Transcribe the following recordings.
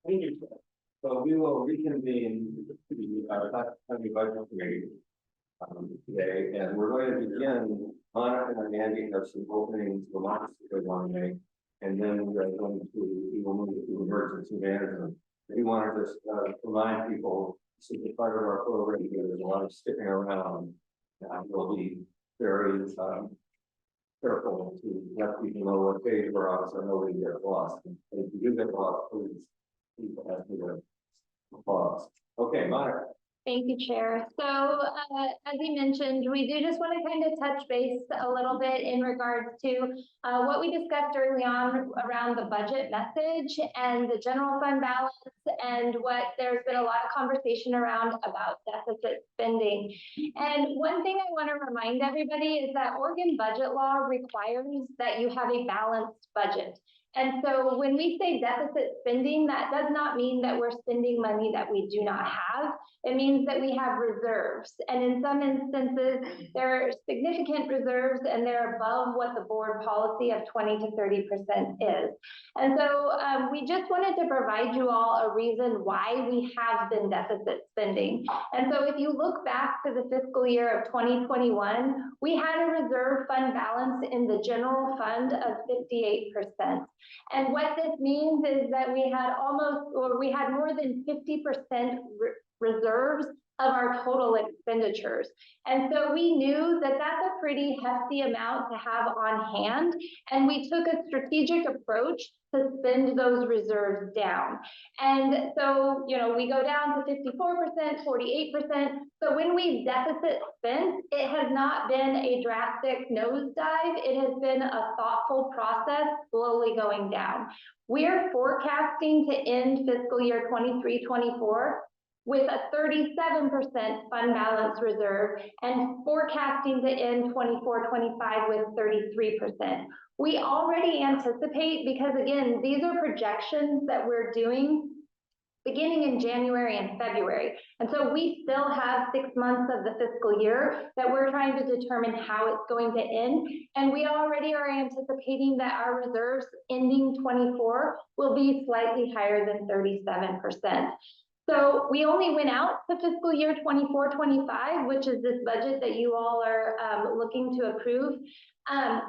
Thank you. So we will reconvene the county budget committee today, and we're going to begin. Monica and Andy have some openings remarks that they want to make, and then we will move to emergency management. We want to just remind people this is a part of our program here. There's a lot of sticking around, and we'll be very careful to let people know what page we're on, so nobody gets lost. And if you do get lost, please ask me to pause. Okay, Monica. Thank you, Chair. So as you mentioned, we do just want to kind of touch base a little bit in regards to what we discussed early on around the budget message and the general fund balance, and what there's been a lot of conversation around about deficit spending. And one thing I want to remind everybody is that Oregon budget law requires that you have a balanced budget. And so when we say deficit spending, that does not mean that we're spending money that we do not have. It means that we have reserves. And in some instances, there are significant reserves and they're above what the board policy of 20 to 30% is. And so we just wanted to provide you all a reason why we have been deficit spending. And so if you look back to the fiscal year of 2021, we had a reserve fund balance in the general fund of 58%. And what this means is that we had more than 50% reserves of our total expenditures. And so we knew that that's a pretty hefty amount to have on hand. And we took a strategic approach to spend those reserves down. And so, we go down to 54%, 48%. So when we deficit spent, it has not been a drastic nosedive. It has been a thoughtful process slowly going down. We are forecasting to end fiscal year 23-24 with a 37% fund balance reserve and forecasting to end 24-25 with 33%. We already anticipate, because again, these are projections that we're doing beginning in January and February. And so we still have 6 months of the fiscal year that we're trying to determine how it's going to end. And we already are anticipating that our reserves ending 24 will be slightly higher than 37%. So we only went out to fiscal year 24-25, which is this budget that you all are looking to approve,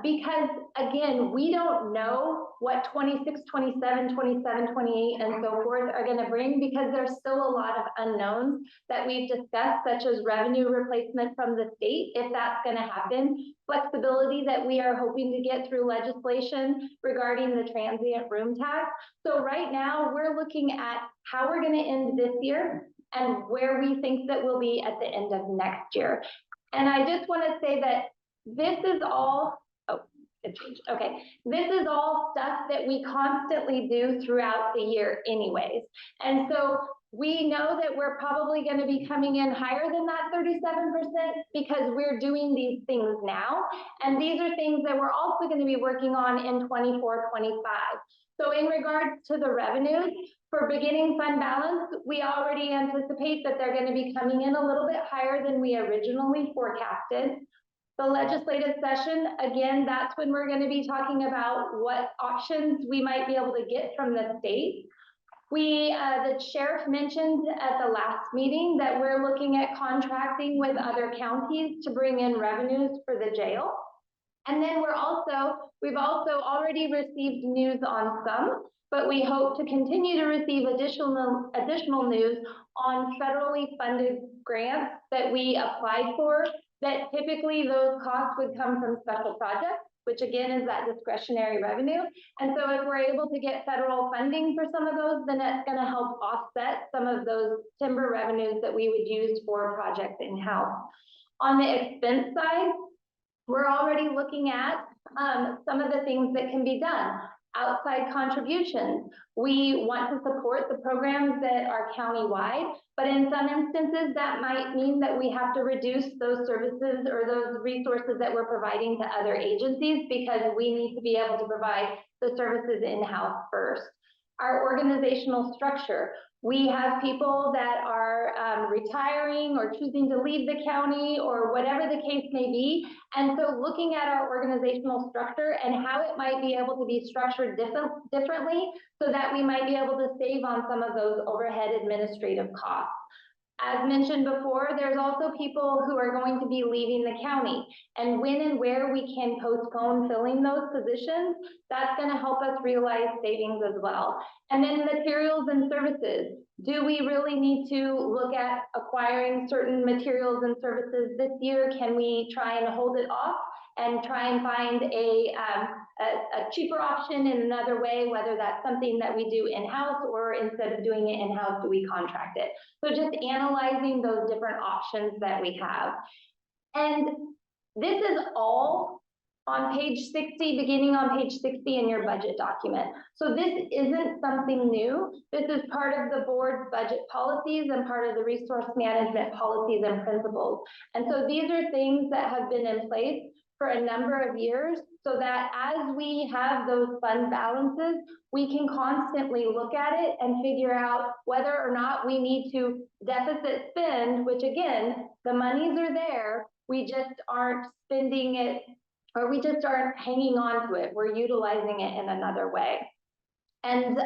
because again, we don't know what 26, 27, 27, 28, and so forth are going to bring, because there's still a lot of unknowns that we've discussed, such as revenue replacement from the state, if that's going to happen, flexibility that we are hoping to get through legislation regarding the transient room tax. So right now we're looking at how we're going to end this year and where we think that we'll be at the end of next year. And I just want to say that this is all, okay, this is all stuff that we constantly do throughout the year anyways. And so we know that we're probably going to be coming in higher than that 37% because we're doing these things now. And these are things that we're also going to be working on in 24-25. So in regards to the revenues, for beginning fund balance, we already anticipate that they're going to be coming in a little bit higher than we originally forecasted. The legislative session, again, that's when we're going to be talking about what options we might be able to get from the state. The sheriff mentioned at the last meeting that we're looking at contracting with other counties to bring in revenues for the jail. And then we've also already received news on some, but we hope to continue to receive additional news on federally funded grants that we applied for, that typically those costs would come from special projects, which again is that discretionary revenue. And so if we're able to get federal funding for some of those, then that's going to help offset some of those timber revenues that we would use for projects in-house. On the expense side, we're already looking at some of the things that can be done. Outside contributions. We want to support the programs that are countywide, but in some instances that might mean that we have to reduce those services or those resources that we're providing to other agencies, because we need to be able to provide the services in-house first. our organizational structure. We have people that are retiring or choosing to leave the county or whatever the case may be. And so looking at our organizational structure and how it might be able to be structured differently so that we might be able to save on some of those overhead administrative costs. As mentioned before, there's also people who are going to be leaving the county, and when and where we can postpone filling those positions, that's going to help us realize savings as well. And then materials and services. Do we really need to look at acquiring certain materials and services this year? Can we try and hold it off and try and find a cheaper option in another way, whether that's something that we do in-house or instead of doing it in-house, do we contract it? So just analyzing those different options that we have. And this is all on page 60, beginning on page 60 in your budget document. So this isn't something new. This is part of the board's budget policies and part of the resource management policies and principles. And so these are things that have been in place for a number of years so that as we have those fund balances, we can constantly look at it and figure out whether or not we need to deficit spend, which again, the monies are there, we just aren't spending it, or we just aren't hanging on to it. We're utilizing it in another way. And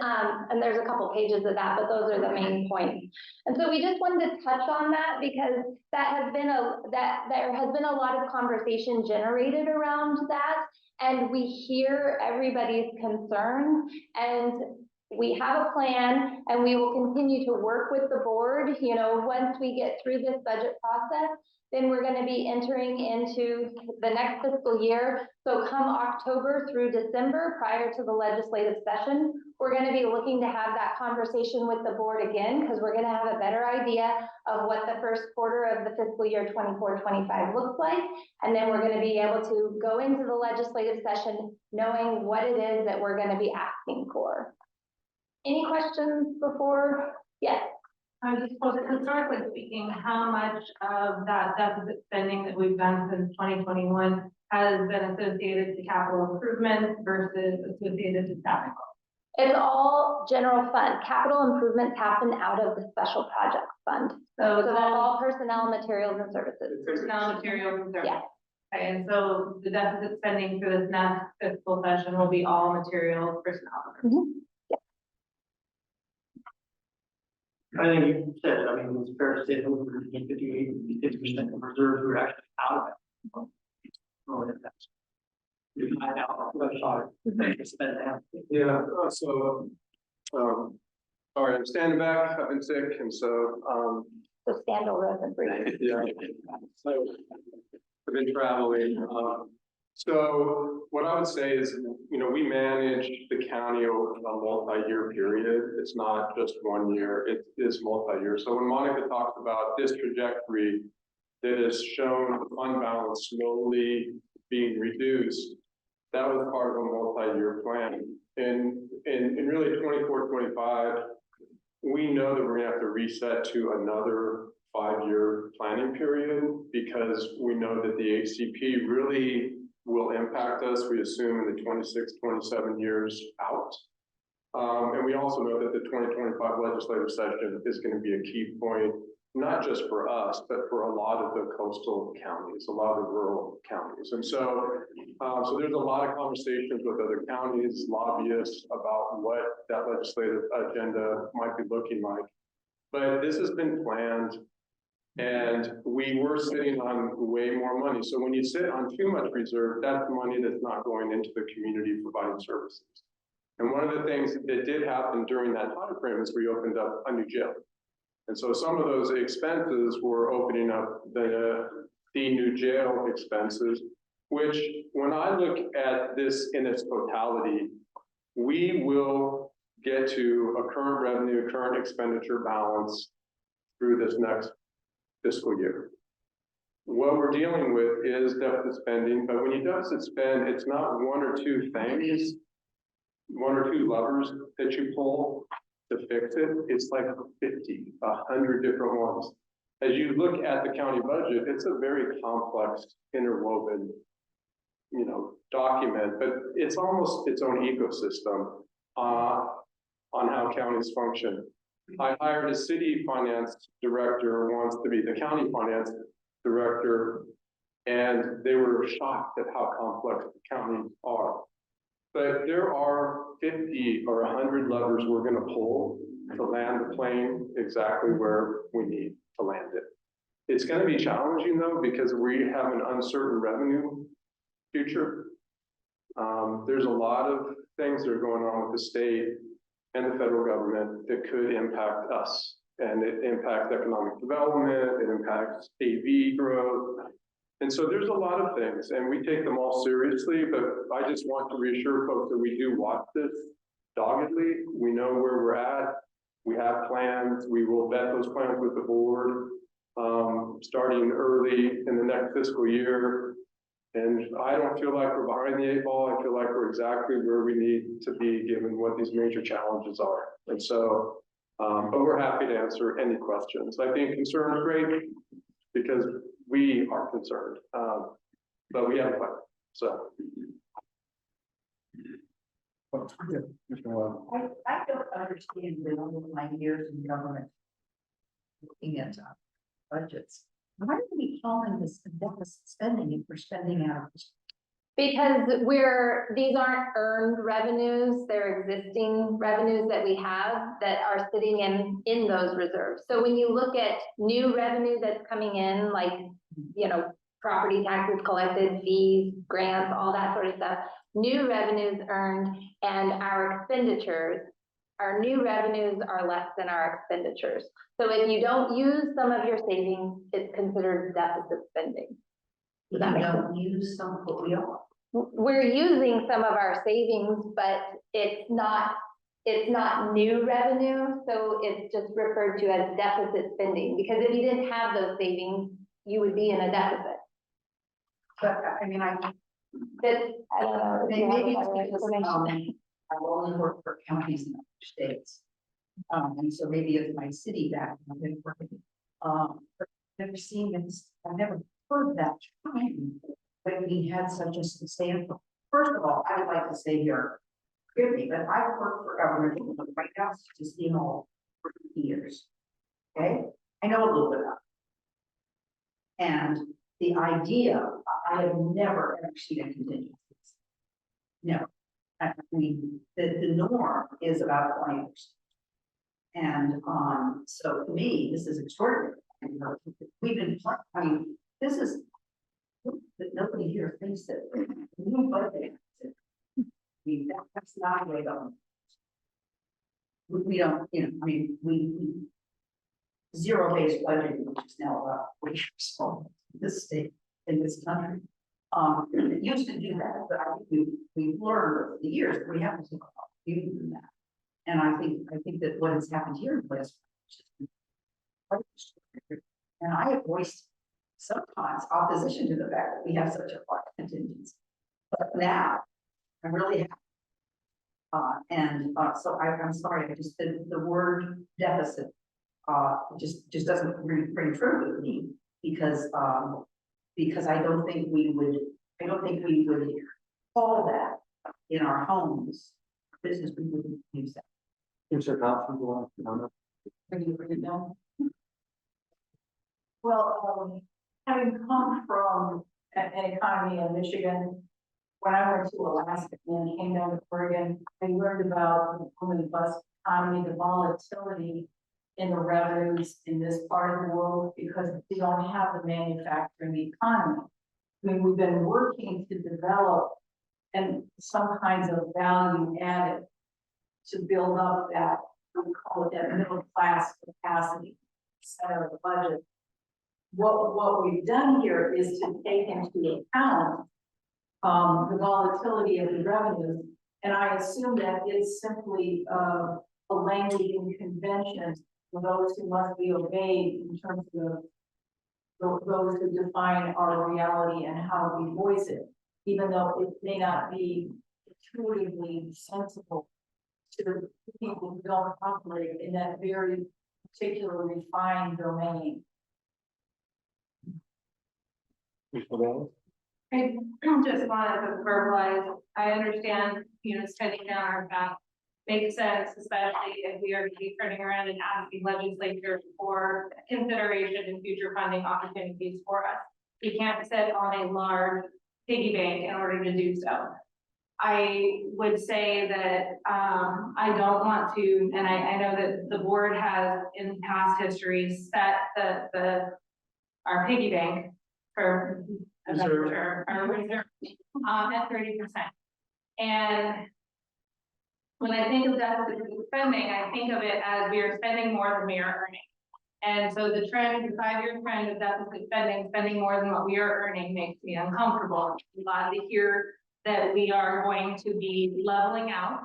there's a couple pages of that, but those are the main points. And so we just wanted to touch on that because that has been there has been a lot of conversation generated around that, and we hear everybody's concerns, and we have a plan, and we will continue to work with the board. You know, once we get through this budget process, then we're going to be entering into the next fiscal year. So come October through December, prior to the legislative session, we're going to be looking to have that conversation with the board again, because we're going to have a better idea of what the first quarter of the fiscal year 24-25 looks like. And then we're going to be able to go into the legislative session knowing what it is that we're going to be asking for. Any questions before? Yes. I was just supposed, historically speaking, how much of that deficit spending that we've done since 2021 has been associated to capital improvements versus associated to technical? It's all general fund. Capital improvements happen out of the special projects fund. So that's all personnel, materials, and services. Personnel, materials, and services. Yeah. Okay, and so the deficit spending for this next fiscal session will be all materials, personnel. Mm-hmm. I think you said it. I mean, it's fair to say that we're 50% of reserves were actually out of it. Oh, that's. We find out what shot they spend that. Yeah, all right, I'm standing back, I've been sick, and so, So stand over and breathe. yeah. So, I've been traveling, so what I would say is, you know, we manage the county over a multi-year period. It's not just 1 year, it is multi-year. So when Monica talked about this trajectory that has shown the fund balance slowly being reduced, that was part of a multi-year plan. And really 24-25, we know that we're gonna have to reset to another 5-year planning period because we know that the HCP really will impact us, we assume, in the 26-27 years out. And we also know that the 2025 legislative session is going to be a key point, not just for us, but for a lot of the coastal counties, a lot of the rural counties. And so, so there's a lot of conversations with other counties, lobbyists about what that legislative agenda might be looking like. But this has been planned. And we were sitting on way more money. So when you sit on too much reserve, that's money that's not going into the community providing services. And one of the things that did happen during that time frame is we opened up a new jail. And so some of those expenses were opening up the new jail expenses, which when I look at this in its totality, we will get to a current revenue, current expenditure balance through this next fiscal year. What we're dealing with is deficit spending, but when you deficit spend, it's not one or two things, one or two levers that you pull to fix it. It's like 50, 100 different ones. As you look at the county budget, it's a very complex, interwoven, you know, document, but it's almost its own ecosystem. on how counties function. I hired a city finance director who wants to be the county finance director, and they were shocked at how complex the counties are. But there are 50 or 100 levers we're going to pull to land the plane exactly where we need to land it. It's going to be challenging though, because we have an uncertain revenue future. There's a lot of things that are going on with the state and the federal government that could impact us. And it impacts economic development, it impacts AV growth. And so there's a lot of things, and we take them all seriously, but I just want to reassure folks that we do watch this doggedly. We know where we're at. We have plans. We will vet those plans with the board, starting early in the next fiscal year. And I don't feel like we're behind the 8 ball. I feel like we're exactly where we need to be given what these major challenges are. And so, but we're happy to answer any questions. I think concern is great because we are concerned, but we have a plan, so. I don't understand in all of my years in government, looking at budgets. Why are we calling this deficit spending if we're spending out? Because these aren't earned revenues, they're existing revenues that we have that are sitting in those reserves. So when you look at new revenue that's coming in, like, you know, property taxes collected, fees, grants, all that sort of stuff, new revenues earned, and our expenditures, our new revenues are less than our expenditures. So if you don't use some of your savings, it's considered deficit spending. We don't use some of what we are. We're using some of our savings, but it's not new revenue, so it's just referred to as deficit spending, because if you didn't have those savings, you would be in a deficit. But I mean, I don't know. maybe it's because I've only worked for counties in other states. And so maybe it's my city that I've been working. But I've never seen this, I've never heard that time when we had such a substantial. First of all, I would like to say here, forgive me, but I've worked for government right now, just for years. Okay, I know a little bit about it. And the idea, I have never ever seen a contingency. No, I mean, the norm is about 20%. And so to me, this is extraordinary. We've been, I mean, this is, that nobody here thinks that new budget. I mean, that's not the way going. We don't, you know, I mean, we zero-based budgeting, which is now about 40 years old in this state, in this country. It used to do that, but I think we've learned over the years that we have to think about doing that. And I think that what has happened here in West, and I have voiced sometimes opposition to the fact that we have such a large contingency. But now I'm really happy. So I'm sorry, I just the word deficit just doesn't ring true with me because I don't think we would call that in our homes business. We wouldn't use that. Mr. Thompson, you want to comment? Bring it down. Well, having come from an economy in Michigan, when I went to Alaska and came down to Oregon, I learned about the boom and bust economy, the volatility in the revenues in this part of the world, because we don't have the manufacturing economy. I mean, we've been working to develop and some kinds of value added to build up that, we call it that middle class capacity center of the budget. What we've done here is to take into account the volatility of the revenues, and I assume that it's simply a language and convention for those who must be obeyed in terms of those who define our reality and how we voice it, even though it may not be intuitively sensible to the people who don't operate in that very particular refined domain. I just wanted to verbalize, I understand, you know, setting down our back makes sense, especially if we are to be turning around and asking legislature for consideration in future funding opportunities for us. We can't sit on a large piggy bank in order to do so. I would say that, I don't want to, and I know that the board has in past history set our piggy bank for Reserve. our reserve, at 30%. And when I think of deficit spending, I think of it as we are spending more than we are earning. And so the trend, the 5-year trend of deficit spending more than what we are earning makes me uncomfortable. I'm glad to hear that we are going to be leveling out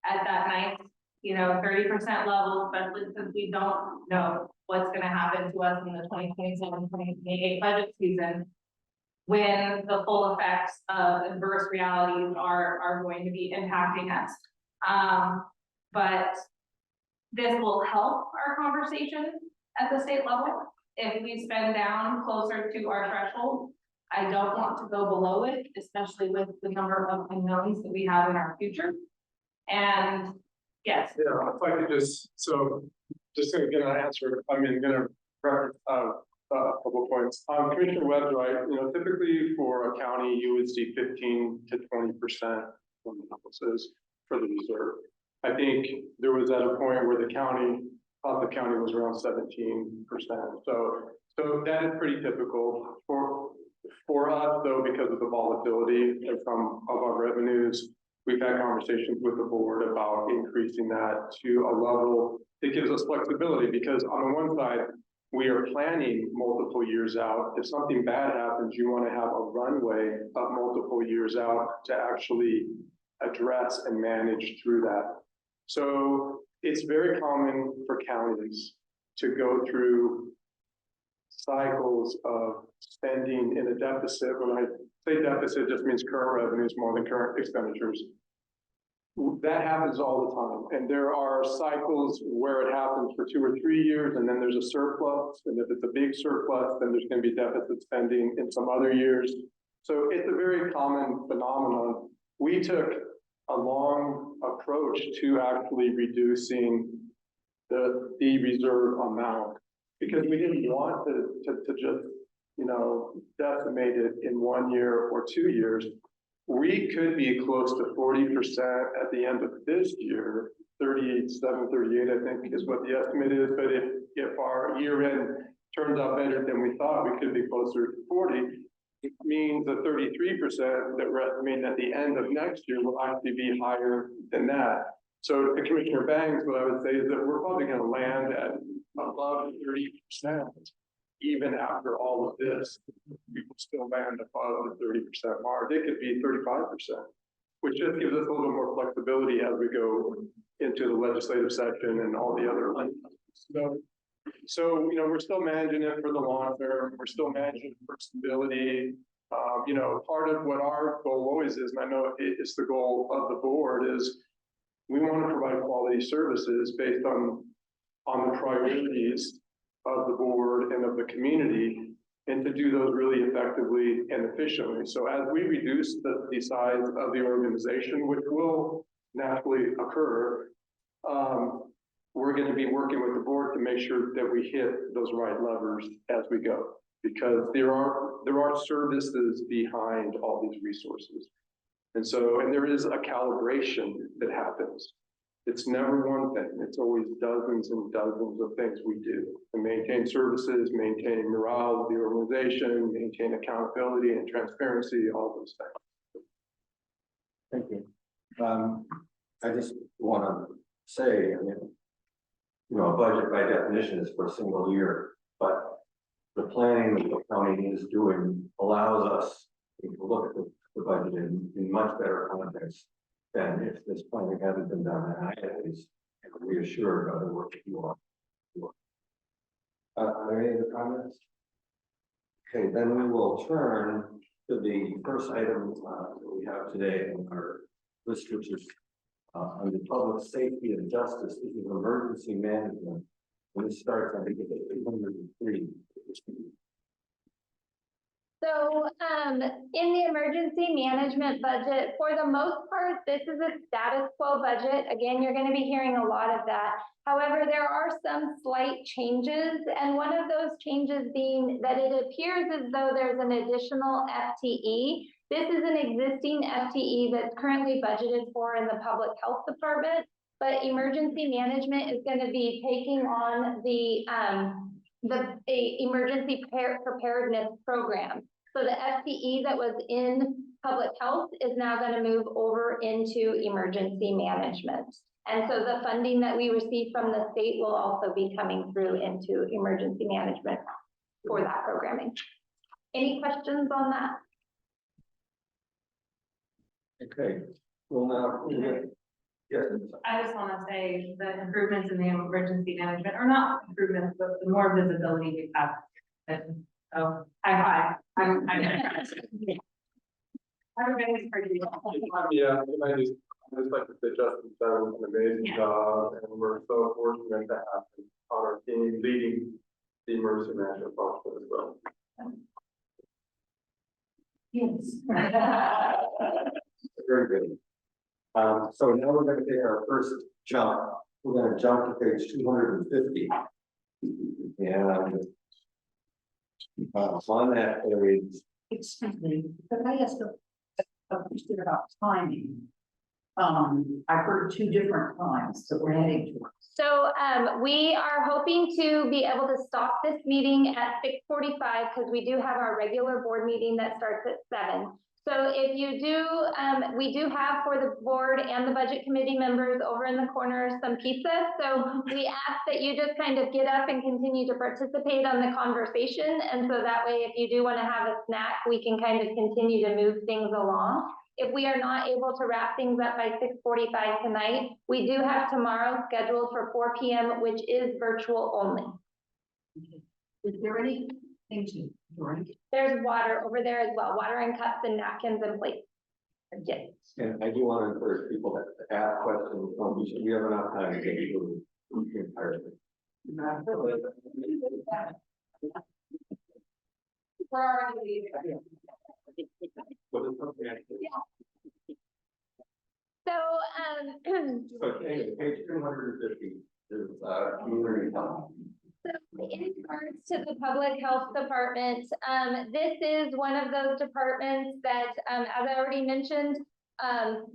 at that nice, 30% level, especially since we don't know what's gonna happen to us in the 2027-2028 budget season, when the full effects of adverse realities are going to be impacting us. But this will help our conversation at the state level. If we spend down closer to our threshold, I don't want to go below it, especially with the number of unknowns that we have in our future. And yes, Yeah, if I could just gonna answer, gonna reference, a couple of points. Commissioner Webb's right, typically for a county, you would see 15 to 20% from analysis for the reserve. I think there was at a point where the county was around 17%. So that is pretty typical for us, though, because of the volatility of our revenues. We've had conversations with the board about increasing that to a level that gives us flexibility, because on the one side, we are planning multiple years out. If something bad happens, you want to have a runway of multiple years out to actually address and manage through that. So it's very common for counties to go through cycles of spending in a deficit. When I say deficit, it just means current revenues more than current expenditures. That happens all the time. And there are cycles where it happens for 2 or 3 years, and then there's a surplus. And if it's a big surplus, then there's going to be deficit spending in some other years. So it's a very common phenomenon. We took a long approach to actually reducing the reserve amount, because we didn't want to just, decimate it in 1 year or 2 years. We could be close to 40% at the end of this year, 37, 38, I think is what the estimate is. But if our year end turns out better than we thought, we could be closer to 40. It means the 33% that we're estimating at the end of next year will actually be higher than that. So to Commissioner Banks, what I would say is that we're probably going to land at above 30%. Even after all of this, we will still land above the 30% mark. It could be 35%, which just gives us a little more flexibility as we go into the legislative session and all the other. So we're still managing it for the long term. We're still managing for stability. Part of what our goal always is, and I know it's the goal of the board, is we want to provide quality services based on the priorities of the board and of the community, and to do those really effectively and efficiently. So as we reduce the size of the organization, which will naturally occur, we're going to be working with the board to make sure that we hit those right levers as we go, because there are services behind all these resources. And there is a calibration that happens. It's never one thing. It's always dozens and dozens of things we do to maintain services, maintain morale of the organization, maintain accountability and transparency, all those things. Thank you. I just want to say, a budget by definition is for a single year, but the planning that the county is doing allows us to look at the budget in much better context than if this planning hadn't been done. And I at least am reassured by the work that you all do. Are there any other comments? Okay, then we will turn to the first item that we have today on our list, which is under public safety and justice. This is emergency management. And this starts on page 803. So, in the emergency management budget, for the most part, this is a status quo budget. Again, you're gonna be hearing a lot of that. However, there are some slight changes, and one of those changes being that it appears as though there's an additional FTE. This is an existing FTE that's currently budgeted for in the public health department, but emergency management is gonna be taking on the emergency preparedness program. So the FTE that was in public health is now going to move over into emergency management. And so the funding that we receive from the state will also be coming through into emergency management for that programming. Any questions on that? Okay, well, now, yes, I just want to say the improvements in the emergency management are not improvements, but the more visibility we have. And so, hi, I'm. Everybody's pretty. Yeah, I just like to say Justin's done an amazing job, and we're so fortunate to have him on our team leading the emergency management function as well. Yes. very good. So now we're gonna take our first jump. We're gonna jump to page 250. And on that page, Excuse me, but I asked a question about timing. I heard two different times that we're heading to. So we are hoping to be able to stop this meeting at 6:45 because we do have our regular board meeting that starts at 7. So if you do, we do have for the board and the budget committee members over in the corner some pizza. So we ask that you just kind of get up and continue to participate on the conversation. And so that way, if you do want to have a snack, we can kind of continue to move things along. If we are not able to wrap things up by 6:45 tonight, we do have tomorrow scheduled for 4 p.m., which is virtual only. Is there anything to drink? There's water over there as well, water and cups and napkins and plates. Yes. and I do want to encourage people to ask questions. We have enough time to get through the entire thing. We're already leaving. But it's okay. So, So anyway, page 250 is community health. in regards to the public health department, this is one of those departments that, as I already mentioned,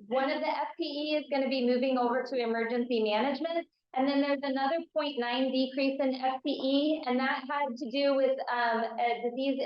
one of the FTE is going to be moving over to emergency management. And then there's another 0.9 decrease in FTE, and that had to do with a disease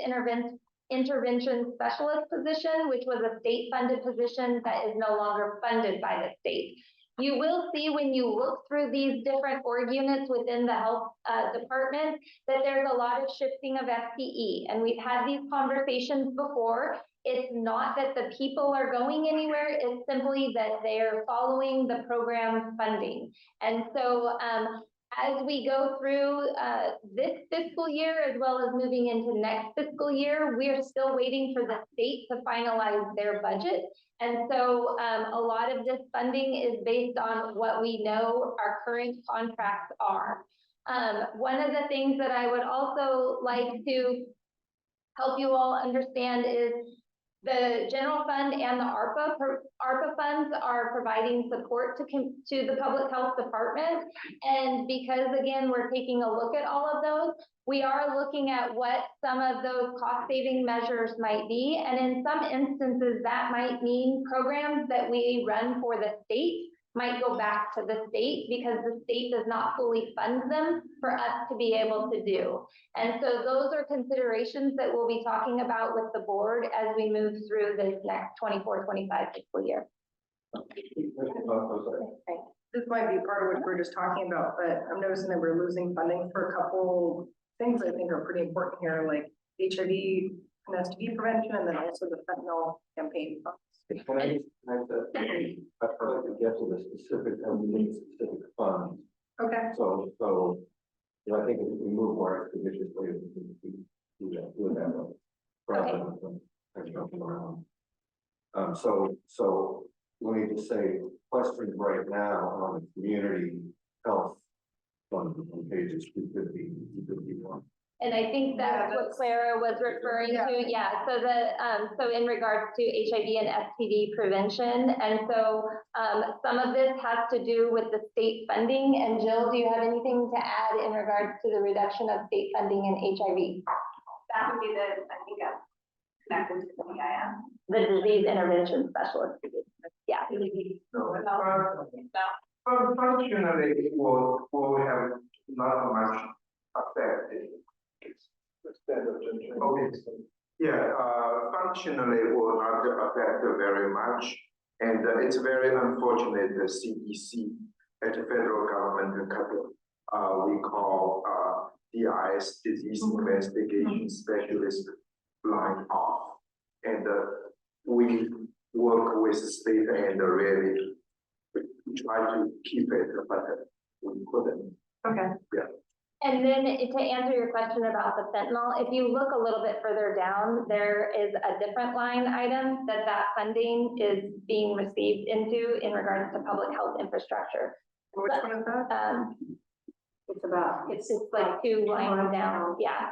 intervention specialist position, which was a state-funded position that is no longer funded by the state. You will see when you look through these different org units within the health department that there's a lot of shifting of FTE, and we've had these conversations before. It's not that the people are going anywhere, it's simply that they're following the program funding. And so as we go through this fiscal year, as well as moving into next fiscal year, we are still waiting for the state to finalize their budget. And so a lot of this funding is based on what we know our current contracts are. One of the things that I would also like to help you all understand is the general fund and the ARPA funds are providing support to the public health department. And because, again, we're taking a look at all of those, we are looking at what some of those cost saving measures might be. And in some instances, that might mean programs that we run for the state might go back to the state because the state does not fully fund them for us to be able to do. And so those are considerations that we'll be talking about with the board as we move through this next 24-25 fiscal year. This might be part of what we're just talking about, but I'm noticing that we're losing funding for a couple things I think are pretty important here, like HIV and STD prevention, and then also the fentanyl campaign funds. Can I I'd like to get to the specific funds. Okay. So, you know, I think if we move more expeditiously, we do that way. Rather than jumping around. So let me just say, questions right now on the community health fund. on pages 250, 251. And I think that's what Clara was referring to, yeah, so so in regards to HIV and STD prevention, and so, some of this has to do with the state funding, and Jill, do you have anything to add in regards to the reduction of state funding in HIV? That would be I think, connected to the EIM. The disease intervention specialist, yeah. Functionally, it will have not much effect. Okay. Yeah, functionally it will not affect very much. And it's very unfortunate the CDC at the federal government cut, we call, DIS, Disease Investigation Specialist, line off. And we work with the state and really try to keep it, but we couldn't. Okay. And then to answer your question about the fentanyl, if you look a little bit further down, there is a different line item that funding is being received into in regards to public health infrastructure. Which one is that? It's about, It's like 2 lines down, yeah.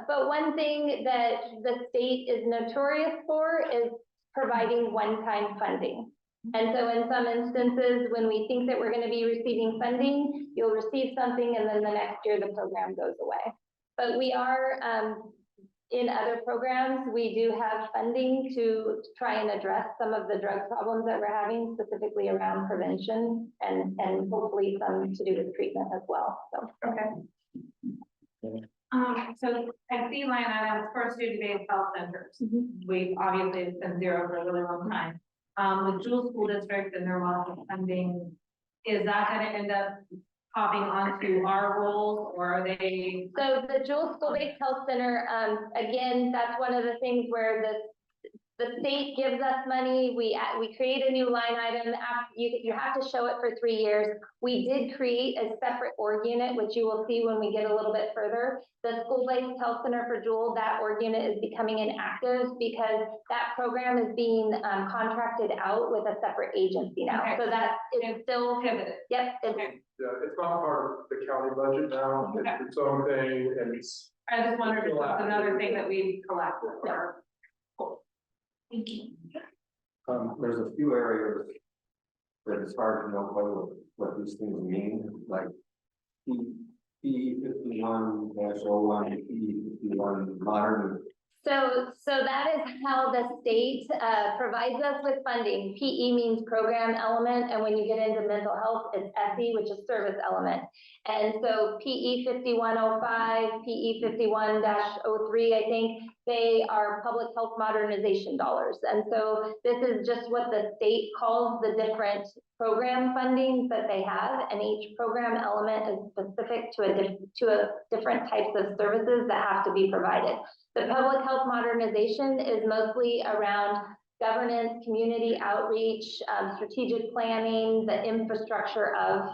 But one thing that the state is notorious for is providing one-time funding. And so in some instances, when we think that we're going to be receiving funding, you'll receive something and then the next year the program goes away. But we are, in other programs, we do have funding to try and address some of the drug problems that we're having, specifically around prevention and hopefully some to do with treatment as well, so. Okay. So I see line items for student-based health centers. We've obviously, it's been zero for a really long time. With Jewel School District and their loss of funding, is that gonna end up popping onto our roles, or are they? So the Jewel School-Based Health Center, again, that's one of the things where the state gives us money, we create a new line item, you have to show it for 3 years. We did create a separate org unit, which you will see when we get a little bit further. The School-Based Health Center for Jewel, that org unit is becoming inactive because that program is being contracted out with a separate agency now. Okay. So that is still, Pivoted. yep, it's Yeah, it's not part of the county budget now, Okay. it's its own thing, and it's. I just wondered if it's another thing that we collect. Or- Thank you. There's a few areas that it's hard to know what these things mean, like P 51-01, P 51 modern. So that is how the state provides us with funding. PE means program element, and when you get into mental health, it's SE, which is service element. And so PE 5105, PE 51-03, I think, they are public health modernization dollars. And so this is just what the state calls the different program fundings that they have, and each program element is specific to a different types of services that have to be provided. The public health modernization is mostly around governance, community outreach, strategic planning, the infrastructure of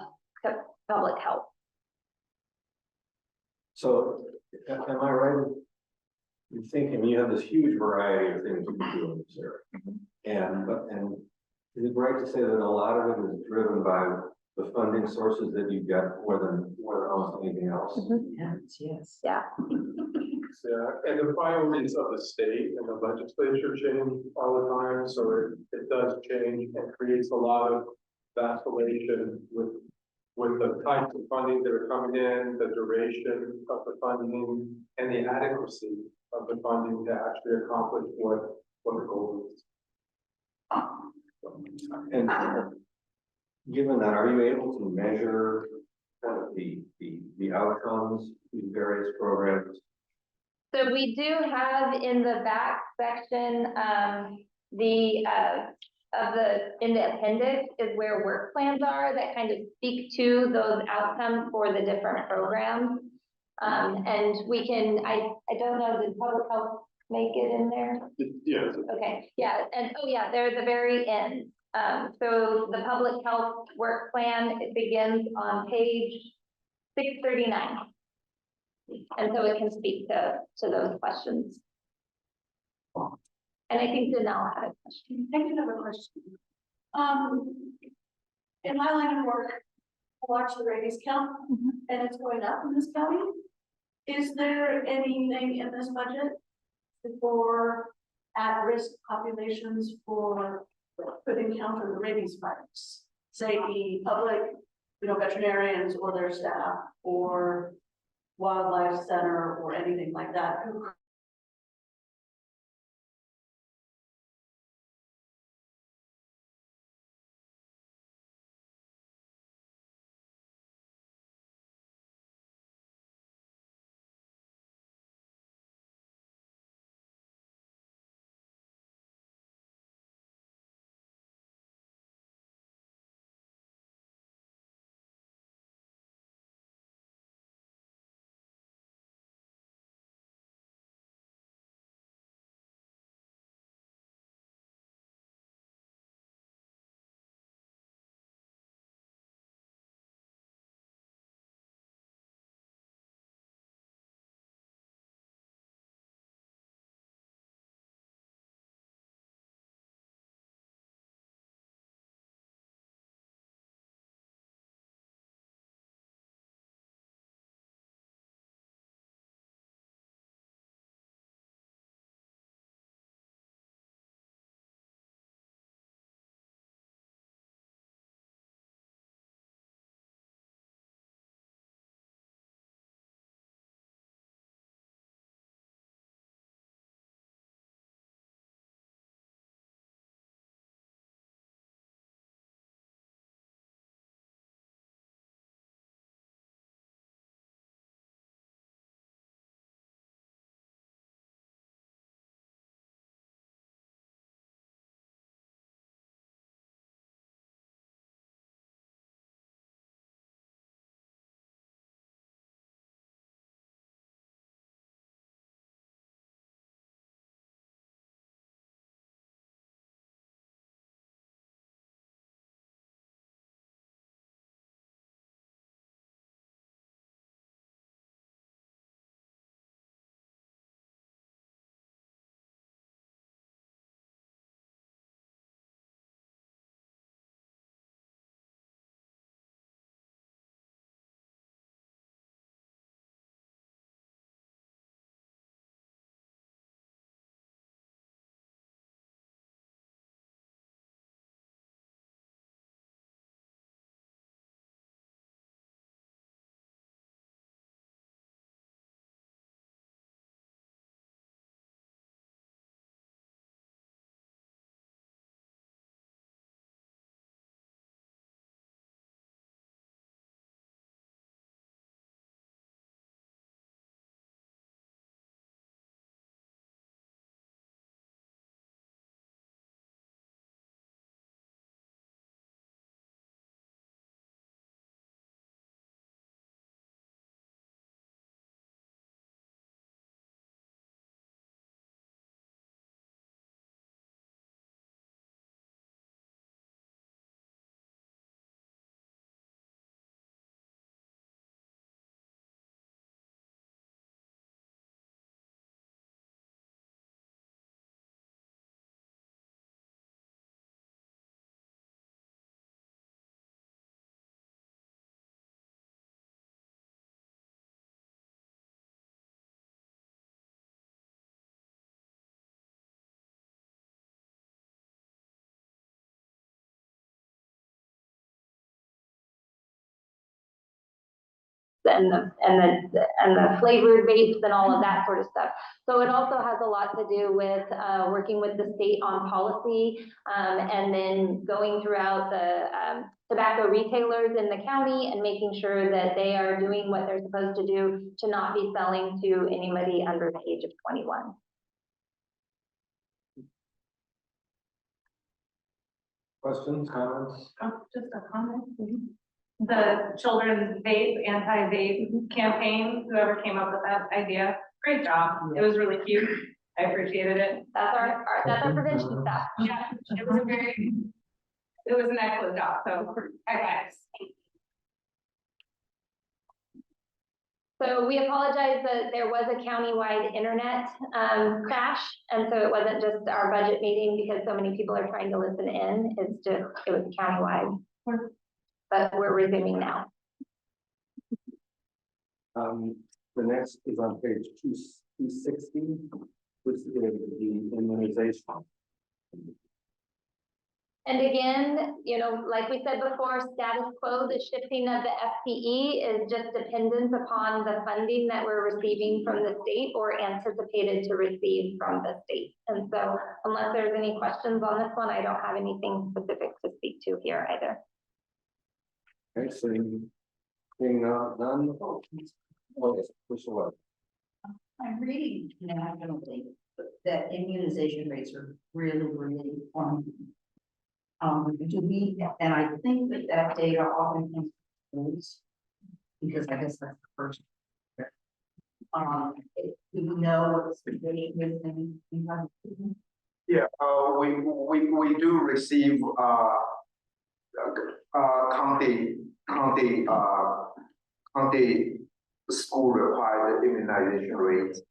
public health. So am I right? You're thinking you have this huge variety of things you can do in this area. And is it right to say that a lot of it is driven by the funding sources that you get more than almost anything else? Yes. Yeah. Yeah, and the priorities of the state and the legislature change all the time, so it does change and creates a lot of vacillation with the types of funding that are coming in, the duration of the funding, and the adequacy of the funding to actually accomplish what the goal is. And given that, are you able to measure kind of the outcomes in various programs? So we do have in the back section, in the appendix is where work plans are that kind of speak to those outcomes for the different programs. And we can, I don't know, did public health make it in there? Yeah. Okay, yeah, and oh yeah, they're the very end. So the public health work plan, it begins on page 639. And so it can speak to those questions. And I think Danelle had a question. I do have a question. In my line of work, watch the rabies count, and it's going up in this county. Is there anything in this budget for at-risk populations for putting counter the rabies virus? Say the public, veterinarians or their staff, or wildlife center, or anything like that, who and the flavored vapes and all of that sort of stuff. So it also has a lot to do with working with the state on policy, and then going throughout the tobacco retailers in the county and making sure that they are doing what they're supposed to do to not be selling to anybody under the age of 21. Questions, comments? Just a comment. The children's vape, anti-vape campaign, whoever came up with that idea, great job. It was really cute. I appreciated it. That's our prevention staff. Yeah, it was an excellent job, so, guys. So we apologize that there was a countywide internet crash, and so it wasn't just our budget meeting because so many people are trying to listen in. It was countywide. but we're resuming now. The next is on page 260, which is the immunization. And again, you know, like we said before, status quo, the shifting of the FTE is just dependent upon the funding that we're receiving from the state or anticipated to receive from the state. And so unless there's any questions on this one, I don't have anything specific to speak to here either. Okay, seeing none. Okay, push away. I'm reading nationally that immunization rates are really plummeting. Do we, and I think that data often comes from schools, because I guess that's the first. Do we know what the situation is in Yeah, we do receive, county school required immunization rates.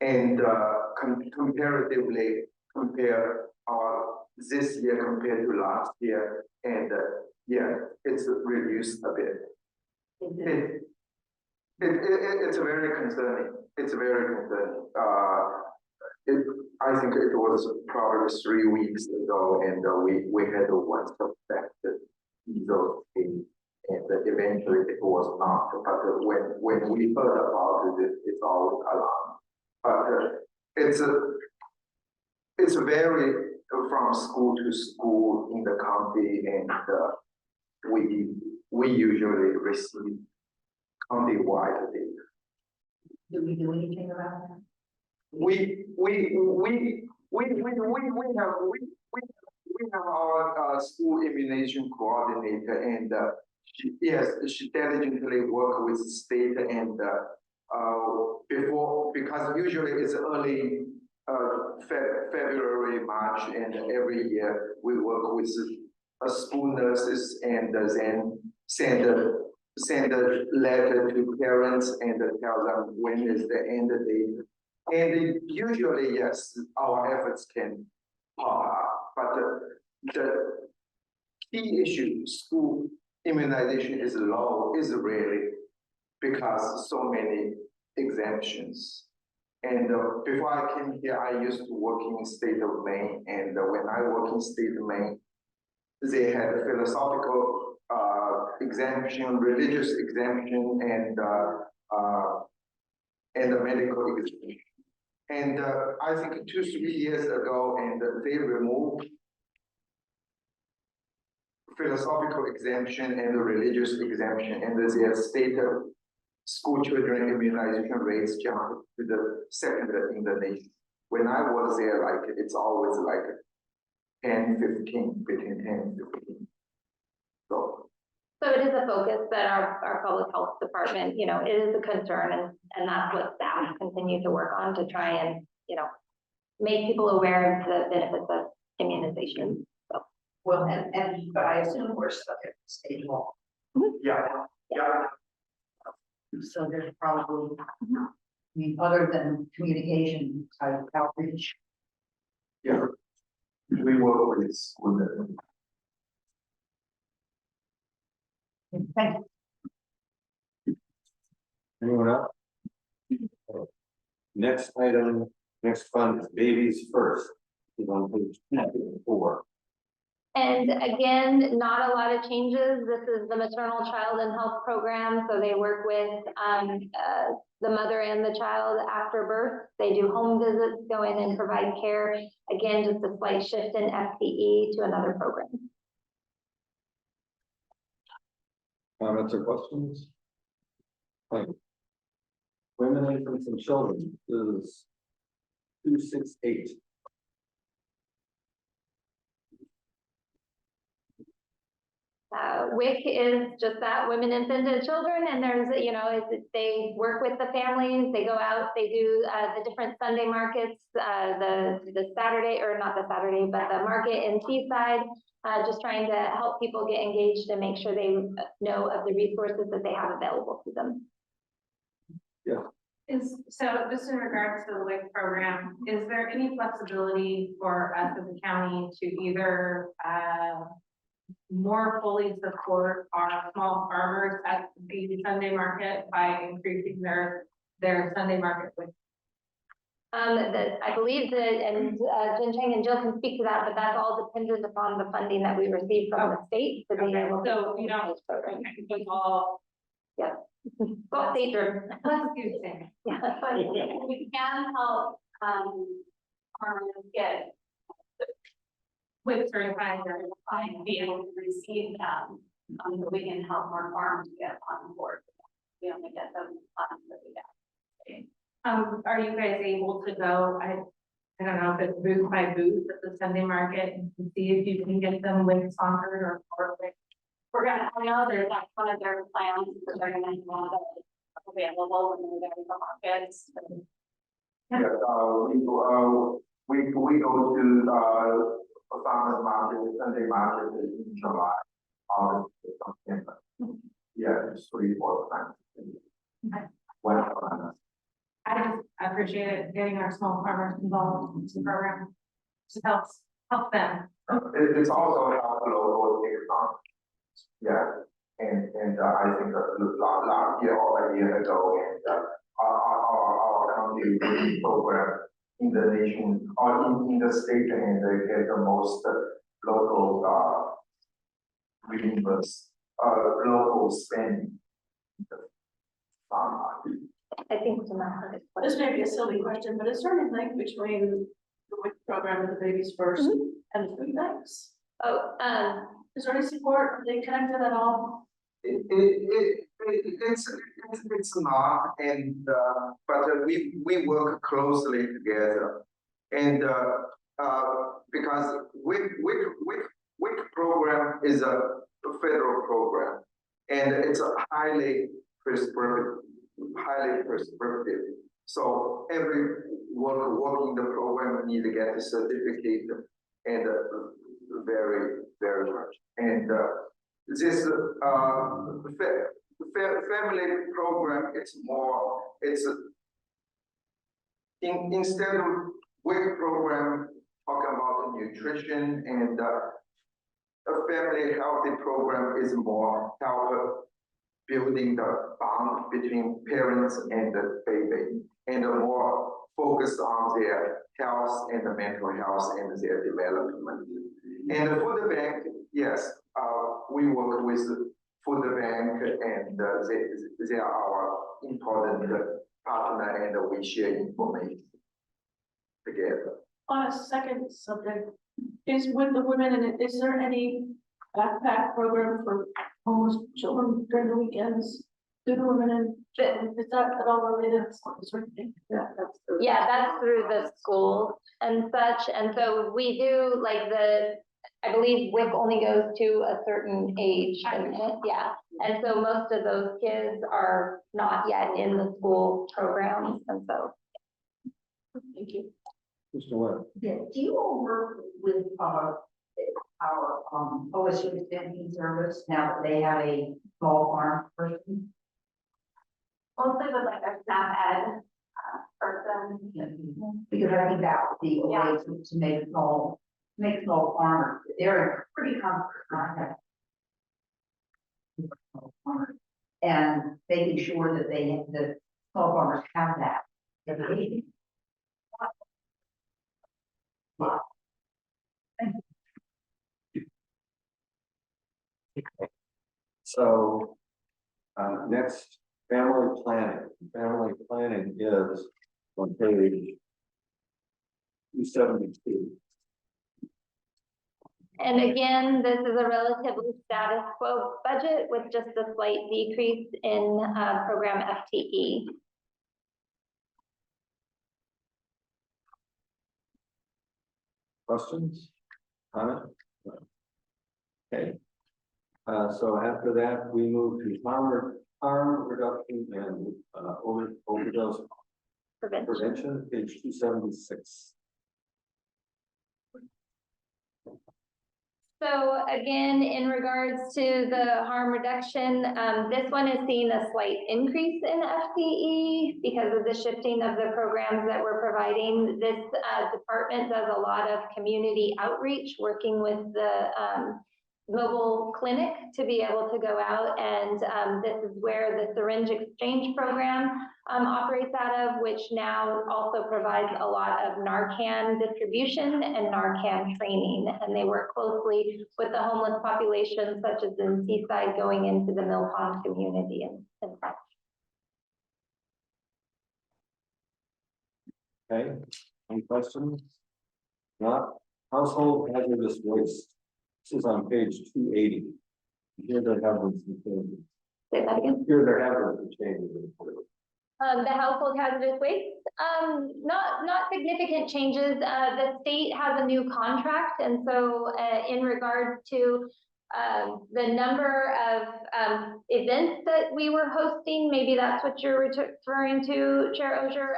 And, comparatively compare, this year compared to last year, and, yeah, it's reduced a bit. It's very concerning. It's very concerning. I think it was probably 3 weeks ago, and we had one suspected those things, and eventually it was not. But when we heard about it, it's always alarm. But it's very from school to school in the county, and we usually receive county-wide data. Do we do anything about that? We have our school immunization coordinator, and she diligently work with state and because usually it's early February, March, and every year we work with school nurses and then send a letter to parents and tell them when is the end date. And usually, yes, our efforts can pop up, but the key issue, school immunization is low, is really because so many exemptions. And before I came here, I used to work in the state of Maine, and when I work in state of Maine, they had a philosophical exemption, religious exemption, and a medical exemption. And I think 2-3 years ago, and they removed philosophical exemption and the religious exemption, and their state of school children immunization rates jumped to the second in the nation. When I was there, like it's always like 10, 15, between 10 and 15. So it is a focus that our public health department, you know, it is a concern, and that's what staff continue to work on to try and, you know, make people aware of the benefits of immunization. So. Well, but I assume we're subject to state law. yeah. So there's probably, I mean, other than communication type outreach. Yeah, we work with school. Thank you. Anyone else? Next item, next fund is Babies First. It's on page 4. And again, not a lot of changes. This is the maternal child and health program. So they work with the mother and the child after birth. They do home visits, go in and provide care. Again, just a slight shift in FTE to another program. Comments or questions? Thank you. Women, infants, and children is 268. WIC is just that, women, infants, and children, and there's, you know, they work with the families, they go out, they do the different Sunday markets, the Saturday, or not the Saturday, but the market in Seaside, just trying to help people get engaged and make sure they know of the resources that they have available to them. Yeah. So just in regards to the WIC program, is there any flexibility for us as a county to either more fully support our small farmers at the Sunday market by increasing their Sunday market with. That I believe that, and Jen Chang and Jill can speak to that, but that's all dependent upon the funding that we receive from the state to be Okay, able to. so you don't, it's all. Go state driven. Confusing. Yeah. But we can help, farmers get With certified or and be able to receive them, so we can help more farms get on board. We only get them funds that we get. Are you guys able to go, I don't know if it's booth by booth at the Sunday market and see if you can get them with sponsored or with. We're gonna, I know there's like one of their plans that they're gonna have it available when they're there in the markets. Yeah, we go to, farmers market, Sunday market in July, August, September. Yeah, it's 3-4 times. Okay. Well, I appreciate it, getting our small farmers involved in the program. Just helps them. it's also helped local economy. Yeah, and I think last year or a year ago, and our county program in the nation or in the state, and they get the most local reimburse local spending. I think it's not. This may be a silly question, but is there any link between the WIC program and the Babies First and the food banks? Oh, Is there any support? Are they connected at all? It's not, and but we work closely together, and because WIC program is a federal program, and it's a highly prescriptive. So every worker working the program need to get a certificate, and very much, and this family program, it's instead of WIC program talking about nutrition, and a family healthy program is more help building the bond between parents and the baby, and more focused on their health and the mental health and their development. And the food bank, yes, we work with food bank, and they are our important partner, and we share information together. On a second subject, is with the women, and is there any backpack program for homeless children during the weekends? Do the women and is that at all related? Yeah, that's through the school and such, and so we do like I believe WIC only goes to a certain age, doesn't it? Yeah, and so most of those kids are not yet in the school programs, and so. Thank you. Mr. Webb. Yeah, do you all work with, our OSU extension service now that they have a small farm person? Mostly with like a SNAP ed person. Because I think that would be a way to make small farmers, they're in pretty comfort contact. And making sure that the small farmers have that education. So, next, family planning. Family planning is on page 272. And again, this is a relatively status quo budget with just a slight decrease in program FTE. Questions? Comment? Okay. So after that, we move to harm reduction and overdose prevention, page 276. So again, in regards to the harm reduction, this one is seeing a slight increase in FTE because of the shifting of the programs that we're providing. This mobile clinic to be able to go out, and this is where the syringe exchange program operates out of, which now also provides a lot of Narcan distribution and Narcan training, and they work closely with the homeless population, such as in Seaside, going into the Mill Pond community and such. Okay, any questions? Not household hazardous waste. This is on page 280. Here there have been some changes. Say that again. Here there have been some changes. The household hazardous waste, not significant changes. The state has a new contract, and so in regards to the number of events that we were hosting, maybe that's what you're referring to, Chair Ogier.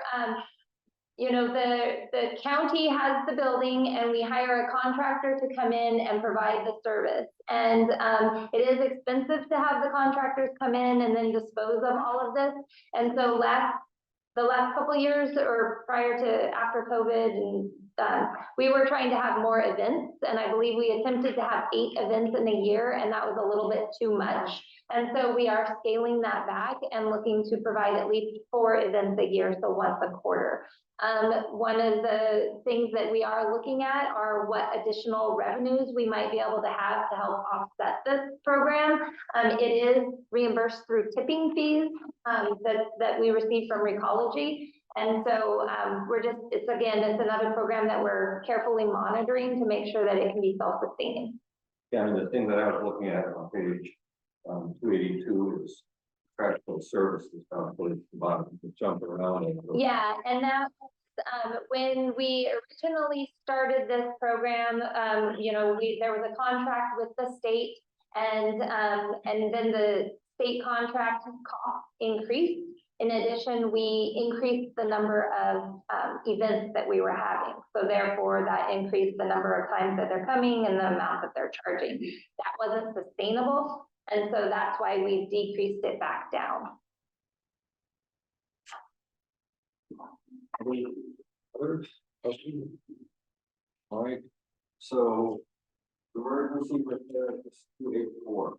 You know, the county has the building, and we hire a contractor to come in and provide the service. And it is expensive to have the contractors come in and then dispose of all of this. And so the last couple of years, or prior to after COVID, and we were trying to have more events, and I believe we attempted to have 8 events in a year, and that was a little bit too much. And so we are scaling that back and looking to provide at least 4 events a year, so once a quarter. One of the things that we are looking at are what additional revenues we might be able to have to help offset this program. It is reimbursed through tipping fees that we receive from Recology. And so it's another program that we're carefully monitoring to make sure that it can be self-sustaining. Yeah, and the thing that I was looking at on page 282 is practical services, the bottom, jump around. Yeah, and that when we originally started this program, there was a contract with the state, and then the state contract cost increased. In addition, we increased the number of events that we were having. So therefore, that increased the number of times that they're coming and the amount that they're charging. That wasn't sustainable. And so that's why we decreased it back down. Any other questions? All right, so emergency preparedness 284.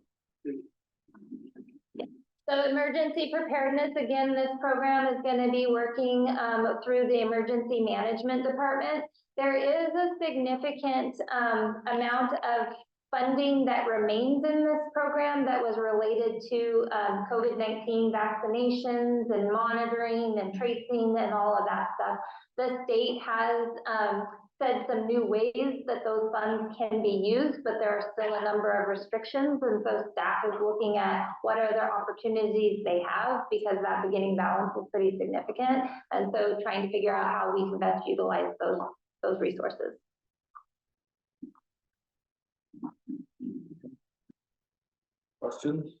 So emergency preparedness, again, this program is going to be working through the emergency management department. There is a significant amount of funding that remains in this program that was related to COVID-19 vaccinations and monitoring and tracing and all of that stuff. The state has said some new ways that those funds can be used, but there are still a number of restrictions. And so staff is looking at what other opportunities they have, because that beginning balance is pretty significant. And so trying to figure out how we can best utilize those resources. Questions?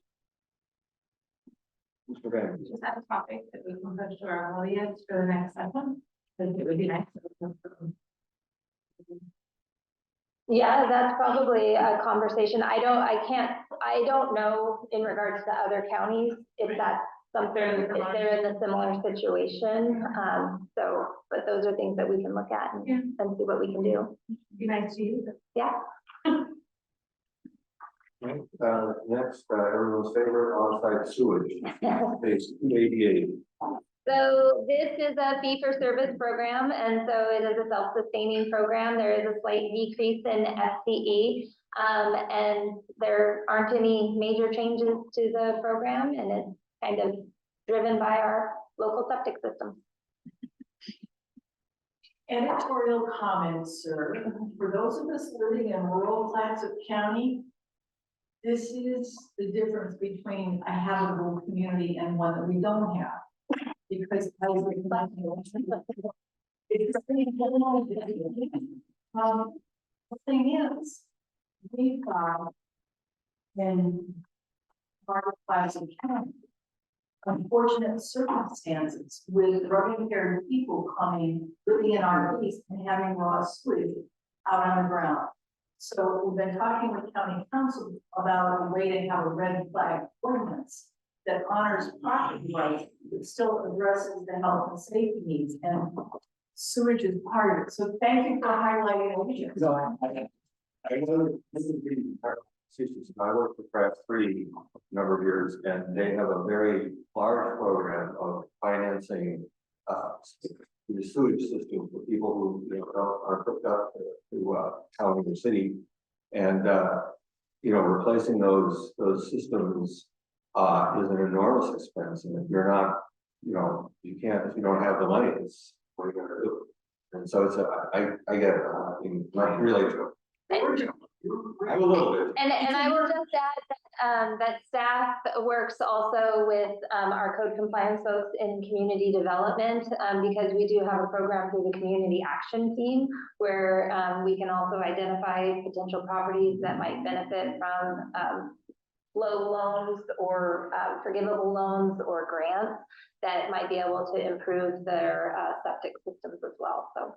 Mr. Van. Is that a topic that we can push to our audience for the next session? Because it would be nice. Yeah, that's probably a conversation. I don't know in regards to other counties if that's something, if they're in a similar situation. But those are things that we can look at and see what we can do. Be nice to you. Yeah. Okay, next, everyone's favorite on-site sewage, page 288. So this is a fee-for-service program, and so it is a self-sustaining program. There is a slight decrease in FTE, and there aren't any major changes to the program, and it's kind of driven by our local septic system. Editorial comments, sir. For those of us living in rural Clatsop County, this is the difference between a habitable community and one that we don't have. Because I was the thing is, we've got in part of Clatsop County unfortunate circumstances with drug-impaired people living in RVs and having raw sewage out on the ground. So we've been talking with county council about a way to have a red flag ordinance that honors property rights, but still addresses the health and safety needs, and sewage is part of it. So thank you for highlighting it. No, I know this is being I worked for Craft Three a number of years, and they have a very large program of financing, the sewage system for people who, are hooked up to town or city. And, replacing those systems, is an enormous expense, and if you're not, you can't, if you don't have the money, it's, what are you gonna do? And so I get it, not really true. I'm a little bit. And I will just add that, that staff works also with, our code compliance folks in community development, because we do have a program through the community action team where, we can also identify potential properties that might benefit from, low loans or, forgivable loans or grants that might be able to improve their, septic systems as well, so.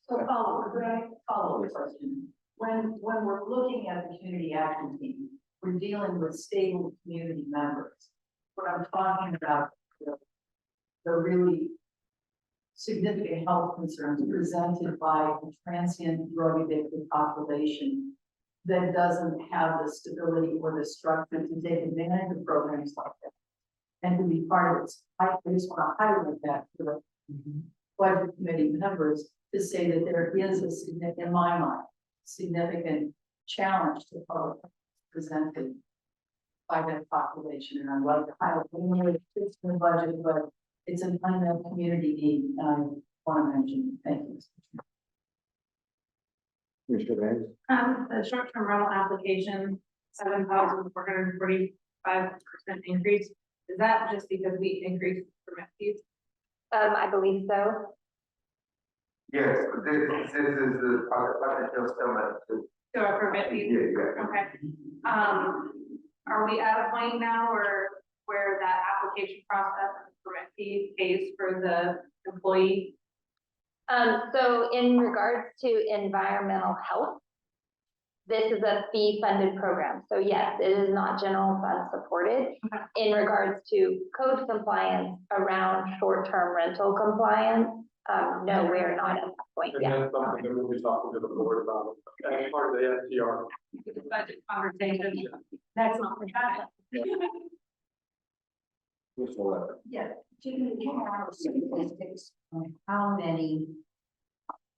So follow the question. When we're looking at the community action team, we're dealing with stable community members. What I'm talking about, the really significant health concerns presented by a transient drug addicted population that doesn't have the stability or the structure to take advantage of programs like that. And to be part of it, I just want to highlight that to the budget committee members to say that there is a significant, in my mind, significant challenge to public presented by that population. And I'd like to highlight, it fits in the budget, but it's an unmet community need, and I want to mention, thank you. Mr. Vance? The short-term rental application, 7,445% increase. Is that just because we increased permit fees? I believe so. Yes, this is the, adjustment. To our permit fees? Yeah. Okay. Are we at a point now where that application process and permit fee pays for the employee? So in regards to environmental health, this is a fee-funded program. So yes, it is not general fund supported. In regards to code compliance around short-term rental compliance, no, we are not at that point And yet. that's something that we'll be talking to the board about, as part of the SDR. Budget conversation. That's not the time. Mr. Leonard? Yeah, do you have statistics on how many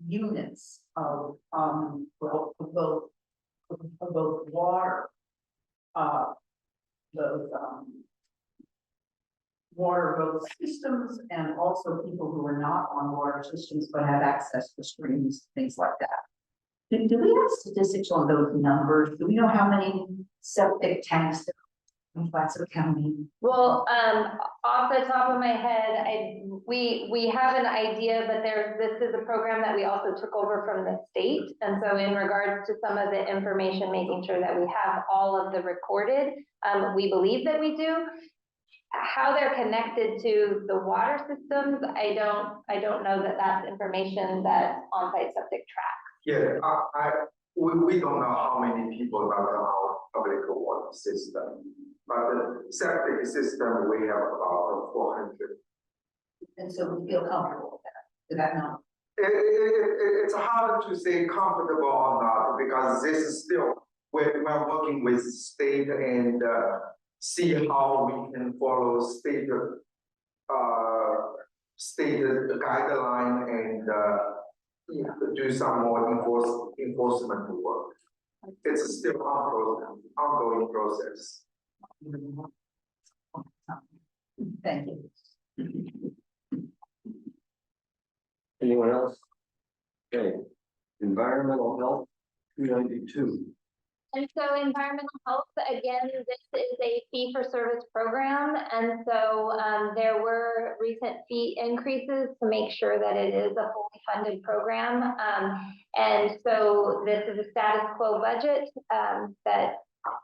units of both water, both systems and also people who are not on water systems but have access to streams, things like that? Do we have statistics on those numbers? Do we know how many septic tanks there are in Placer County? Well, off the top of my head, we have an idea, but this is a program that we also took over from the state. And so in regards to some of the information, making sure that we have all of the recorded, we believe that we do. How they're connected to the water systems, I don't know that that's information that on-site septic tracks. Yeah, we don't know how many people are on our public water system, but the septic system, we have about 400. And so we feel comfortable with that number. It's hard to say comfortable or not, because this is still, we're working with state and see how we can follow state guideline and do some more enforcement work. It's still ongoing process. Thank you. Anyone else? Okay, environmental health, 292. And so environmental health, again, this is a fee for service program. And so there were recent fee increases to make sure that it is a fully funded program. And so this is a status quo budget that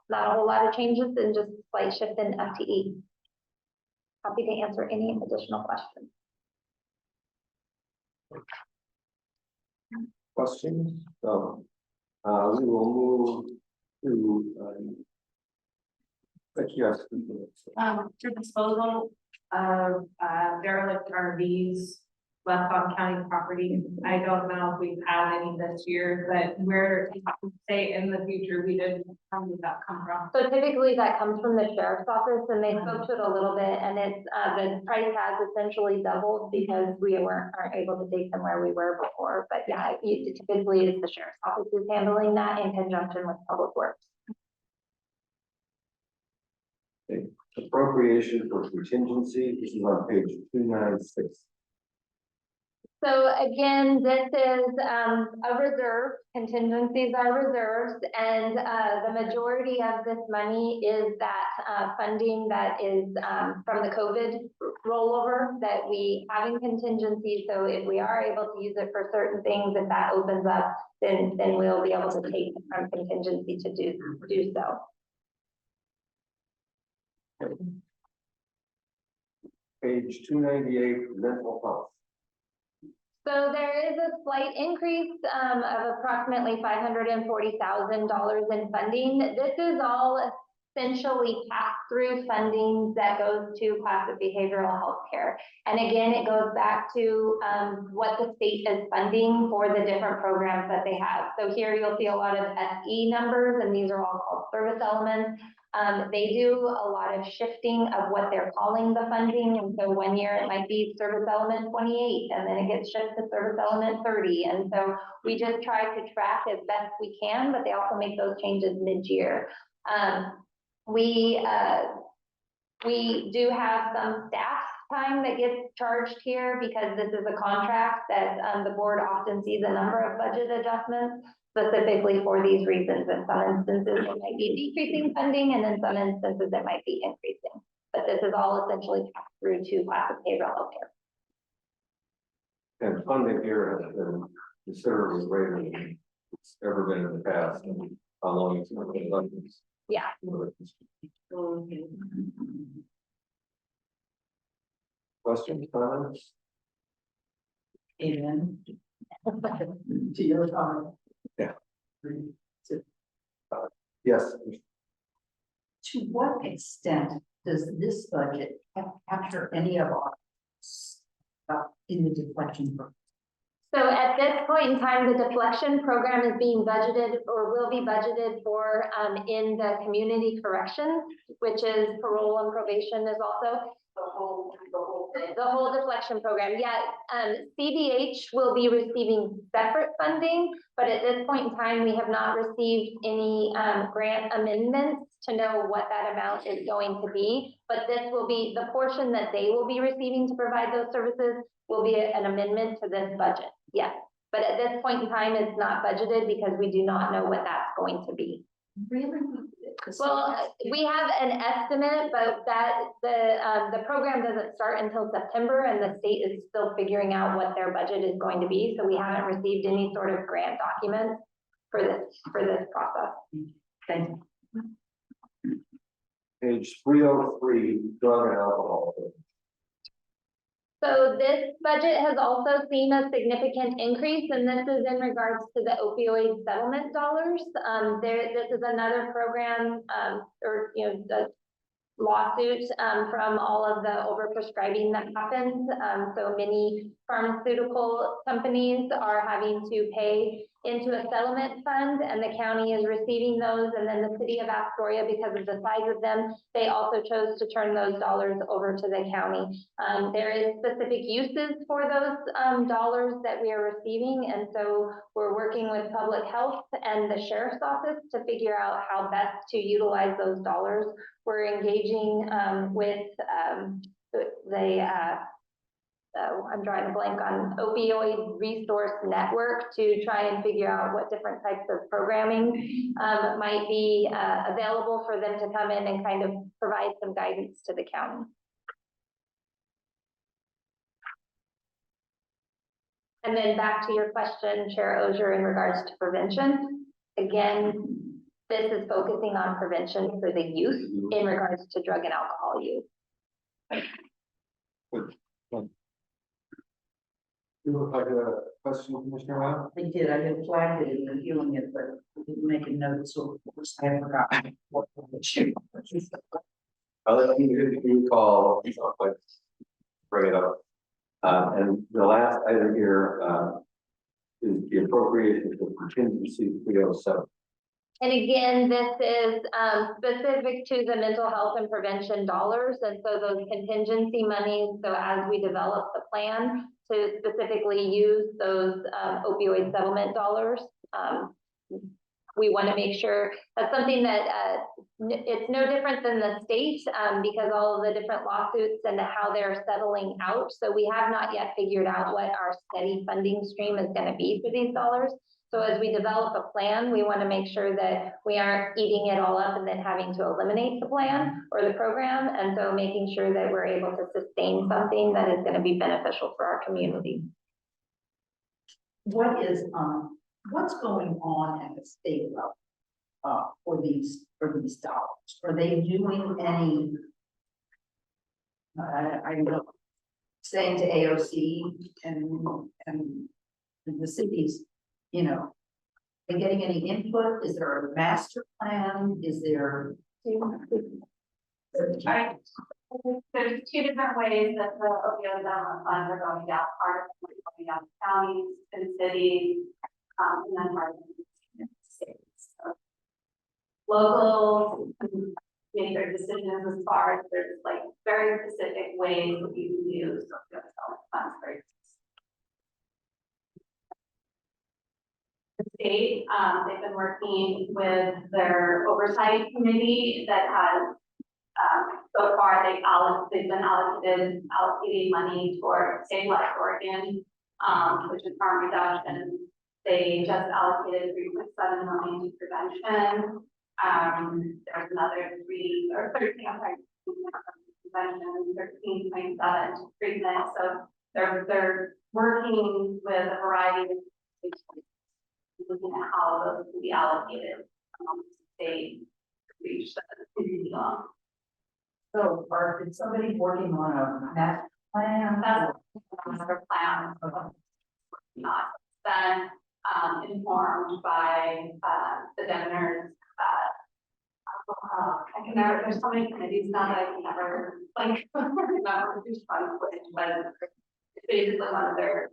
not a whole lot of changes and just a slight shift in FTE. Happy to answer any additional questions. Questions? So we will move to yes. For disposal of derelict RVs, left on county property. I don't know if we've had any this year, but where, say in the future, we did, how did that come from? So typically that comes from the sheriff's office and they spoke to it a little bit and it's, the price has essentially doubled because we aren't able to take them where we were before. But yeah, typically it's the sheriff's office is handling that in conjunction with Public Works. Appropriation for contingency, this is on page 296. So again, this is a reserve, contingencies are reserves, and the majority of this money is that funding that is from the COVID rollover that we have in contingency. So if we are able to use it for certain things, if that opens up, then we'll be able to take it from contingency to do so. Page 298, mental health. So there is a slight increase of approximately $540,000 in funding. This is all essentially pass-through funding that goes to classic behavioral health care. And again, it goes back to what the state is funding for the different programs that they have. So here you'll see a lot of SE numbers, and these are all called service elements. They do a lot of shifting of what they're calling the funding. And so one year it might be service element 28, and then it gets shifted to service element 30. And so we just try to track as best we can, but they also make those changes mid-year. We do have some staff time that gets charged here because this is a contract that the board often sees a number of budget adjustments specifically for these reasons. In some instances, it might be decreasing funding, and in some instances, it might be increasing. But this is all essentially passed through to classic behavioral health care. And funding here has been considerably greater than it's ever been in the past. And how long it's been like this. Yeah. Questions, comments? Amen. To your comment. Yes. To what extent does this budget capture any of our in the deflection program? So at this point in time, the deflection program is being budgeted or will be budgeted for in the community corrections, which is parole and probation is also the whole deflection program. Yeah, CDH will be receiving separate funding, but at this point in time, we have not received any grant amendments to know what that amount is going to be. But this will be the portion that they will be receiving to provide those services will be an amendment to this budget. Yes, but at this point in time, it's not budgeted because we do not know what that's going to be. Really? Well, we have an estimate, but that the program doesn't start until September, and the state is still figuring out what their budget is going to be. So we haven't received any sort of grant documents for this process. Thank you. Page 303, drug and alcohol. So this budget has also seen a significant increase, and this is in regards to the opioid settlement dollars. This is another program, the lawsuit from all of the overprescribing that happens. So many pharmaceutical companies are having to pay into a settlement fund, and the county is receiving those. And then the city of Astoria, because of the size of them, they also chose to turn those dollars over to the county. There is specific uses for those dollars that we are receiving. And so we're working with public health and the sheriff's office to figure out how best to utilize those dollars. We're engaging with I'm drawing a blank on opioid resource network to try and figure out what different types of programming might be available for them to come in and kind of provide some guidance to the county. And then back to your question, Chair Ogier, in regards to prevention. Again, this is focusing on prevention for the youth in regards to drug and alcohol use. You look like a question, Commissioner Rao? I did. I had flagged it and reviewing it, but I didn't make a note, so of course I forgot what issue. I'll let you call, bring it up. And the last item here, is the appropriation for contingency 307. And again, this is specific to the mental health and prevention dollars, and so those contingency monies, so as we develop the plan to specifically use those opioid settlement dollars, we want to make sure that's something that it's no different than the state because all of the different lawsuits and how they're settling out. So we have not yet figured out what our steady funding stream is going to be for these dollars. So as we develop a plan, we want to make sure that we aren't eating it all up and then having to eliminate the plan or the program. And so making sure that we're able to sustain something that is going to be beneficial for our community. What's going on at the state level, for these dollars? Are they doing any, I know, saying to AOC and the cities, you know, are they getting any input? Is there a master plan? Is there? Right. There's two different ways that the opioid settlement funds are going out. Part of them is going out to counties and cities, and then part of them is states. So local make their decisions as far as there's like very specific ways that you can use opioid settlement funds for. The state, they've been working with their oversight committee that has so far they've been allocating money toward state like Oregon, which is harm reduction. They just allocated $3.7 million to prevention. There's another 13.7 to treatment. So they're working with a variety of states, looking at how those can be allocated. They reach the So, is somebody working on a master plan? That's another plan. Not been informed by the donors. I can never. There's so many committees now that I can never like remember who's trying which, but it's basically one of their.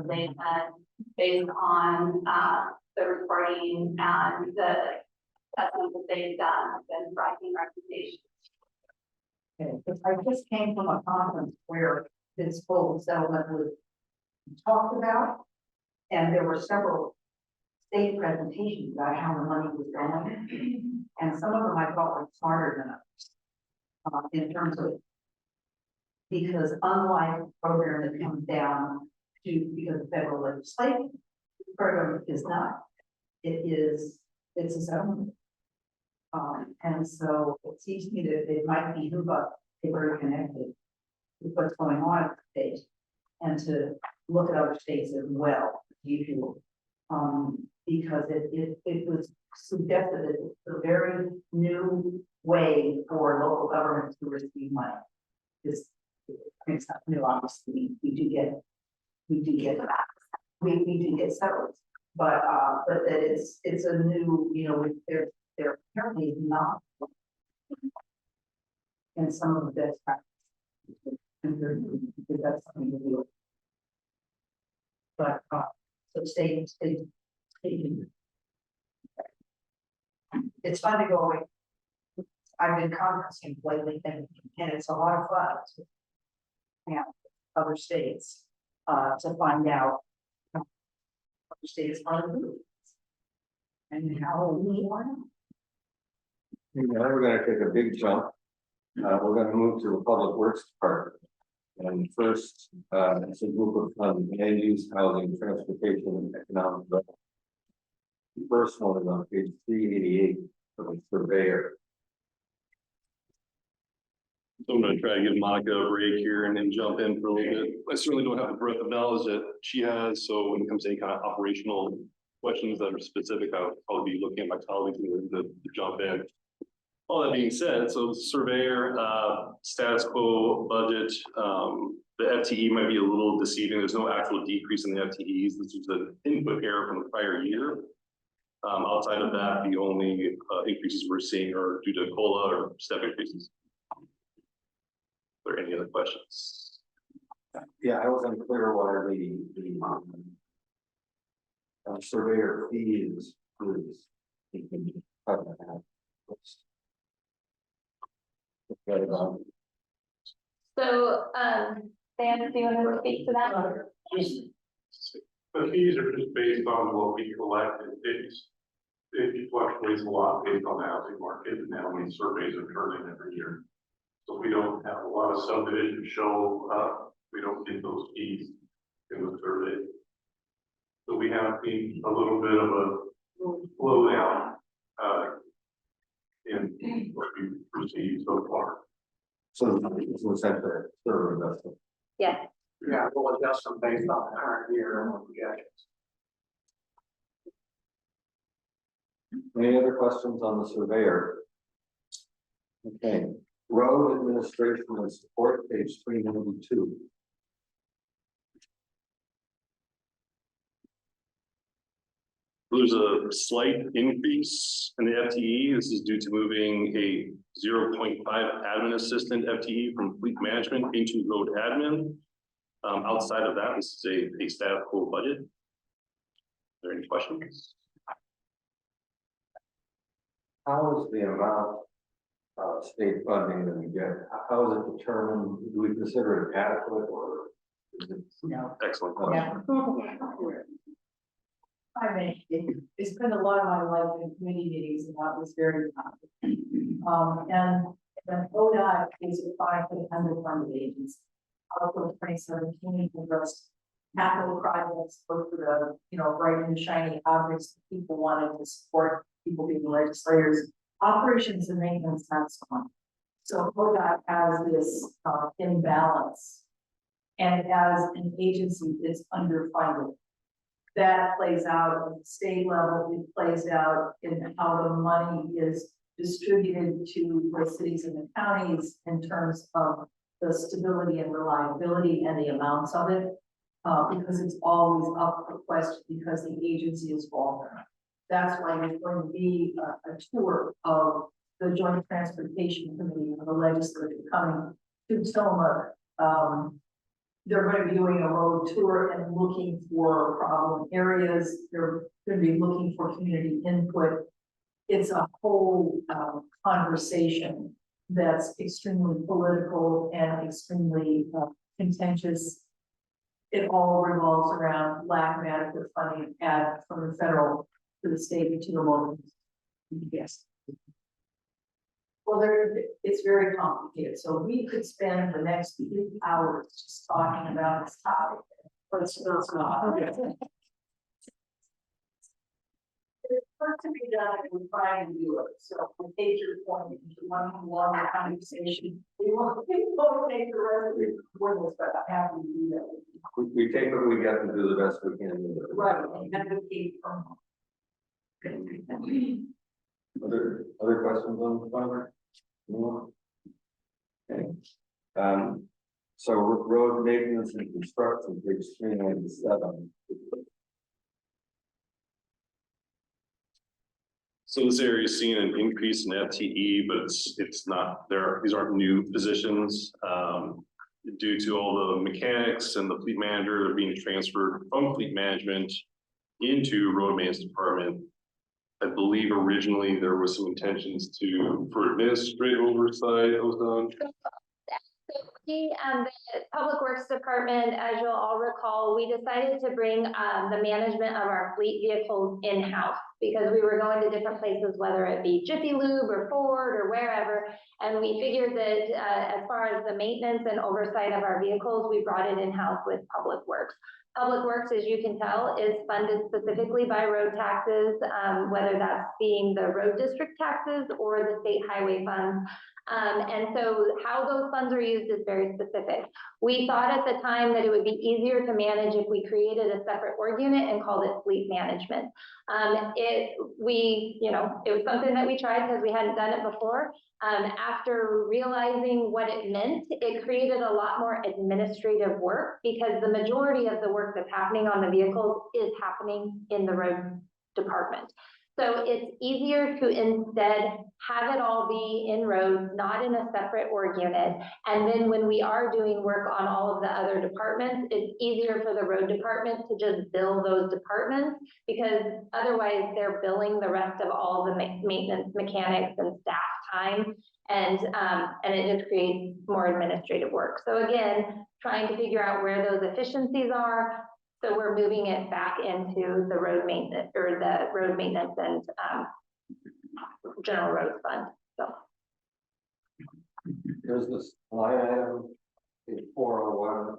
They had based on the reporting and the assessment that they've done, have been writing recommendations. Okay, because I just came from a conference where this full settlement was talked about, and there were several state presentations about how the money was going, and some of them I thought were smarter than others, in terms of, because unlike the program that comes down to because of federal legislation, the program is not. It's a settlement. And so it seems to me that it might behoove us to be very connected with what's going on at the state and to look at other states as well, as usual. Because it was suggested that it's a very new way for local governments to receive money. It's not new, obviously, we do get settled, but that it's a new, you know, they're apparently not in some of the best practices. Because that's something to do. But so stay. It's fun to go away. I've been conferencing lately and it's a lot of fun. Yeah, other states to find out other states are doing and how we are. Now we're gonna take a big jump. We're gonna move to the Public Works Department. And first, it's a group of land use, housing, transportation, and economic development. The first one is on page 388 of the surveyor. So I'm gonna try to give Monica a break here and then jump in for a little bit. I certainly don't have the breadth of knowledge that she has, so when it comes to any kind of operational questions that are specific, I would probably be looking at my colleagues to jump in. All that being said, so surveyor, status quo budget, the FTE might be a little deceiving. There's no actual decrease in the FTEs. This is an input error from the prior year. Outside of that, the only increases we're seeing are due to COLA or step increases. there any other questions? Yeah, I was unclear why the surveyor fees is. So, Sam, do you want to speak to that? The fees are just based on what we collect, it fluctuates a lot based on the housing market and how many surveys are turned in every year. So we don't have a lot of subdivisions show up, we don't get those fees in the survey. So we have seen a little bit of a slowdown, in what we've received so far. So it's essentially a server investment. Yes. Yeah, we'll adjust them based on the current year and what projections. Any other questions on the surveyor? Okay, road administration and support, page 392. There's a slight increase in the FTE. This is due to moving a 0.5 admin assistant FTE from fleet management into road admin. Outside of that, this is a status quo budget. Are there any questions? How is the amount of state funding that we get? How is it determined? Do we consider it adequate or is it? No. Excellent Yeah. question. I mean, I spend a lot of my life in committee meetings about this very topic. And ODOT is applied for the underfunded agency. Also, 2017, addressed capital projects, both for the, bright and shiny objects that people wanted to support, people being legislators, operations and maintenance, and so on. So ODOT has this imbalance. And as an agency, it's underfunded. That plays out at the state level, it plays out in how the money is distributed to the cities and the counties in terms of the stability and reliability and the amounts of it. Because it's always up for question because the agency is vulnerable. That's why there's going to be a tour of the Joint Transportation Committee of the legislature coming to Tillamook. They're going to be doing a road tour and looking for problem areas. They're going to be looking for community input. It's a whole conversation that's extremely political and extremely contentious. It all revolves around lack of adequate funding from the federal to the state and to the local. Yes. Well, it's very complicated, so we could spend the next few hours just talking about this topic, but it's not. There's work to be done, and we're trying to do it, so we take your point, into one longer conversation. We won't take the rest of it, but I'm happy to do that. We take what we get and do the best we can. Right, and advocate from. Other questions on the fiber? No? Okay. So road maintenance and construction, page 397. So this area is seeing an increase in FTE, but it's not there. These aren't new positions. Due to all the mechanics and the fleet manager, they're being transferred from fleet management into road maintenance department. I believe originally there was some intentions for administrative oversight that was done. The Public Works Department, as you'll all recall, we decided to bring the management of our fleet vehicles in-house because we were going to different places, whether it be Jiffy Lube or Ford or wherever. And we figured that as far as the maintenance and oversight of our vehicles, we brought it in-house with Public Works. Public Works, as you can tell, is funded specifically by road taxes, whether that's being the road district taxes or the state highway funds. And so how those funds are used is very specific. We thought at the time that it would be easier to manage if we created a separate org unit and called it fleet management. It was something that we tried because we hadn't done it before. After realizing what it meant, it created a lot more administrative work because the majority of the work that's happening on the vehicles is happening in the road department. So it's easier to instead have it all be in roads, not in a separate org unit. And then when we are doing work on all of the other departments, it's easier for the road department to just bill those departments, because otherwise they're billing the rest of all the maintenance mechanics and staff time. And it just creates more administrative work. So again, trying to figure out where those efficiencies are. So we're moving it back into the road maintenance and general roads fund. So There's this line item in 401,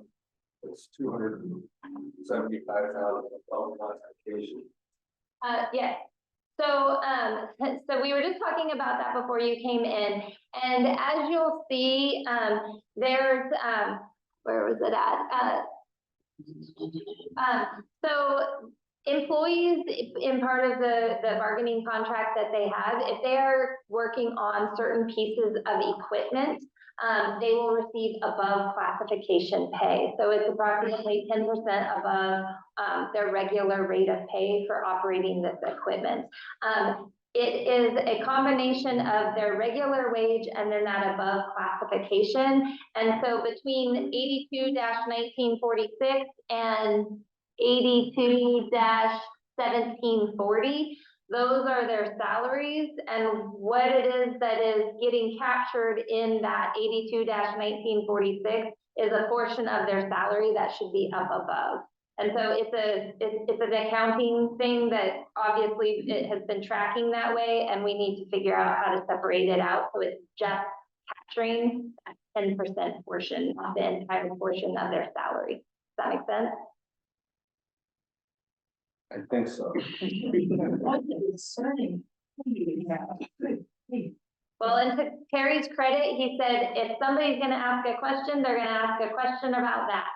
it's 275,000 classification. yes. So so we were just talking about that before you came in, and as you'll see, there's where was it at? So employees, in part of the bargaining contract that they have, if they are working on certain pieces of equipment, they will receive above classification pay. So it's approximately 10% above their regular rate of pay for operating this equipment. It is a combination of their regular wage and then that above classification. And so between 82-1946 and 82-1740, those are their salaries, and what it is that is getting captured in that 82-1946 is a portion of their salary that should be up above. And so it's an accounting thing that obviously it has been tracking that way, and we need to figure out how to separate it out so it's just capturing that 10% portion, not the entire portion of their salary. Does that make sense? I think so. Well, and to Terry's credit, he said, if somebody's gonna ask a question, they're gonna ask a question about that.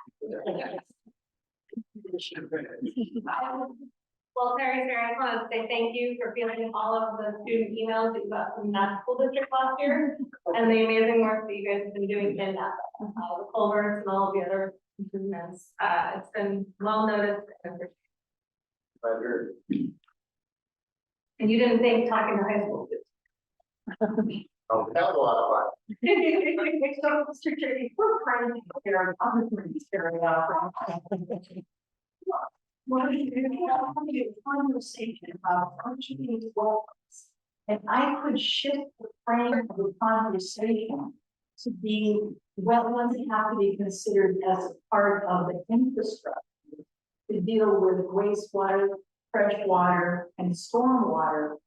Well, Terry, I just want to say thank you for fielding all of the student emails that you got from that school district last year, and the amazing work that you guys have been doing in that, the culverts and all of the other improvements. It's been well noticed and appreciated. And you didn't think talking to high school kids. Oh, that was a lot of fun. So, Mr. Jerry, we're trying to get our opportunities carried out. Well, we have a conversation about functioning wells, and I could shift the frame of the conversation to be wetlands have to be considered as a part of the infrastructure to deal with wastewater, fresh water, and stormwater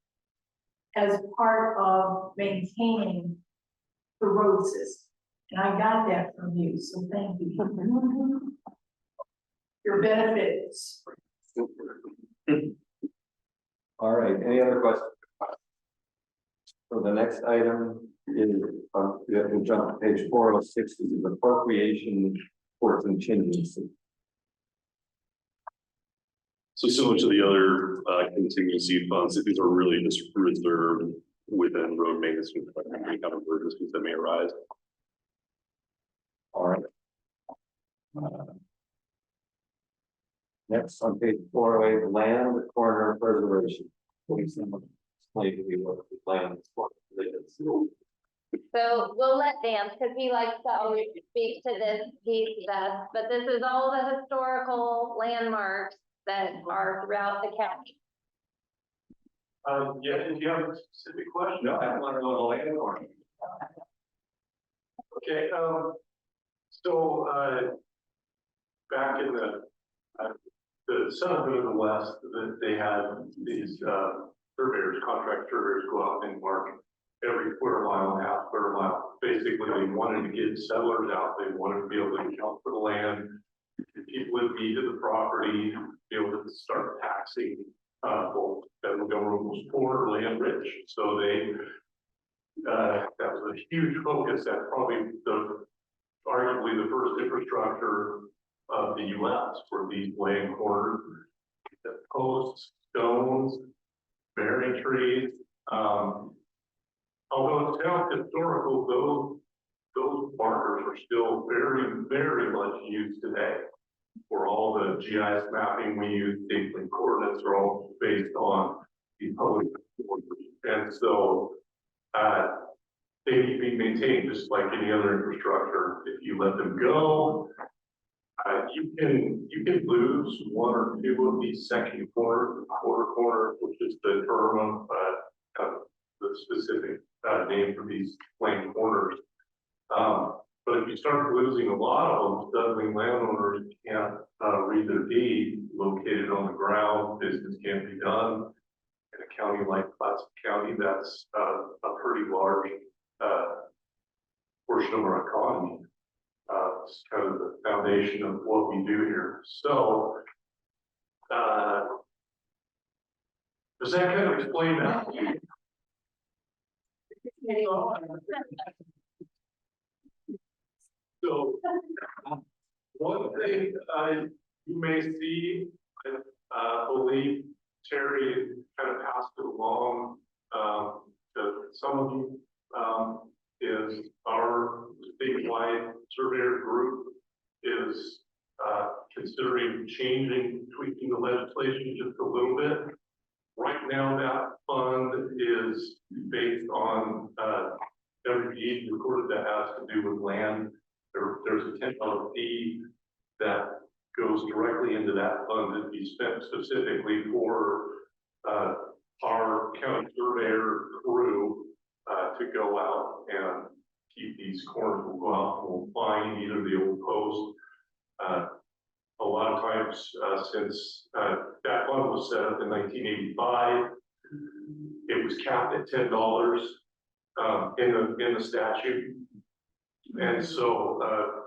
as part of maintaining the road system. And I got that from you, so thank you. Your benefits. All right, any other questions? So the next item is, we have to jump to page 406, this is appropriation for contingency. So similar to the other contingency funds, these are really just reserved within road maintenance and any kind of emergencies that may arise. All right. Next on page 408, land corner preservation. Please explain to me what the land corner is. So we'll let Dan, because he likes to always speak to this piece best, but this is all the historical landmarks that are throughout the county. Yeah, do you have a specific question? No, I want to know the land corner. Okay, so, back in the Senate of the West, that they had these, surveyors, contract surveyors go out and mark every quarter mile and a half, quarter mile. Basically, they wanted to get settlers out, they wanted to be able to account for the land. People would be to the property, be able to start taxing, both federal government was poor or land rich. So they, that was a huge focus. That's probably arguably the first infrastructure of the US for these land corners, the posts, stones, bearing trees. Although it's now historical, those markers are still very, very much used today. For all the GIS mapping we use, date coordinates are all based on the public. And so, they need to be maintained just like any other infrastructure. If you let them go, you can lose one or two of these section corner, which is the term of the specific name for these lane corners. But if you start losing a lot of them, suddenly landowners can't read their deed located on the ground, business can't be done. In a county like Clatsop County, that's a pretty large portion of our economy. It's kind of the foundation of what we do here. So, does that kind of explain that? So, one thing you may see, I believe Terry kind of passed it along to some of you, is our statewide surveyor group is considering changing, tweaking the legislation just a little bit. Right now, that fund is based on every deed recorded that has to do with land. There's a $10 fee that goes directly into that fund that be spent specifically for our county surveyor crew to go out and keep these corners. We'll go out and we'll find either the old post. A lot of times since that fund was set up in 1985, it was capped at $10 in the statute. And so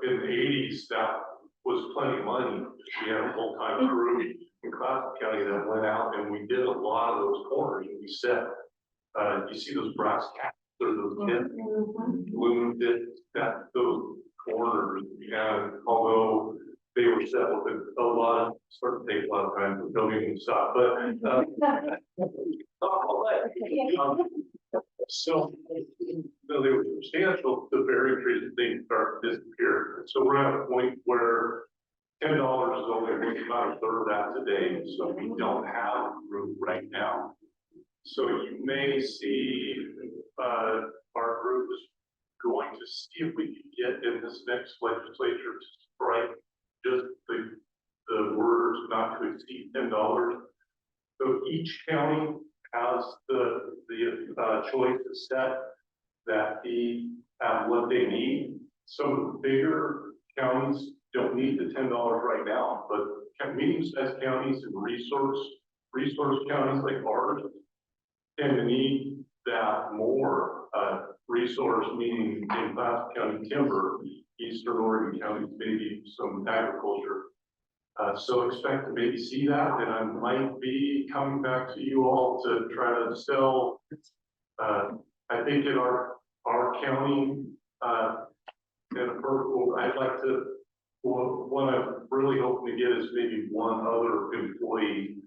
in the 80s, that was plenty of money. We had a full-time crew in Clatsop County that went out and we did a lot of those corners. And we set, you see those brass caps or those balloon did that, those corners. And although they were set with a lot of, sort of take a lot of time to building and stuff, but so they were substantial. The barrier things start to disappear. So we're at a point where $10 is only about a third of that today. So we don't have room right now. So you may see our group is going to see if we can get in this next legislature to strike just the words not to exceed $10. So each county has the choice to set that fee at what they need. Some of the bigger counties don't need the $10 right now, but medium-sized counties and resource counties like ours tend to need that more resource, meaning in Clatsop County timber, Eastern Oregon counties, maybe some agriculture. So expect to maybe see that, and I might be coming back to you all to try to sell. I think in our county, in a vertical, I'd like to. What I'm really hoping to get is maybe one other employee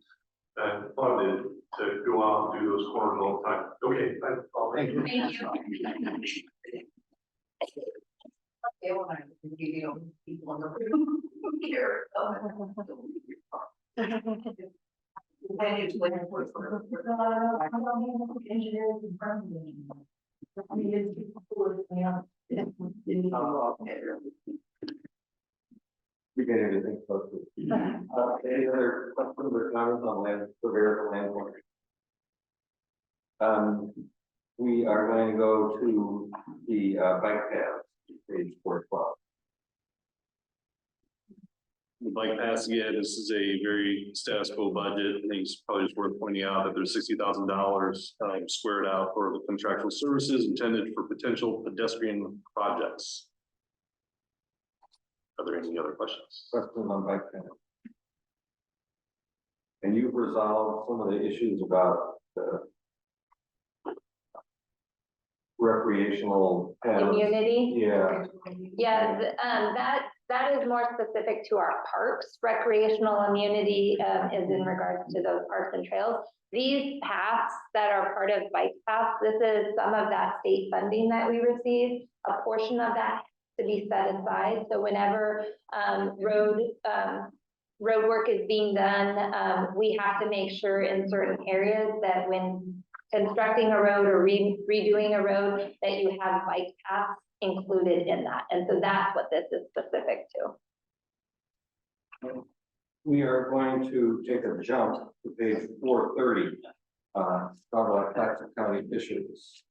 funded to go out and do those corners all the time. Okay, I'll thank you. Thank you. They want to give you people in the room who care. Engineers in front of me. I mean, it's people who are, We get anything close to. Any other questions or comments on land surveyor land corners? We are going to go to the bike path, page 412. The bike paths again, this is a very status quo budget. I think it's probably just worth pointing out that there's $60,000 squared out for the contractual services intended for potential pedestrian projects. Are there any other questions? Questions on bike path? And you've resolved some of the issues about the recreational paths. Immunity. Yeah. Yeah, that is more specific to our parks. Recreational immunity is in regards to those parks and trails. These paths that are part of bike paths, this is some of that state funding that we receive. A portion of that to be set aside. So whenever road road work is being done, we have to make sure in certain areas that when constructing a road or redoing a road, that you have bike paths included in that. And so that's what this is specific to. We are going to take a jump to page 430. Talk about Clackamas County fisheries.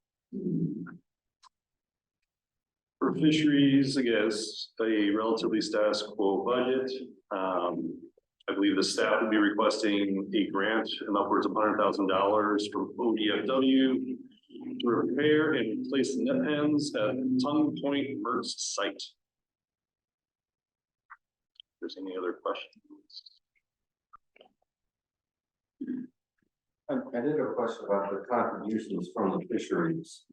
For fisheries, I guess, a relatively status quo budget. I believe the staff would be requesting a grant in upwards of $100,000 from ODFW to repair and replace the net pens at Tongue Point Mertz site. If there's any other questions? I did have a question about the contributions from the fisheries.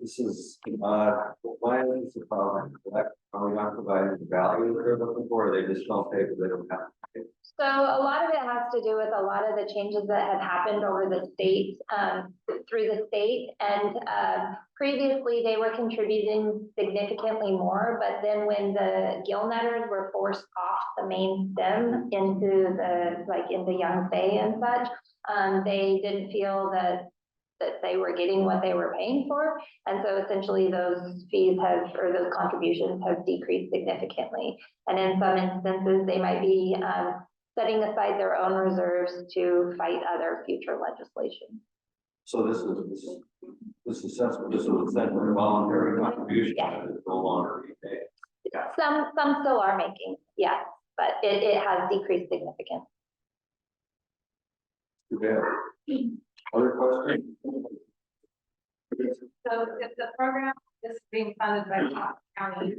This is, why is this a problem? Are we not providing the value that they're looking for, or they just don't pay because they don't have to pay? So a lot of it has to do with a lot of the changes that have happened over the state, through the state. And previously they were contributing significantly more, but then when the gill netters were forced off the main stem into the, like into Young Bay and such, they didn't feel that they were getting what they were paying for. And so essentially those fees have, or those contributions have decreased significantly. And in some instances, they might be setting aside their own reserves to fight other future legislation. So this is essentially voluntary contribution that is no longer being paid. Some still are making, yes, but it has decreased significantly. Too bad. Other questions? So if the program is being funded by Clackamas County,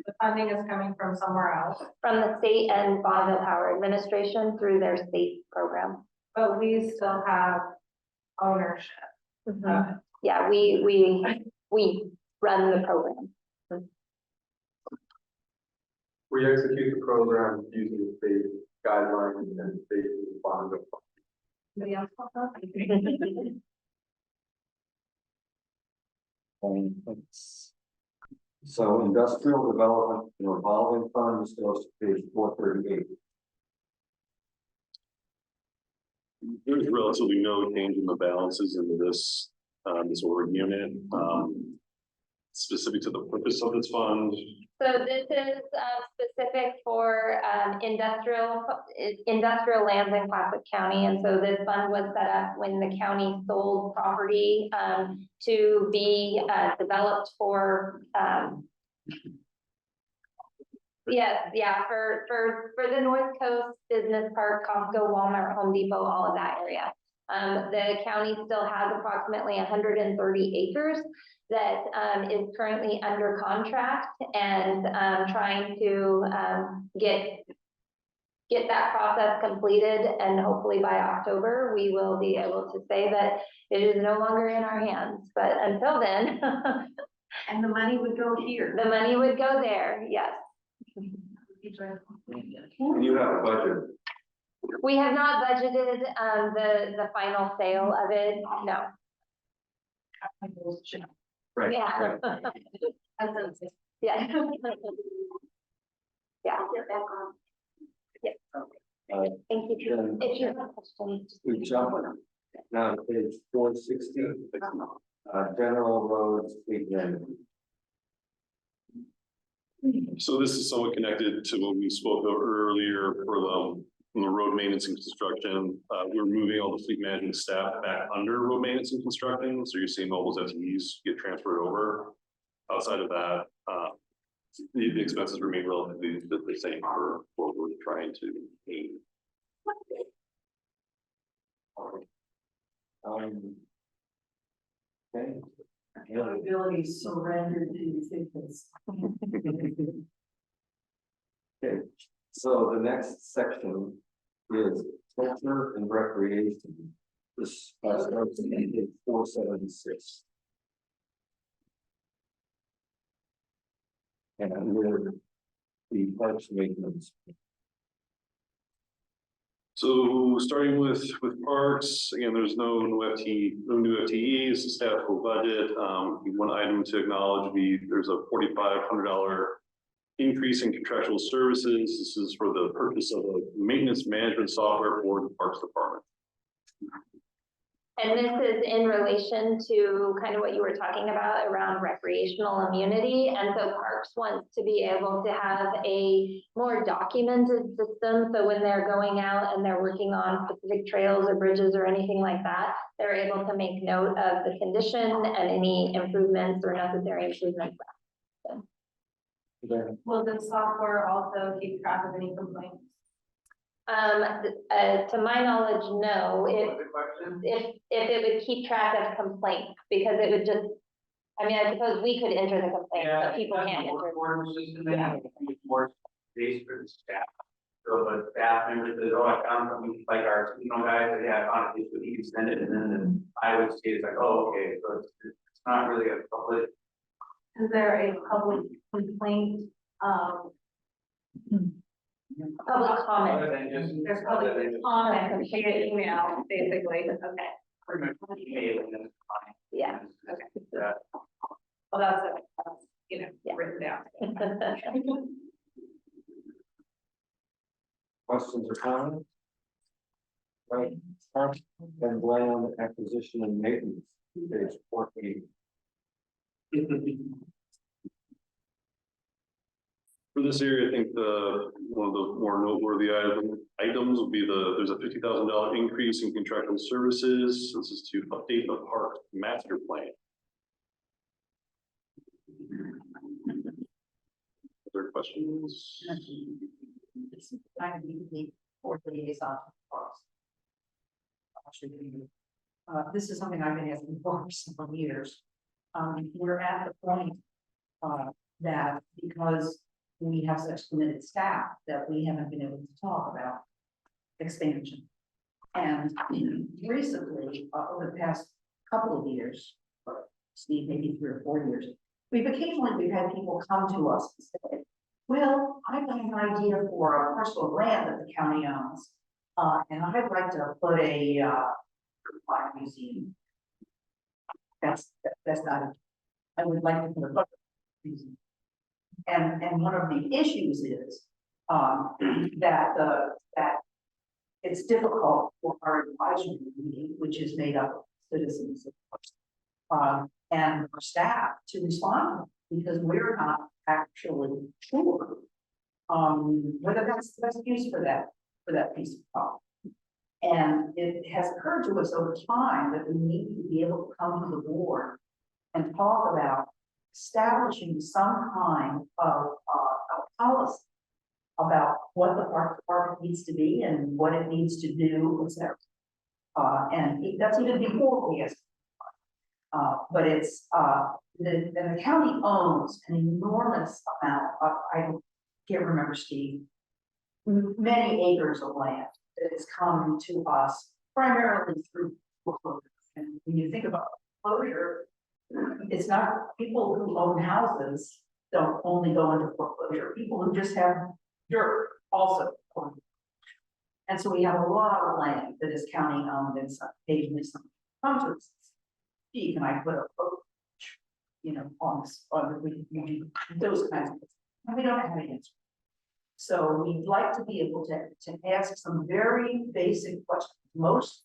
the funding is coming from somewhere else, From the state and Bonneville Power Administration through their state program. but we still have ownership. Yeah, we run the program. We execute the program using state guidelines and state bond. Anybody else want that? So industrial development and revolving fund, this goes to page 438. There's relatively no change in the balances in this, this org unit. Specific to the purpose of this fund. So this is specific for industrial lands in Clackamas County. And so this fund was set up when the county sold property to be developed for for the North Coast Business Park, Costco, Walmart, Home Depot, all of that area. The county still has approximately 130 acres that is currently under contract and trying to get that process completed. And hopefully by October, we will be able to say that it is no longer in our hands. But until then. And the money would go here. The money would go there, yes. You have a budget. We have not budgeted the final sale of it, no. Right. Yeah. Yeah. Yeah. Thank you. Then If you have questions. we jump now to page 460, general roads, again. So this is somewhat connected to what we spoke of earlier for the road maintenance and construction. We're moving all the fleet management staff back under road maintenance and construction. So you're seeing all those FTEs get transferred over. Outside of that, the expenses remain relatively the same for what we're trying to aim. Okay. Accountability surrendered to fitness. Okay, so the next section is culture and recreation. This starts at page 476. And under the parks maintenance. So starting with parks, again, there's no new FTEs, staff full budget. One item to acknowledge, there's a $4,500 increase in contractual services. This is for the purchase of a maintenance management software for the Parks Department. And this is in relation to kind of what you were talking about around recreational immunity. And so Parks wants to be able to have a more documented system. So when they're going out and they're working on specific trails or bridges or anything like that, they're able to make note of the condition and any improvements or necessary improvements. Will the software also keep track of any complaints? To my knowledge, no. What's the question? If it would keep track of complaints, because it would just, I mean, I suppose we could enter the complaints, but people can't enter. More space for the staff. So the staff member says, oh, I found something like our, guys, yeah, I found it, but he can send it, and then I would say, it's like, oh, okay, so it's not really a public. Is there a public complaint, Public comment. Other than just. there's public comment via email, basically, okay. Pretty much email and then. Yeah. Okay. Well, that's it, Yeah. written down. Questions or comments? Right, Parks and land acquisition and maintenance, page 14. For this area, I think one of the more noteworthy items will be there's a $50,000 increase in contractual services. This is to update the park master plan. Other questions? It's kind of the fourth liaison to Parks. This is something I've been asking for several years. We're at the point that because we have such limited staff that we haven't been able to talk about expansion. And recently, over the past couple of years, Steve, maybe 3 or 4 years, we've had people come to us and say, well, I've got an idea for a parcel of land that the county owns. And I'd like to put a fire museum. That's not it. I would like to put a museum. And one of the issues is that it's difficult for our advisory committee, which is made up of citizens, and our staff to respond because we're not actually sure whether that's the best use for that piece of property. And it has occurred to us over time that we need to be able to come to the board and talk about establishing some kind of policy about what the park department needs to be and what it needs to do, etc. And that's even before we ask. But it's the county owns an enormous amount of, I can't remember, Steve, many acres of land that has come to us primarily through foreclosure. And when you think about foreclosure, it's not people who own houses don't only go into foreclosure. People who just have dirt also. And so we have a lot of land that is county owned and some occasionally some countries. Gee, can I put a on those kinds of things? And we don't have any answer. So we'd like to be able to ask some very basic questions. Most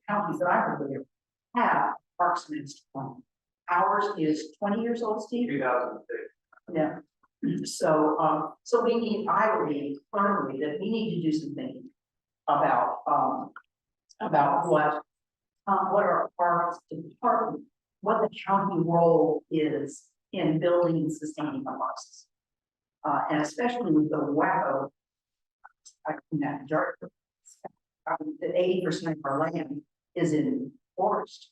counties that I'm familiar with have parks master plan. Ours is 20 years old, Steve? 2006. Yeah. So, so we need, I believe firmly that we need to do some thinking about what our parks department, what the county role is in building and sustaining the parks. And especially with the wacko, that 80% of our land is in forest.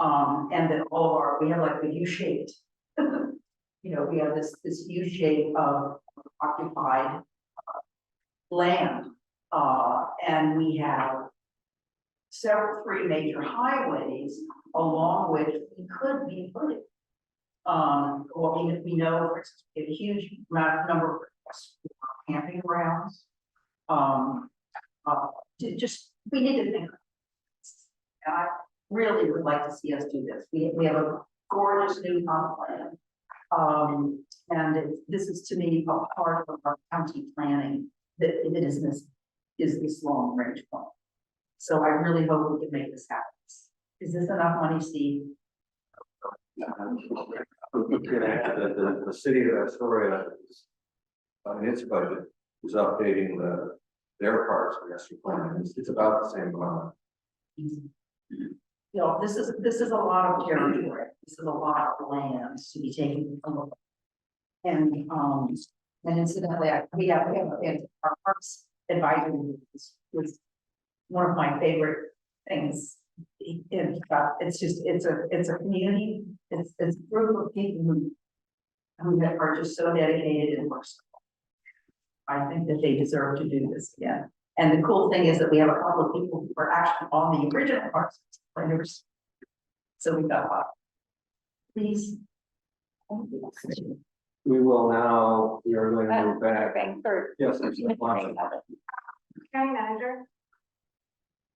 And that all of our, we have like a U-shaped, we have this U-shape of occupied land. And we have three major highways along which we could be putting. Well, we know, for instance, we have a huge number of requests for camping grounds. We need to think. And I really would like to see us do this. We have a gorgeous new comp plan. And this is to me a part of our county planning that is this long range plan. So I really hope we can make this happen. Is this enough money, Steve? We're gonna add that the city of Astoria is, on its budget, is updating their parts of master plan. It's about the same amount. You know, this is a lot of territory. This is a lot of land to be taken from. And incidentally, we have our parks advisory was one of my favorite things. It's a community, it's a group of people who are just so dedicated and work so hard. I think that they deserve to do this again. And the cool thing is that we have a couple of people who are actually on the original parks planners. So we got a lot. Please. We will now, we are going to move back. Yes, County manager.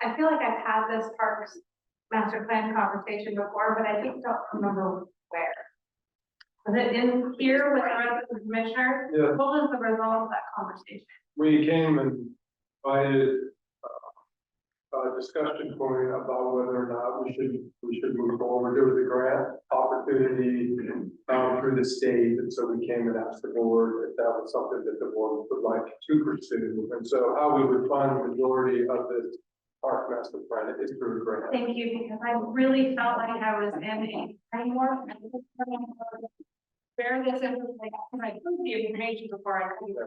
I feel like I've had this parks master plan conversation before, but I don't remember where. Was it in here with the rest of the commissioners? Yeah. What was the result of that conversation? We came and provided a discussion point about whether or not we should move forward. There was a grant opportunity through the state, and so we came and asked the board if that was something that the board would like to pursue. And so how we would fund the majority of this park master plan is through a grant. Thank you, because I really felt like I was in a framework. Where this is, like, I put the information before I couldn't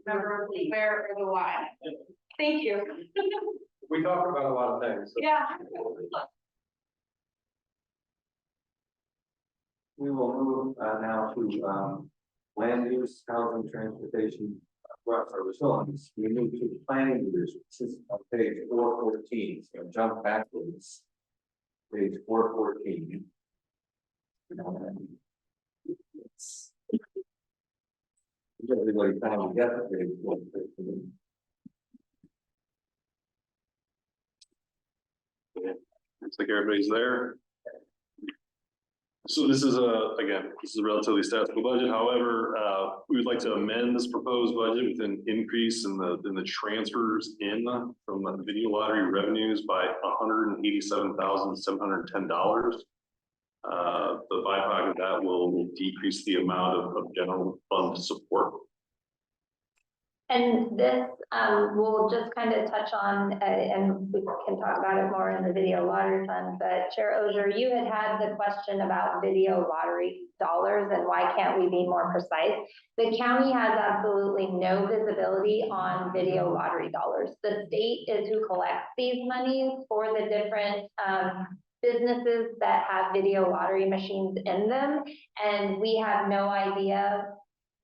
remember the where or the why. Thank you. We talked about a lot of things. So. Yeah. We will move now to land use, housing, transportation, facilities. We move to the planning division. This is on page 414. So jump backwards. Page 414. Everybody found together. Page 414. Looks like everybody's there. So this is again, this is a relatively statical budget. However, we would like to amend this proposed budget with an increase in the transfers from the video lottery revenues by $187,710. The byproduct of that will decrease the amount of general fund support. And this, we'll just kind of touch on, and we can talk about it more in the video lottery fund, but Chair Ogier, you had the question about video lottery dollars and why can't we be more precise? The county has absolutely no visibility on video lottery dollars. The state is who collects these monies for the different, businesses that have video lottery machines in them. And we have no idea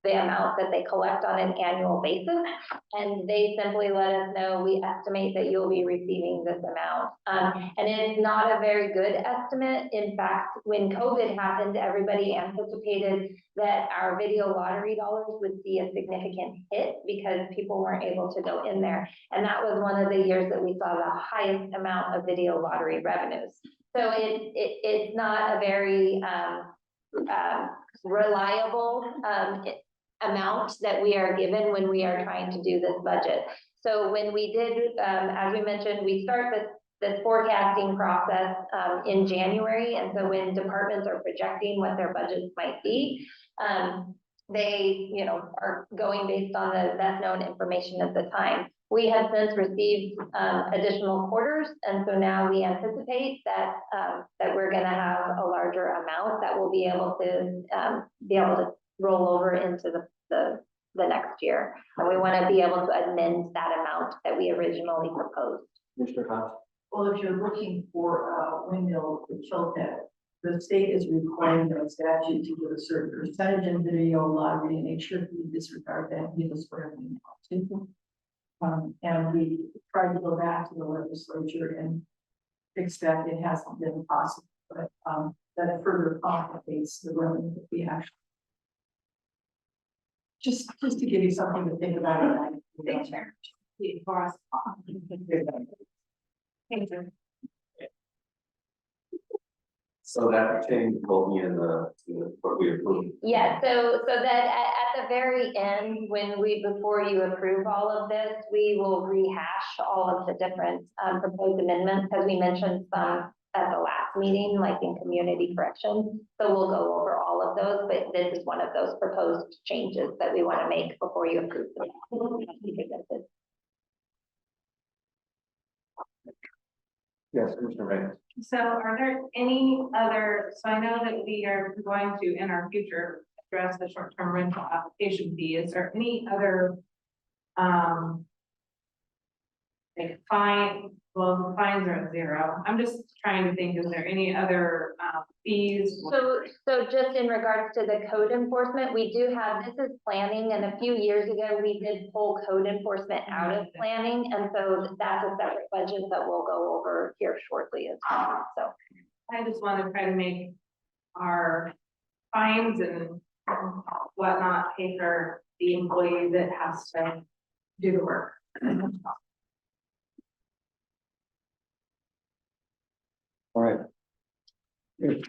the amount that they collect on an annual basis. And they simply let us know, we estimate that you'll be receiving this amount. And it's not a very good estimate. In fact, when COVID happened, everybody anticipated that our video lottery dollars would see a significant hit because people weren't able to go in there. And that was one of the years that we saw the highest amount of video lottery revenues. So it's not a very reliable amount that we are given when we are trying to do this budget. So when we did, as we mentioned, we start this forecasting process in January. And so when departments are projecting what their budgets might be, they, are going based on the best known information at the time. We have since received additional quarters, and so now we anticipate that we're going to have a larger amount that will be able to roll over into the next year, and we want to be able to amend that amount that we originally proposed. Mr. Hunt. Well, if you're looking for a windmill with Chiltepin, the state is requiring the statute to give a certain percentage in video lottery, and they should disregard that and give us whatever we want to. And we tried to go back to the legislature and fix that. It hasn't been possible, but that further complicates the revenue that we actually. Just to give you something to think about. Thank you. So that change will be in the what we approved. Yeah, so that at the very end, before you approve all of this, we will rehash all of the different proposed amendments, as we mentioned some at the last meeting, like in community corrections. So we'll go over all of those, but this is one of those proposed changes that we want to make before you approve them. Yes, Commissioner Ray. So are there any other, so I know that we are going to, in our future, address the short-term rental application fee. Is there any other, like well, fines are at 0. I'm just trying to think, is there any other, fees? So just in regards to the code enforcement, we do have, this is planning, and a few years ago, we did pull code enforcement out of planning, and so that's a separate budget that we'll go over here shortly as well, so. I just want to try to make our fines and whatnot pay for the employee that has to do the work. All right. Good.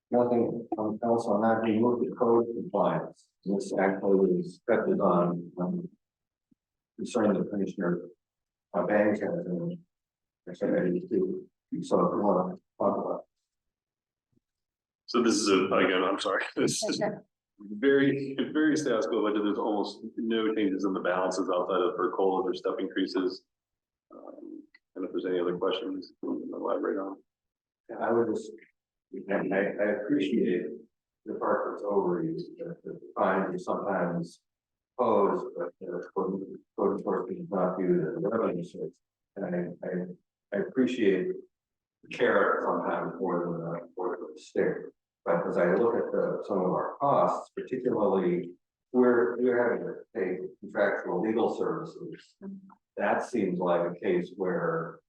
Nothing from council on that, we move to code compliance. This actually is expected on, concern the Commissioner Banks has, and I said I need to, so if you want to talk about. So this is again, I'm sorry, this is very status quo budget. There's almost no changes in the balances outside of for COLA or step increases. And if there's any other questions, we can elaborate on. I would just, I appreciate the department's overuse, the fines are sometimes posed, but code enforcement is not viewed as a revenue source. And I appreciate the carrot sometimes more than the stick. But as I look at some of our costs, particularly we're having to pay contractual legal services. That seems like a case where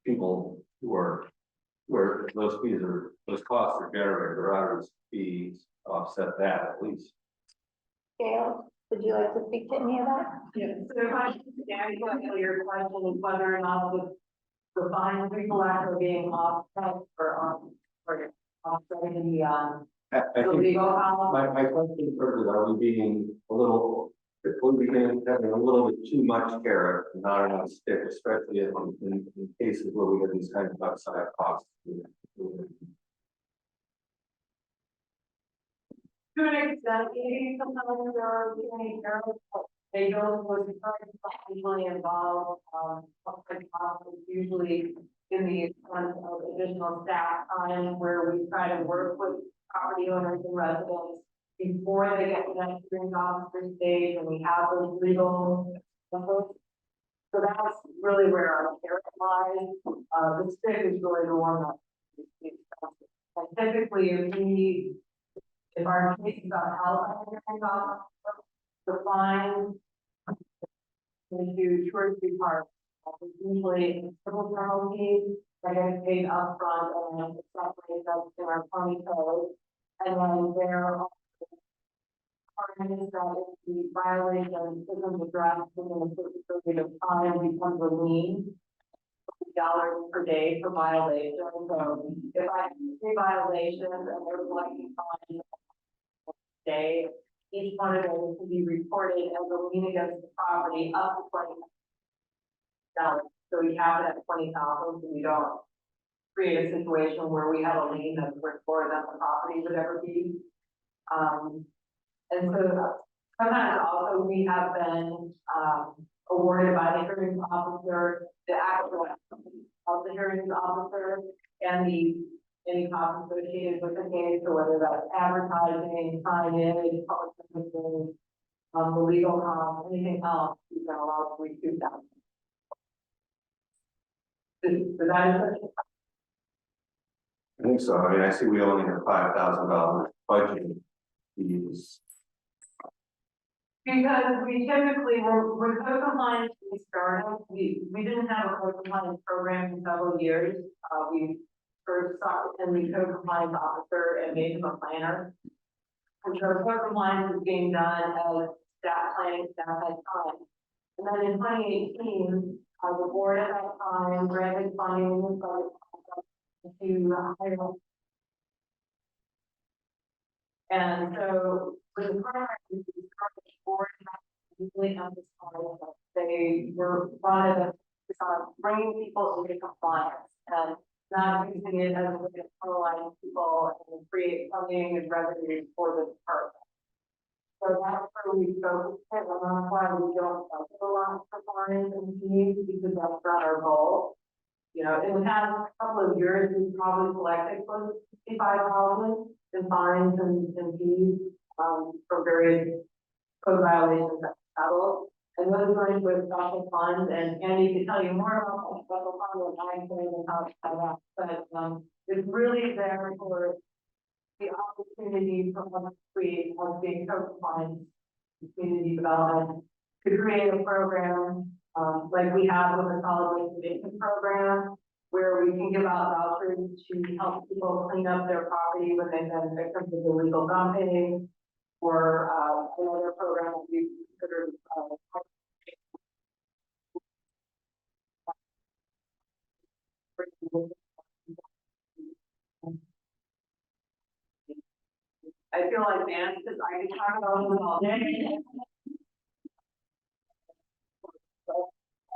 people where those costs are generated, their hours fees offset that at least. Gail, would you like to speak to any of that? Yeah, so if I understand correctly, your question is whether or not the fines we collect are being offset or offsetting the I think legal costs. my question first is, are we being having a little bit too much carrot and not enough stick, especially in cases where we have these kind of outside costs? To an extent, maybe sometimes there are any errors, but they don't was usually involved, public costs, usually in the extent of additional staff time where we try to work with property owners and residents before they get to that hearing officer stage, and we have those legal. So that's really where our carrot lies. The stick is really the one that. And typically, if our case is upheld by the hearing officer, the fine into 2 or 3 parts. Usually civil penalties that get paid upfront and then it's separated up in our county code. And then there are parties that if the violation isn't addressed within a certain period of time becomes a lien. $50 per day for violation. So if I see 3 violations and they're collecting fines a day, each one of those to be reported as a lien against the property up to $20,000. So we have it at 20,000, so we don't create a situation where we have a lien that's worth more than the property would ever be. And so sometimes also we have been awarded by the hearing officer the actual of the hearing officer and any costs associated with the case, so whether that's advertising, signage, public services, the legal costs, anything else, we've been allowed to recoup that. Does that I think so. I mean, I see we only have $5,000 budget fees. Because we typically, when code compliance we started, we didn't have a code compliance program in several years. We first sought in the code compliance officer and made him a planner. And so code compliance is being done as staff planning, staff had time. And then in 2018, the board at that time granted funding to hire And so with the program, we started board, usually have this call, they were wanted to bringing people into compliance and not using it as a way to penalize people and create funding and revenue for the department. So that's where we focus it, and that's why we don't focus a lot for fines and fees, because that's not our goal. You know, in the past couple of years, we've probably collected close to $55,000 in fines and fees, for various code violations that settled. And those are into a special fund, and Andy can tell you more about that special fund than I can and how it's set up. But, it's really there for the opportunity for us to create as being co-compliant community development, to create a program, like we have with the solid waste abatement program, where we can give out vouchers to help people clean up their property when they've been victims of illegal dumping, or another program that we consider I feel like man, because I can talk about them all day.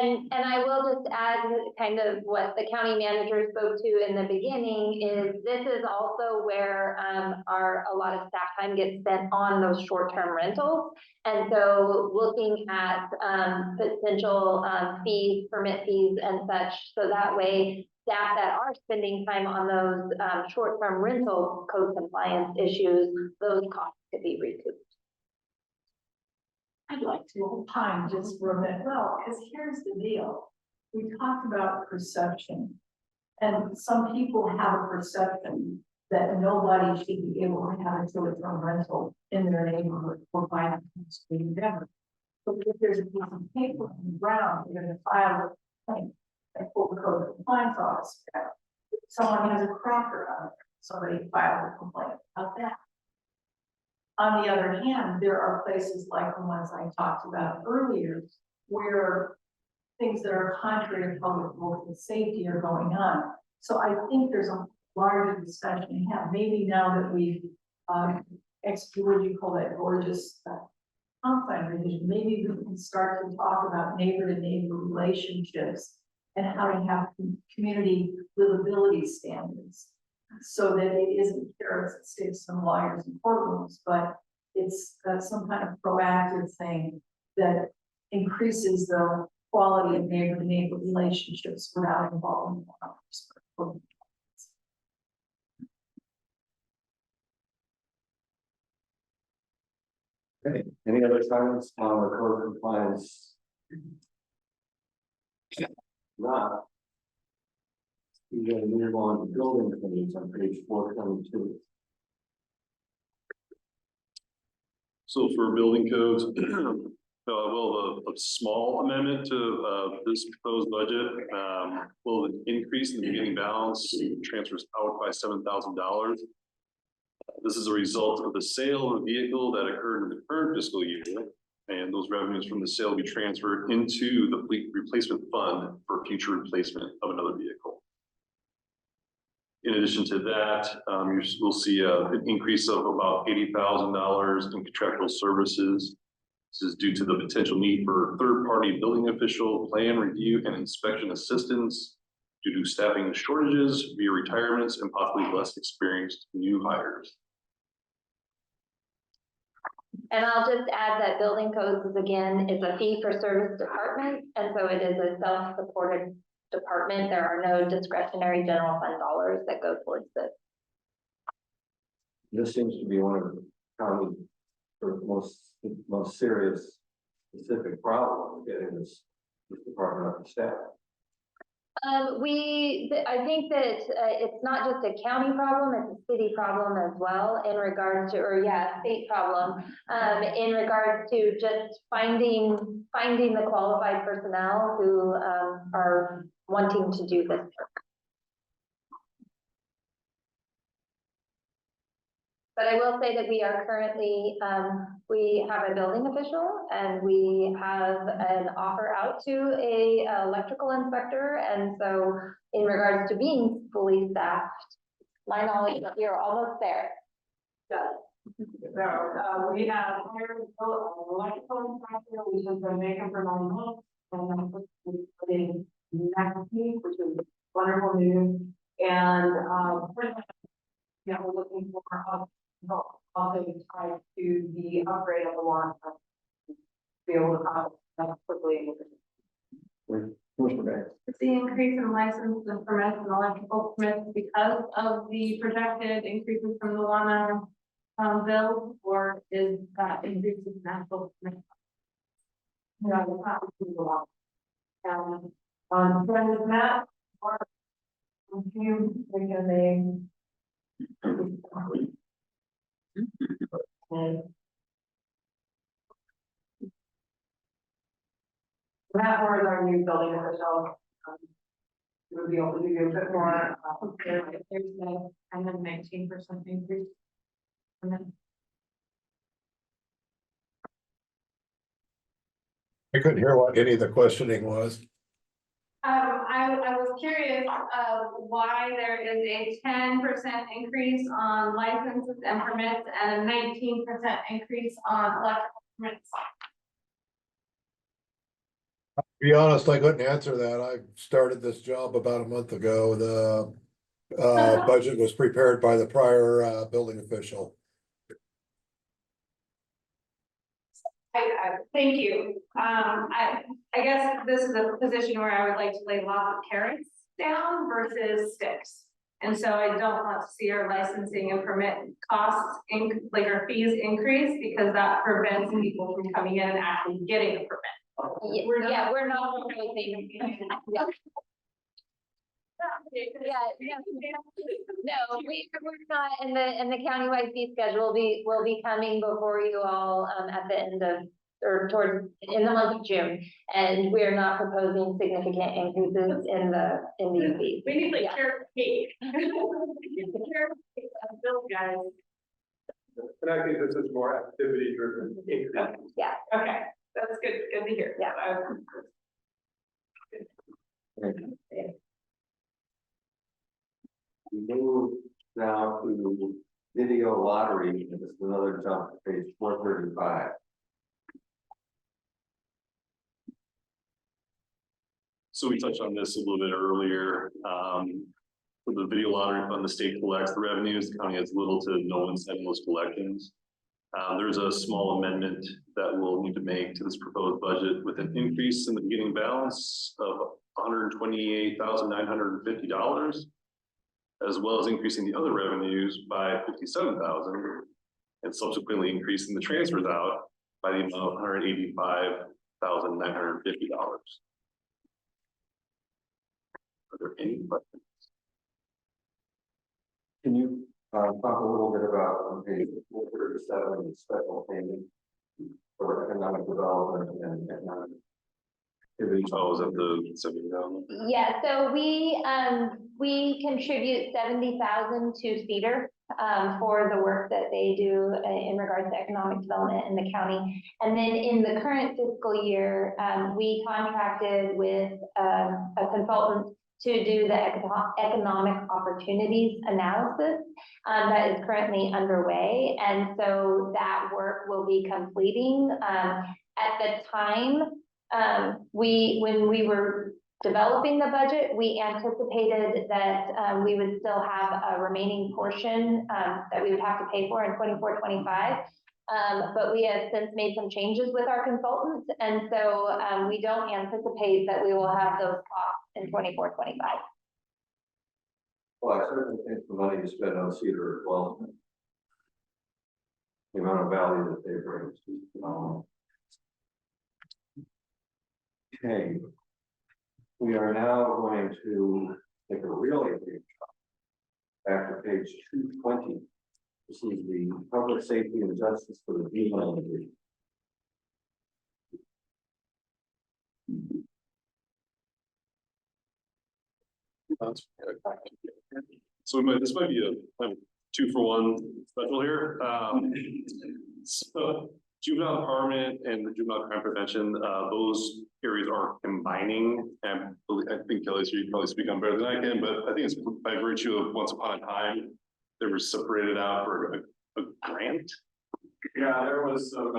And I will just add kind of what the county manager spoke to in the beginning is this is also where a lot of staff time gets spent on those short-term rentals. And so looking at potential fees, permit fees and such, so that way staff that are spending time on those short-term rental code compliance issues, those costs could be recouped. I'd like to opine just for a minute, well, because here's the deal. We talked about perception. And some people have a perception that nobody should be able to have a short-term rental in their neighborhood or by a street endeavor. But if there's a piece of paper on the ground, you're gonna file a complaint at full code compliance officer. If someone has a cracker on it, somebody filed a complaint about that. On the other hand, there are places like the ones I talked about earlier, where things that are contrary to public health and safety are going on. So I think there's a larger discussion to have. Maybe now that we've executed, you call that gorgeous comp plan revision, maybe we can start to talk about neighbor-to-neighbor relationships and how to have community livability standards. So that it isn't carrots and sticks and lawyers and courtrooms, but it's some kind of proactive thing that increases the quality of neighbor-to-neighbor relationships without involving others. Okay, any other comments on the code compliance? Not. We're going to move on to building committees on page 422. So for building codes, well, a small amendment to this proposed budget will increase the beginning balance transfers out by $7,000. This is a result of the sale of a vehicle that occurred in the current fiscal year, and those revenues from the sale will be transferred into the fleet replacement fund for future replacement of another vehicle. In addition to that, we'll see an increase of about $80,000 in contractual services. This is due to the potential need for third-party building official plan review and inspection assistance due to staffing shortages via retirements and possibly less experienced new hires. And I'll just add that building codes is again, is a fee for service department. And so it is a self-supported department. There are no discretionary general fund dollars that go towards this. This seems to be one of the county sort of most serious specific problem getting this department up to staff. I think that it's not just a county problem, it's a city problem as well in regards to, or yeah, state problem, in regards to just finding the qualified personnel who are wanting to do this work. But I will say that we are currently, we have a building official and we have an offer out to a electrical inspector. And so in regards to being fully staffed, my knowledge, you're almost there. So, we have hired electrical inspector, which has been making for 9 months, and then we're putting next week, which is wonderful news. And, yeah, we're looking for, also tied to the upgrade of the lawn. Be able to process that quickly. Commissioner Banks. Is the increase in license and permits and electrical permits because of the projected increases from the Lana bill, or is that increase in natural permits? No, it's not included the law. Then with that, or you, we can and that or our new building official. We'll be able to do a bit more, Thursday, and then 19% increase. And then I couldn't hear what any of the questioning was. I was curious, why there is a 10% increase on licenses and permits and a 19% increase on electrical permits. To be honest, I couldn't answer that. I started this job about a month ago. The budget was prepared by the prior building official. Thank you. I guess this is a position where I would like to lay lots of carrots down versus sticks. And so I don't want to see our licensing and permit costs, like our fees increase, because that prevents people from coming in and actually getting a permit. We're not proposing. No, we're not, and the countywide fee schedule will be coming before you all, at the end of, or towards, in the month of June. And we're not proposing significant increases in these fees. We need like carrot cake. Carrot cake, Bill, guys. And I think this is more activity driven. Yeah. Okay, that's good to hear. Yeah. We move now to video lottery, and this is another jump to page 435. So we touched on this a little bit earlier. For the video lottery fund, the state collects the revenues, the county has little to no incentive in those collections. There's a small amendment that we'll need to make to this proposed budget with an increase in the beginning balance of $128,950, as well as increasing the other revenues by $57,000, and subsequently increasing the transfers out by the amount of $185,950. Are there any questions? Can you talk a little bit about on page 437, special payment for economic development and economic activity? Oh, is that the 70,000? Yeah, so we contribute 70,000 to Cedar for the work that they do in regards to economic development in the county. And then in the current fiscal year, we contracted with a consultant to do the economic opportunities analysis that is currently underway. And so that work will be completing. At the time, when we were developing the budget, we anticipated that we would still have a remaining portion that we would have to pay for in 24-25. But we have since made some changes with our consultants, and so we don't anticipate that we will have those costs in 24-25. Well, I certainly think the money to spend on Cedar as well. The amount of value that they bring. Okay. We are now going to take a really big shot back to page 220. This is the public safety and justice for the juvenile division. So this might be a 2-for-1 special here. So juvenile department and the juvenile crime prevention, those areas are combining. And I think Kelly, so you can probably speak on better than I can, but I think it's by virtue of once upon a time, they were separated out for a grant? Yeah, there was some,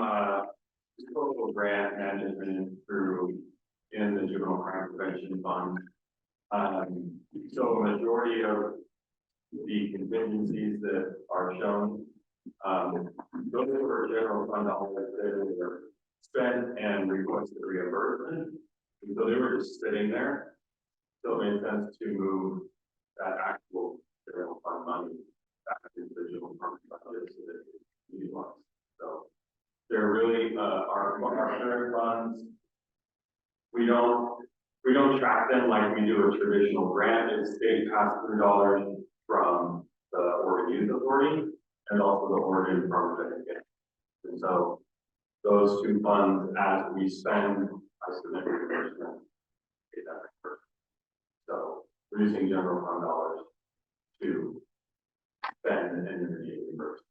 local grant management through in the juvenile crime prevention fund. So a majority of the contingencies that are shown, those were general fund dollars that were spent and requested reimbursement. And so they were just sitting there. So it made sense to move that actual general fund money back into the juvenile crime budget so that it can be utilized. So they're really, our current funds. We don't track them like we do a traditional grant. It's state pass-through dollars from the Oregon Youth Authority and also the Oregon Department of Education. And so those two funds, as we spend, I submit reimbursement. Pay that first. So we're using general fund dollars to spend and reimburse.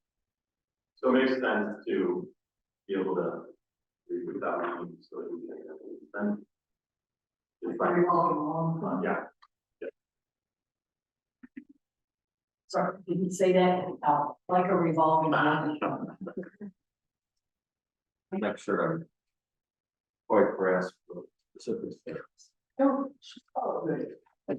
So it makes sense to be able to recoup that money so that we can spend. It's like, yeah. Sorry, didn't say that, like a revolving loan. I'm not sure I'm quite grasp the specifics there. Oh, So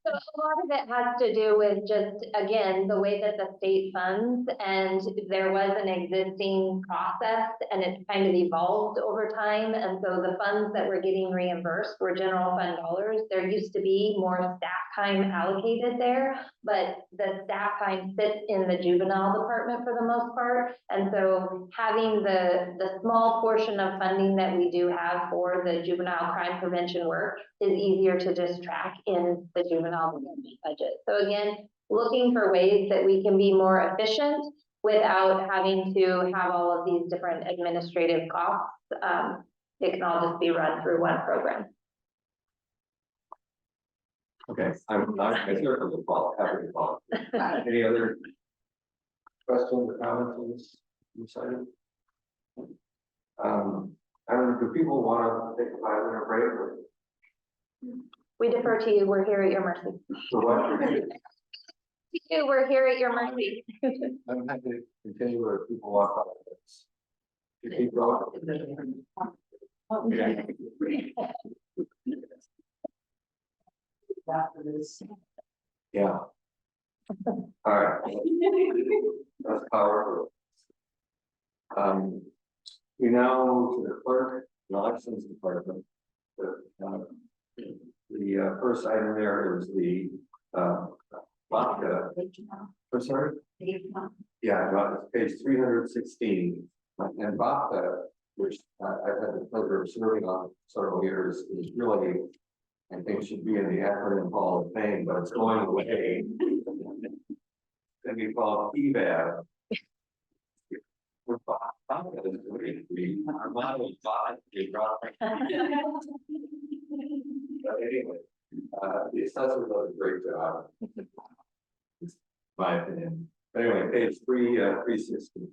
a lot of it has to do with just, again, the way that the state funds, and there was an existing process and it kind of evolved over time. And so the funds that were getting reimbursed were general fund dollars. There used to be more staff time allocated there, but the staff time sits in the juvenile department for the most part. And so having the small portion of funding that we do have for the juvenile crime prevention work is easier to just track in the juvenile development budget. So again, looking for ways that we can be more efficient without having to have all of these different administrative costs. It can all just be run through one program. Okay, I'm certainly happy to follow. Any other questions or comments on this side? Do people want to take a 5-minute break? Or? We defer to you. We're here at your mercy. So what? We're here at your mercy. I'm happy to continue where people walk out of this. You keep going. Okay. Yeah. All right. That's powerful. We now move to the clerk and elections department. The first item there is the vodka. I'm sorry? Yeah, it's page 316. And vodka, which I've had the pleasure of serving on several years, is really, I think, should be in the acronym Hall of Fame, but it's going away. Then we call it PVAB. Vodka is really our model is vodka. But anyway, the assessor does a great job. My opinion. Anyway, page 360.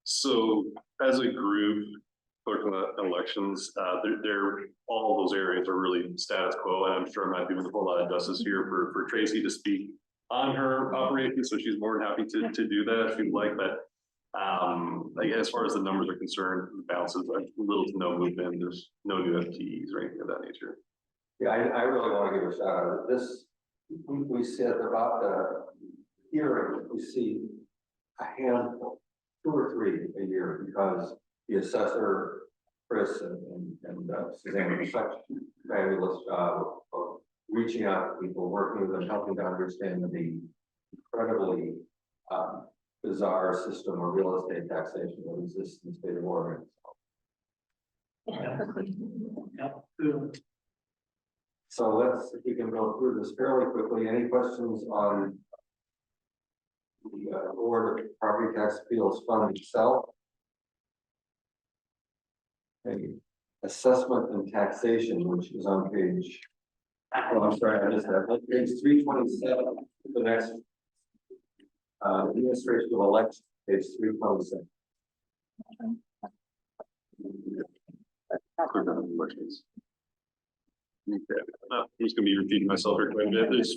So as a group, clerk of elections, they're all those areas are really status quo, and I'm sure I'm not doing a whole lot of justice here for Tracy to speak on her operations, so she's more than happy to do that if you'd like. But like, as far as the numbers are concerned, the balances are little to no movement. There's no new FTEs or anything of that nature. Yeah, I really want to give a shout out. This we said about the hearing, we see a handful, 2 or 3 a year, because the assessor, Chris and Suzanne do such a fabulous job of reaching out to people, working with them, helping to understand the incredibly bizarre system of real estate taxation that exists in the state of Oregon. So let's, if we can go through this fairly quickly. Any questions on the Board of Property Tax Appeals Fund itself? Okay. Assessment and taxation, which is on page, oh, I'm sorry, I just had page 327, the next administration of elections, page 327. I'm just gonna be repeating myself here quite a bit. There's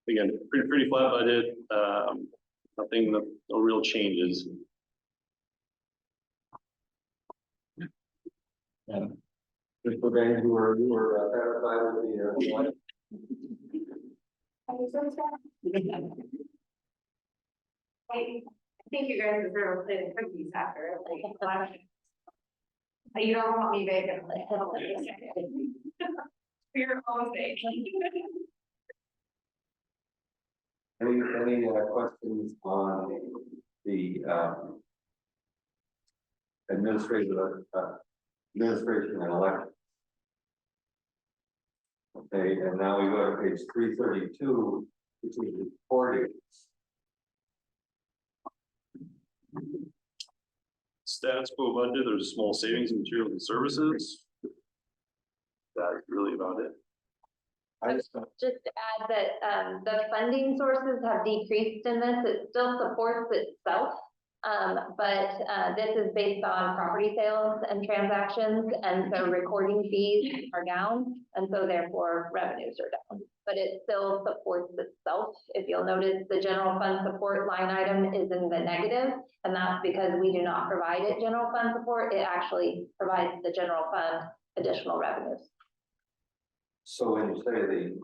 again, pretty flat budget, nothing, no real changes. Mr. Van, you were satisfied with the, what? I think you guys deserve a plate of cookies after, like, you don't want me bacon. For your own sake. Any questions on the, administration and election? Okay, and now we go to page 332, which is reporting. Status quo budget, there's a small savings in materials and services. That's really about it. I just, Just to add that, the funding sources have decreased in this, it still supports itself. But this is based on property sales and transactions, and so recording fees are down, and so therefore revenues are down. But it still supports itself. If you'll notice, the general fund support line item is in the negative, and that's because we do not provide it general fund support. It actually provides the general fund additional revenues. so when you say the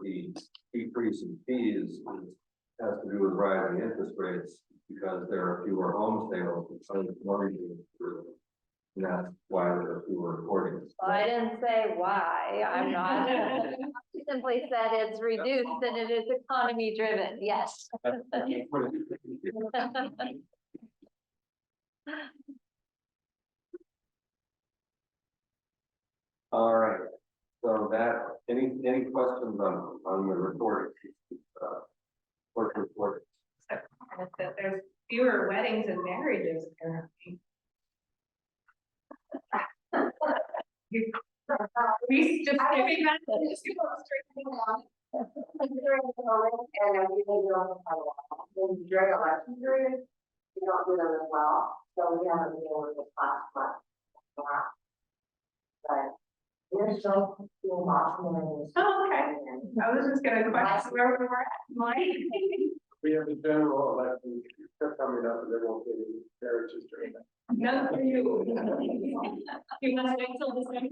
decrease in fees has to do with rising interest rates, because there are fewer home sales, because mortgages through. And that's why there are fewer recordings. Well, I didn't say why, I'm not. I simply said it's reduced and it is economy driven, yes. All right, so that, any questions on the recording? Report. That there's fewer weddings and marriages apparently. We just giving that. During election period, we don't do them as well, so we haven't been able to class much. But we're still doing lots of them. Oh, okay. I was just gonna question where we were at, Mike. We have the general election coming up, and there won't be any marriages during that. None for you. You want to wait till December?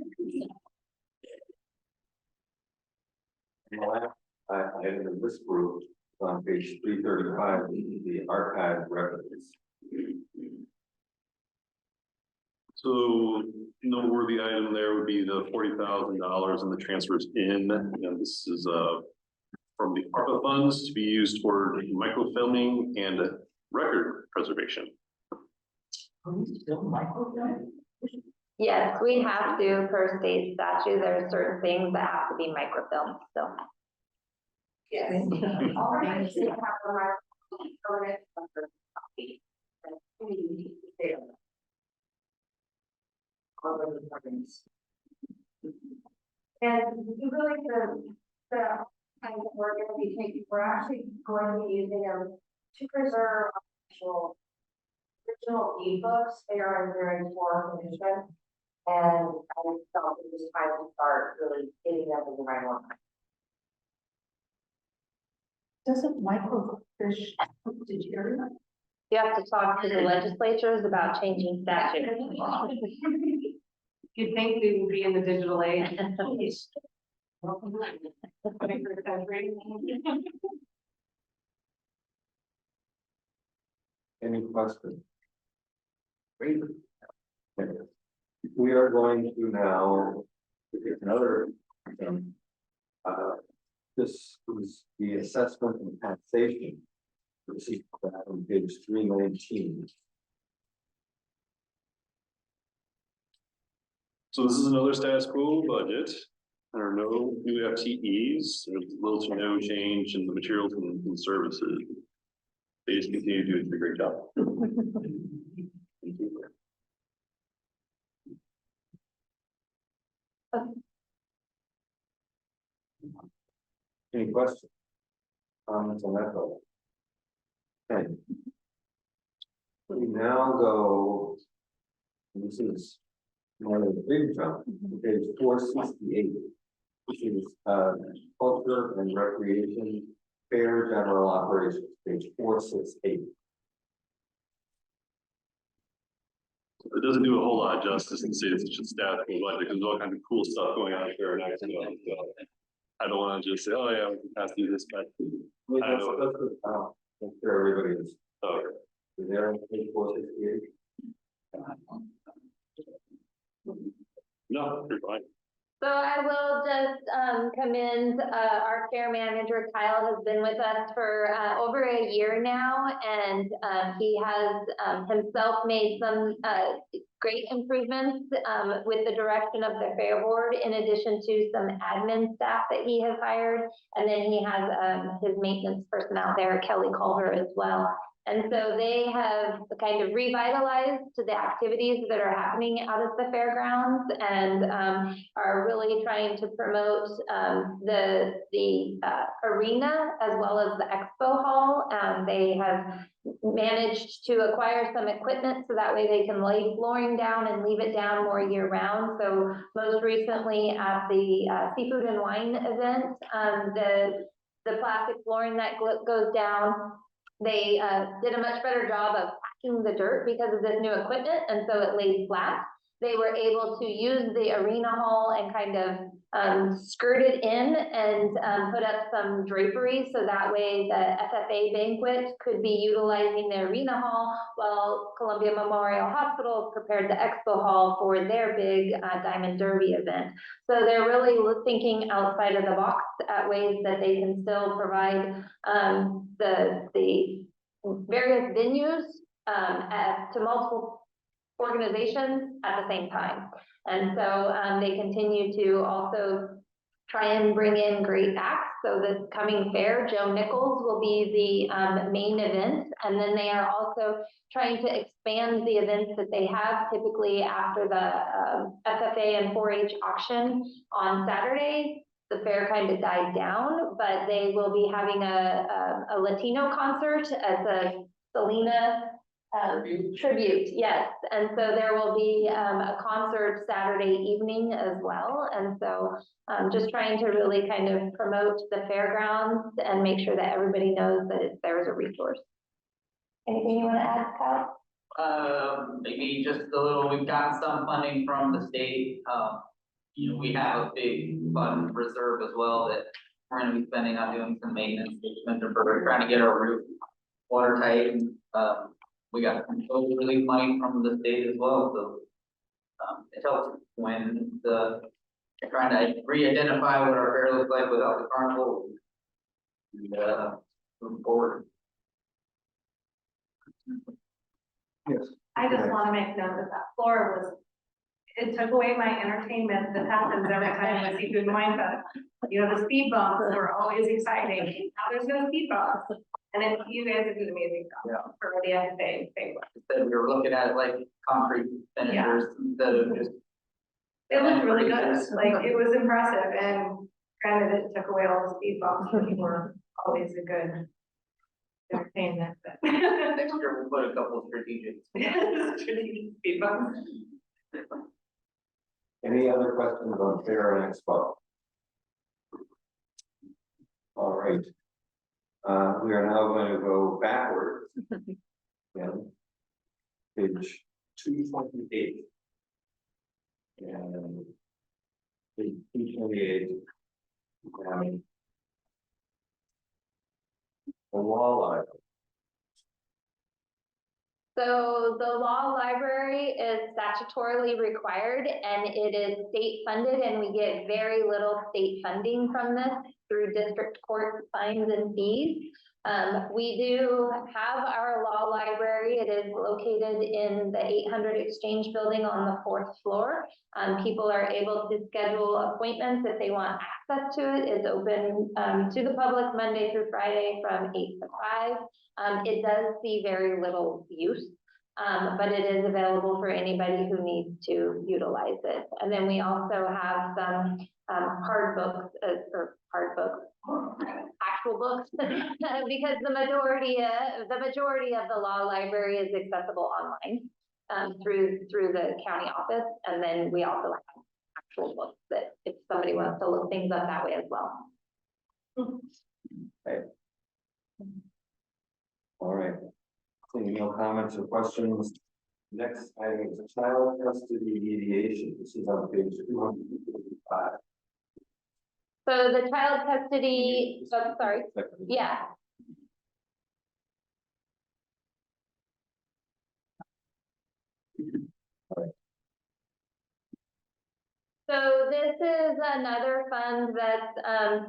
And the last item in this group, on page 335, the archive records. So noteworthy item there would be the $40,000 in the transfers in, this is from the ARPA funds to be used for microfilming and record preservation. Yes, we have to, per state statute, there are certain things that have to be microfilmed, so. Yes. All right. So you have the right copy. And really the kind of we're going to be taking, we're actually going to be using them to preserve original ebooks. They are in very poor condition. And I felt it was time to start really getting them in the right one. Doesn't microfiche, did you hear that? You have to talk to the legislatures about changing statutes. You'd think we would be in the digital age. Any questions? Great. Okay. We are going to now take another, this is the assessment and taxation. This is on page 319. So this is another status quo budget. There are no new FTEs, there's little to no change in the materials and services. They just continue to do a great job. Thank you. Any questions? Comments on that vote? Okay. We now go, this is one of the big jump, page 468, which is culture and recreation fair general operations, page 468. It doesn't do a whole lot of justice and say it's just staff and budget, because there's all kinds of cool stuff going on there next to it. So I don't want to just say, oh yeah, we can pass through this, but I know. I'm sure everybody is. Okay. Is there on page 468? No, you're fine. So I will just commend our care manager. Kyle has been with us for over a year now, and he has himself made some great improvements with the direction of the fair board, in addition to some admin staff that he has hired. And then he has his maintenance person out there, Kelly Culver, as well. And so they have kind of revitalized the activities that are happening out at the fairgrounds, and are really trying to promote the arena as well as the expo hall. They have managed to acquire some equipment so that way they can lay flooring down and leave it down more year round. So most recently at the seafood and wine event, the plastic flooring that goes down, they did a much better job of packing the dirt because of this new equipment, and so it laid flat. They were able to use the arena hall and kind of skirt it in and put up some drapery, so that way the FFA banquet could be utilizing the arena hall while Columbia Memorial Hospital prepared the expo hall for their big Diamond Derby event. So they're really thinking outside of the box at ways that they can still provide the various venues to multiple organizations at the same time. And so they continue to also try and bring in great acts. So this coming fair, Joe Nichols will be the main event. And then they are also trying to expand the events that they have typically after the FFA and 4-H auction on Saturday. The fair kind of died down, but they will be having a Latino concert as a Selena tribute, yes. And so there will be a concert Saturday evening as well. And so just trying to really kind of promote the fairgrounds and make sure that everybody knows that it's there as a resource. Anything you want to add, Kyle? Maybe just a little, we've gotten some funding from the state. You know, we have a big fund reserve as well that we're gonna be spending on doing some maintenance. We're trying to get our roof watertight, and we got some COVID relief money from the state as well, so it helps when they're trying to re-identify what our fair looks like without the carnival, and move forward. Yes. I just want to make note that floor was, it took away my entertainment that happens every time I see Food and Wine Fest. You know, the speed bumps were always exciting. Now there's no speed bumps. And then you guys did an amazing job for the FFA. Instead, we were looking at it like concrete finishers instead of just. It looked really good. Like, it was impressive, and granted, it took away all the speed bumps, but you were always a good entertainment. Next year, we'll put a couple of strategic. Strategic speed bumps. Any other questions on fair and expo? All right. We are now going to go backwards. Yeah. Page 228. And page 228. And the law library. So the law library is statutorily required, and it is state funded, and we get very little state funding from this through district court fines and fees. We do have our law library. It is located in the 800 Exchange building on the 4th floor. People are able to schedule appointments if they want access to it. It's open to the public Monday through Friday from 8 to 5. It does see very little use, but it is available for anybody who needs to utilize it. And then we also have some actual books, because the majority of the law library is accessible online through the county office. And then we also have actual books that if somebody wants to look things up that way as well. Okay. All right. Seeing no comments or questions. Next item is child custody mediation. This is on page 255. So the child custody, oh, sorry, yeah. So this is another fund that's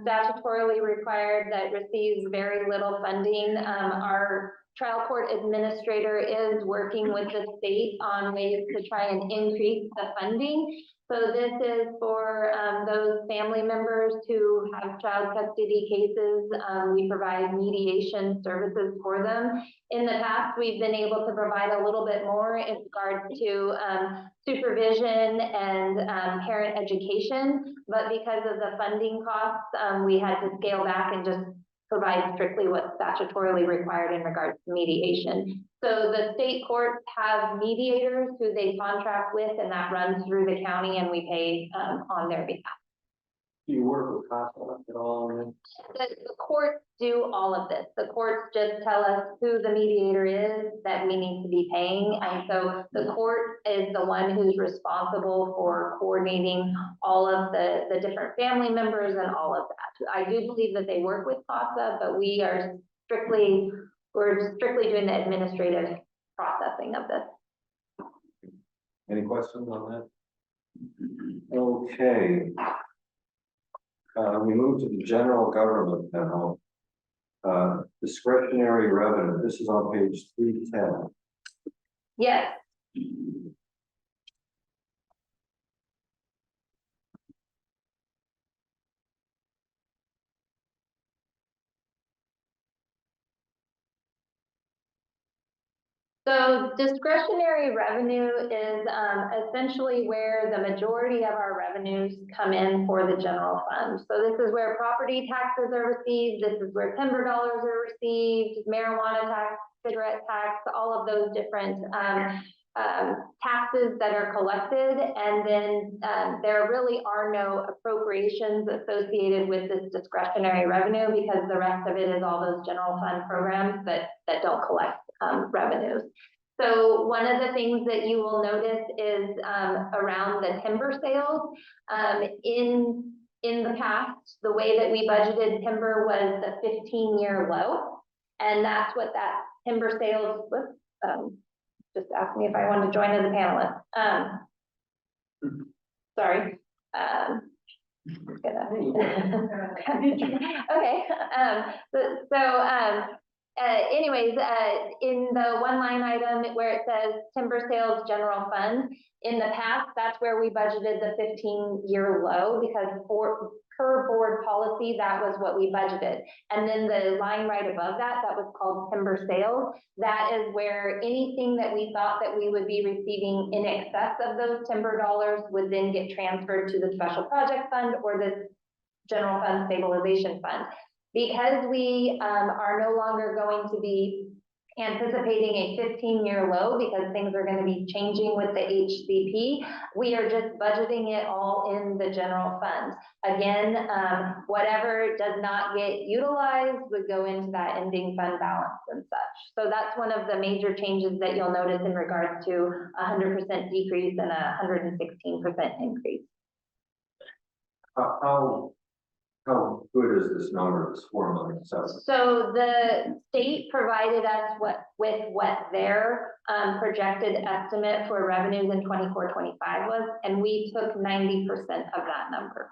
statutorily required that receives very little funding. Our trial court administrator is working with the state on ways to try and increase the funding. So this is for those family members who have child custody cases. We provide mediation services for them. In the past, we've been able to provide a little bit more in regards to supervision and parent education, but because of the funding costs, we had to scale back and just provide strictly what's statutorily required in regards to mediation. So the state courts have mediators who they contract with, and that runs through the county, and we pay on their behalf. Do you work with CASA at all? The courts do all of this. The courts just tell us who the mediator is that we need to be paying. And so the court is the one who's responsible for coordinating all of the different family members and all of that. I do believe that they work with CASA, but we're strictly doing the administrative processing of this. Any questions on that? Okay. We move to the general government now. Discretionary revenue, this is on page 310. Yes. So discretionary revenue is essentially where the majority of our revenues come in for the general fund. So this is where property taxes are received, this is where timber dollars are received, marijuana tax, cigarette tax, all of those different taxes that are collected. And then there really are no appropriations associated with this discretionary revenue because the rest of it is all those general fund programs that don't collect revenues. So one of the things that you will notice is around the timber sales. In the past, the way that we budgeted timber was the 15-year low, and that's what that timber sales was. Just asked me if I wanted to join as a panelist. Sorry. Okay. Anyways, in the one line item where it says timber sales general fund, in the past, that's where we budgeted the 15-year low because per board policy, that was what we budgeted. And then the line right above that was called timber sales. That is where anything that we thought that we would be receiving in excess of those timber dollars would then get transferred to the special project fund or the general fund stabilization fund. Because we are no longer going to be anticipating a 15-year low because things are going to be changing with the HCP, we are just budgeting it all in the general fund. Again, whatever does not get utilized would go into that ending fund balance and such. So that's one of the major changes that you'll notice in regards to 100% decrease and 116% increase. How good is this number, this 4 million? So the state provided us with what their projected estimate for revenues in 24-25 was, and we took 90% of that number.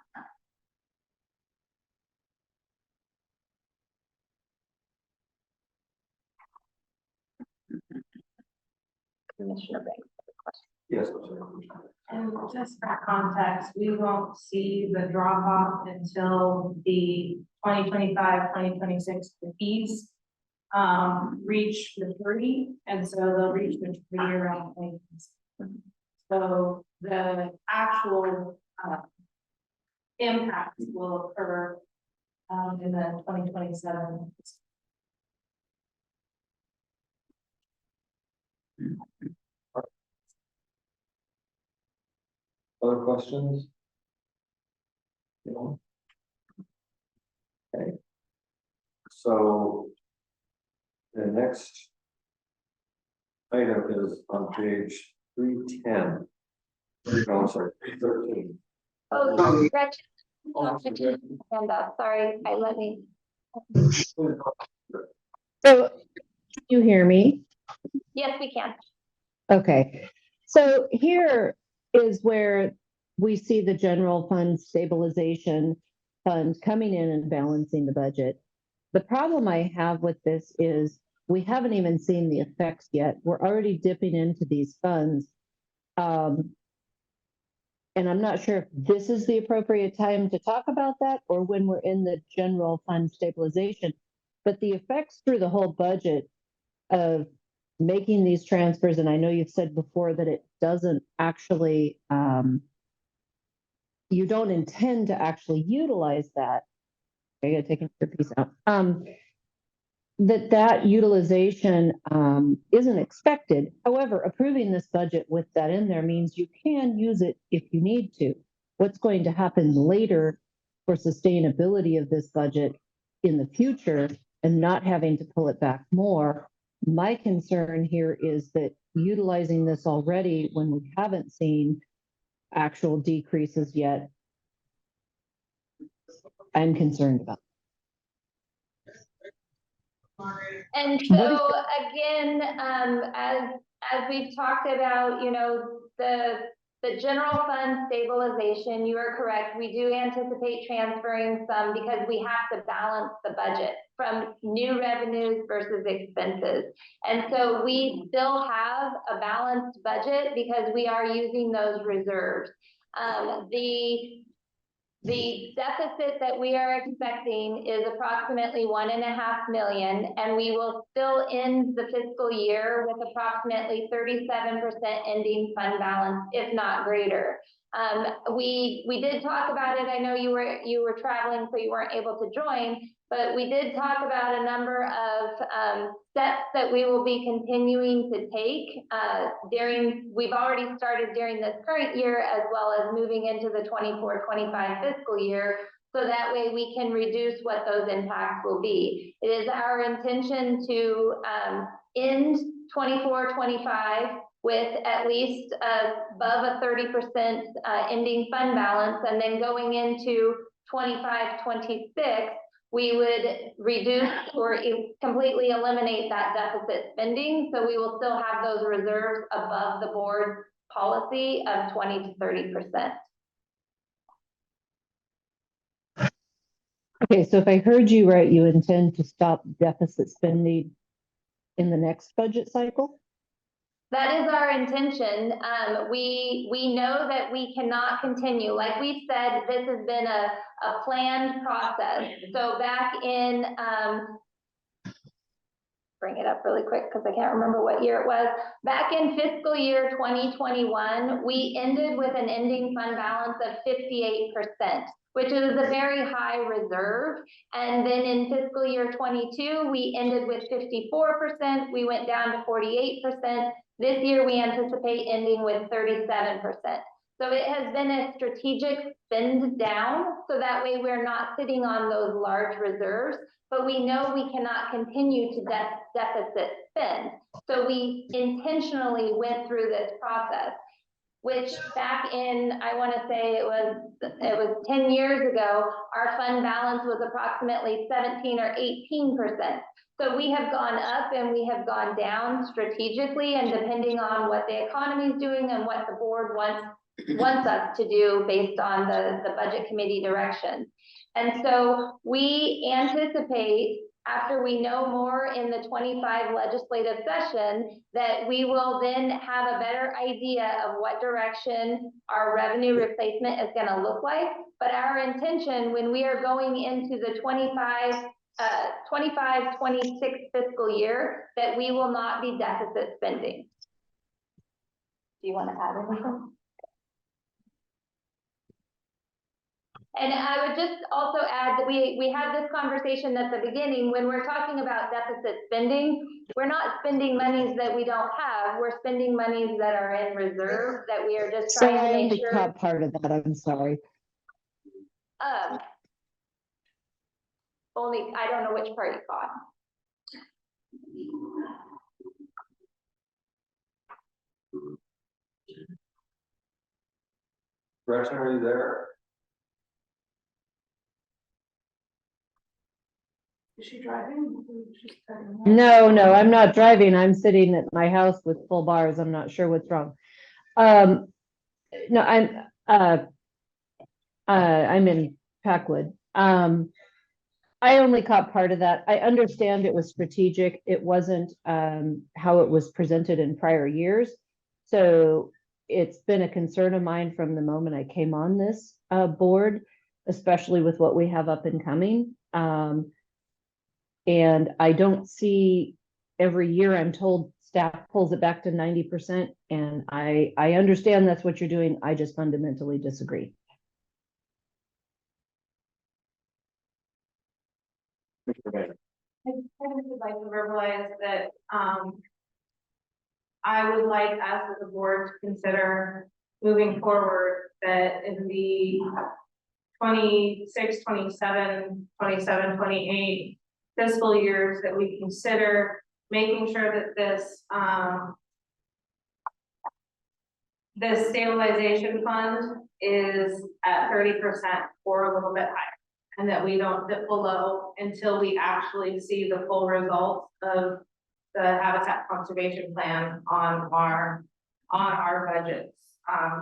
Commissioner Banks. Yes. And just for context, we won't see the drop off until the 2025-2026 fees reach maturity, and so they'll reach maturity around 2026. So the actual impact will occur in the 2027. Other questions? No? Okay. So next item is on page 310. No, I'm sorry, 313. Oh, Gretchen. Hand up, sorry, let me. So, you hear me? Yes, we can. Okay, so here is where we see the general fund stabilization fund coming in and balancing the budget. The problem I have with this is we haven't even seen the effects yet. We're already dipping into these funds. And I'm not sure if this is the appropriate time to talk about that or when we're in the general fund stabilization. But the effects through the whole budget of making these transfers, and I know you've said before that it doesn't actually, you don't intend to actually utilize that. I gotta take a piece out. That utilization isn't expected. However, approving this budget with that in there means you can use it if you need to. What's going to happen later for sustainability of this budget in the future and not having to pull it back more? My concern here is that utilizing this already when we haven't seen actual decreases yet, I'm concerned about. And so again, as we've talked about, you know, the general fund stabilization, you are correct. We do anticipate transferring some because we have to balance the budget from new revenues versus expenses. And so we still have a balanced budget because we are using those reserves. The deficit that we are expecting is approximately 1.5 million, and we will still end the fiscal year with approximately 37% ending fund balance, if not greater. We did talk about it. I know you were traveling, so you weren't able to join, but we did talk about a number of steps that we will be continuing to take we've already started during this current year, as well as moving into the 24-25 fiscal year, so that way we can reduce what those impacts will be. It is our intention to end 24-25 with at least above a 30% ending fund balance, and then going into 25-26, we would reduce or completely eliminate that deficit spending. So we will still have those reserves above the board policy of 20 to 30%. Okay, so if I heard you right, you intend to stop deficit spending in the next budget cycle? That is our intention. We know that we cannot continue. Like we've said, this has been a planned process. So back in, bring it up really quick because I can't remember what year it was. Back in fiscal year 2021, we ended with an ending fund balance of 58%. Which is a very high reserve. And then in fiscal year 22, we ended with 54%. We went down to 48%. This year, we anticipate ending with 37%. So it has been a strategic spend down, so that way we're not sitting on those large reserves, but we know we cannot continue to deficit spend. So we intentionally went through this process, which back in, I want to say it was 10 years ago, our fund balance was approximately 17 or 18%. So we have gone up and we have gone down strategically, and depending on what the economy is doing and what the board wants us to do based on the budget committee direction. And so we anticipate, after we know more in the 25 legislative session, that we will then have a better idea of what direction our revenue replacement is going to look like. But our intention when we are going into the 25-26 fiscal year, that we will not be deficit spending. Do you want to add anything? And I would just also add that we had this conversation at the beginning. When we're talking about deficit spending, we're not spending monies that we don't have. We're spending monies that are in reserve, that we are just trying to make sure. The top part of that, I'm sorry. Only, I don't know which part you caught. Gretchen, are you there? Is she driving? She's cutting off. No, I'm not driving. I'm sitting at my house with full bars. I'm not sure what's wrong. No, I'm in Packwood. I only caught part of that. I understand it was strategic. It wasn't, how it was presented in prior years. So it's been a concern of mine from the moment I came on this, board, especially with what we have up and coming. And I don't see, every year I'm told staff pulls it back to 90%. And I understand that's what you're doing. I just fundamentally disagree. I would like to verbalize that, I would like us as a board to consider moving forward that in the 26, 27, 27, 28 fiscal years that we consider making sure that this stabilization fund is at 30% or a little bit higher. And that we don't dip below until we actually see the full results of the habitat conservation plan on our budgets.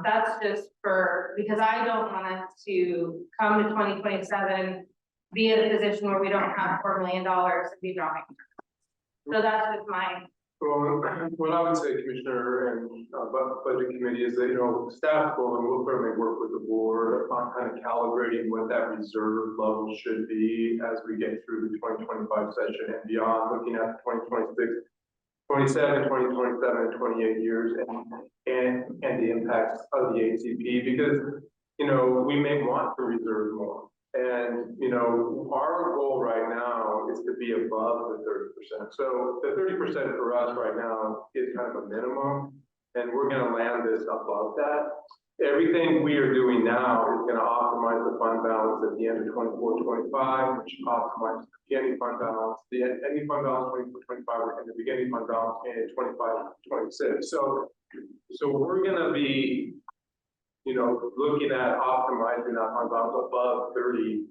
That's just because I don't want us to come to 2027, be in a position where we don't have $4 million and be dropping. So that's just my. Well, what I would say, Commissioner, and Budget Committee is that, staff will, and we'll certainly work with the board on kind of calibrating what that reserve level should be as we get through the 2025 session and beyond, looking at 2026, 27, 2027, and 28 years and the impacts of the ACP, because, we may want to reserve more. And, our goal right now is to be above the 30%. So the 30% for us right now is kind of a minimum, and we're going to land this above that. Everything we are doing now is going to optimize the fund balance at the end of 24-25, which optimizes the beginning fund balance, the ending fund balance 24-25, and the beginning fund balance in 25-26. So we're going to be, looking at optimizing that fund balance above 30.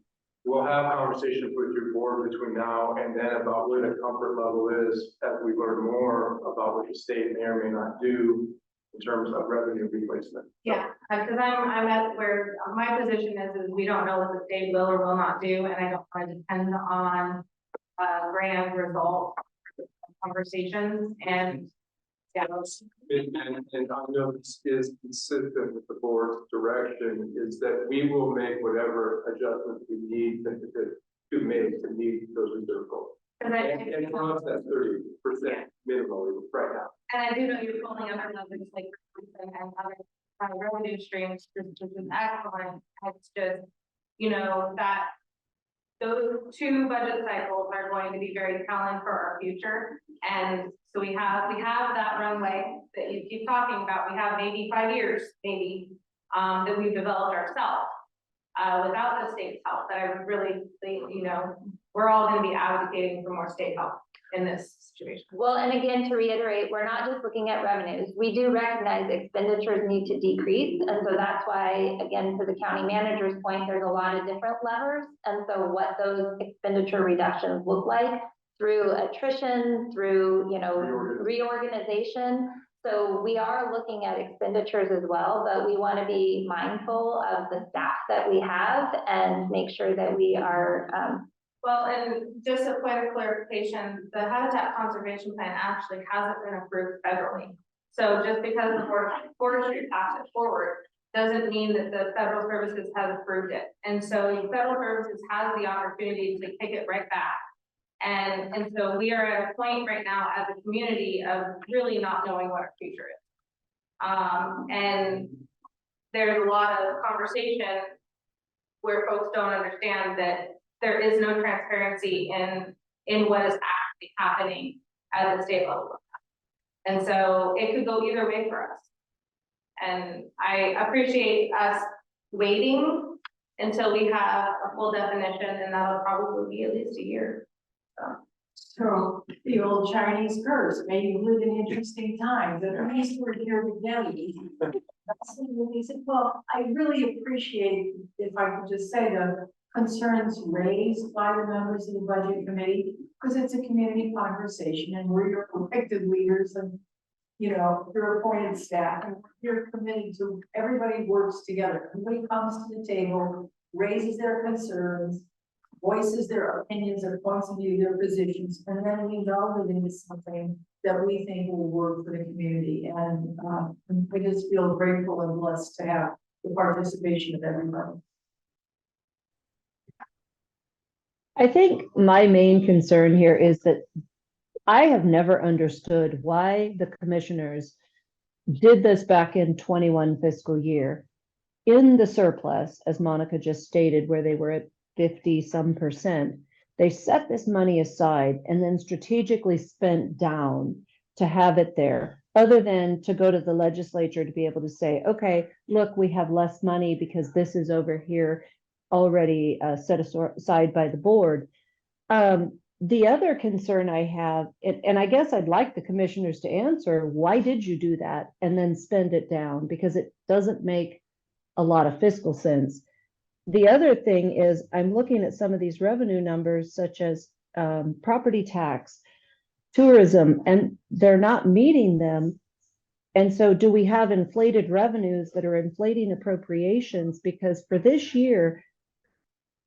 We'll have conversations with your board between now and then about where the comfort level is as we learn more about what the state may or may not do in terms of revenue replacement. Yeah, because I'm at where my position is we don't know what the state will or will not do, and I don't want to depend on grand result conversations and. Yeah. And I know this is consistent with the board's direction, is that we will make whatever adjustments we need to make to meet those reserve goals. And for us, that's 30% minimally right now. And I do know you're pulling up numbers like and other revenue streams, which is excellent. It's just, that those two budget cycles are going to be very telling for our future. And so we have that runway that you keep talking about. We have maybe 5 years, that we've developed ourselves without the state's help. That I would really think, we're all going to be advocating for more state help in this situation. Well, and again, to reiterate, we're not just looking at revenues. We do recognize expenditures need to decrease. And so that's why, again, to the county manager's point, there's a lot of different levers. And so what those expenditure reductions look like through attrition, through, reorganization. So we are looking at expenditures as well, but we want to be mindful of the staff that we have and make sure that we are, well, and just a point of clarification, the Habitat Conservation Plan actually hasn't been approved federally. So just because the Board of Forestry passed it forward, doesn't mean that the Federal Services has approved it. And so the Federal Services has the opportunity to kick it right back. And so we are at a point right now as a community of really not knowing what our future is. And there's a lot of conversation where folks don't understand that there is no transparency in what is actually happening at the state level. And so it could go either way for us. And I appreciate us waiting until we have a full definition, and that'll probably be at least a year. So the old Chinese curse, maybe live in interesting times, at least we're here together. He said, well, I really appreciate, if I could just say, the concerns raised by the members of the budget committee, because it's a community conversation and we're your elected leaders and, you know, your appointed staff, and you're committed to, everybody works together. Everybody comes to the table, raises their concerns, voices their opinions, their points of view, their positions, and then we know that it is something that we think will work for the community. And I just feel grateful and blessed to have the participation of everybody. I think my main concern here is that I have never understood why the commissioners did this back in 21 fiscal year in the surplus, as Monica just stated, where they were at 50-some%. They set this money aside and then strategically spent down to have it there, other than to go to the legislature to be able to say, okay, look, we have less money because this is over here already set aside by the board. The other concern I have, and I guess I'd like the commissioners to answer, why did you do that and then spend it down? Because it doesn't make a lot of fiscal sense. The other thing is I'm looking at some of these revenue numbers, such as property tax, tourism, and they're not meeting them. And so do we have inflated revenues that are inflating appropriations? Because for this year,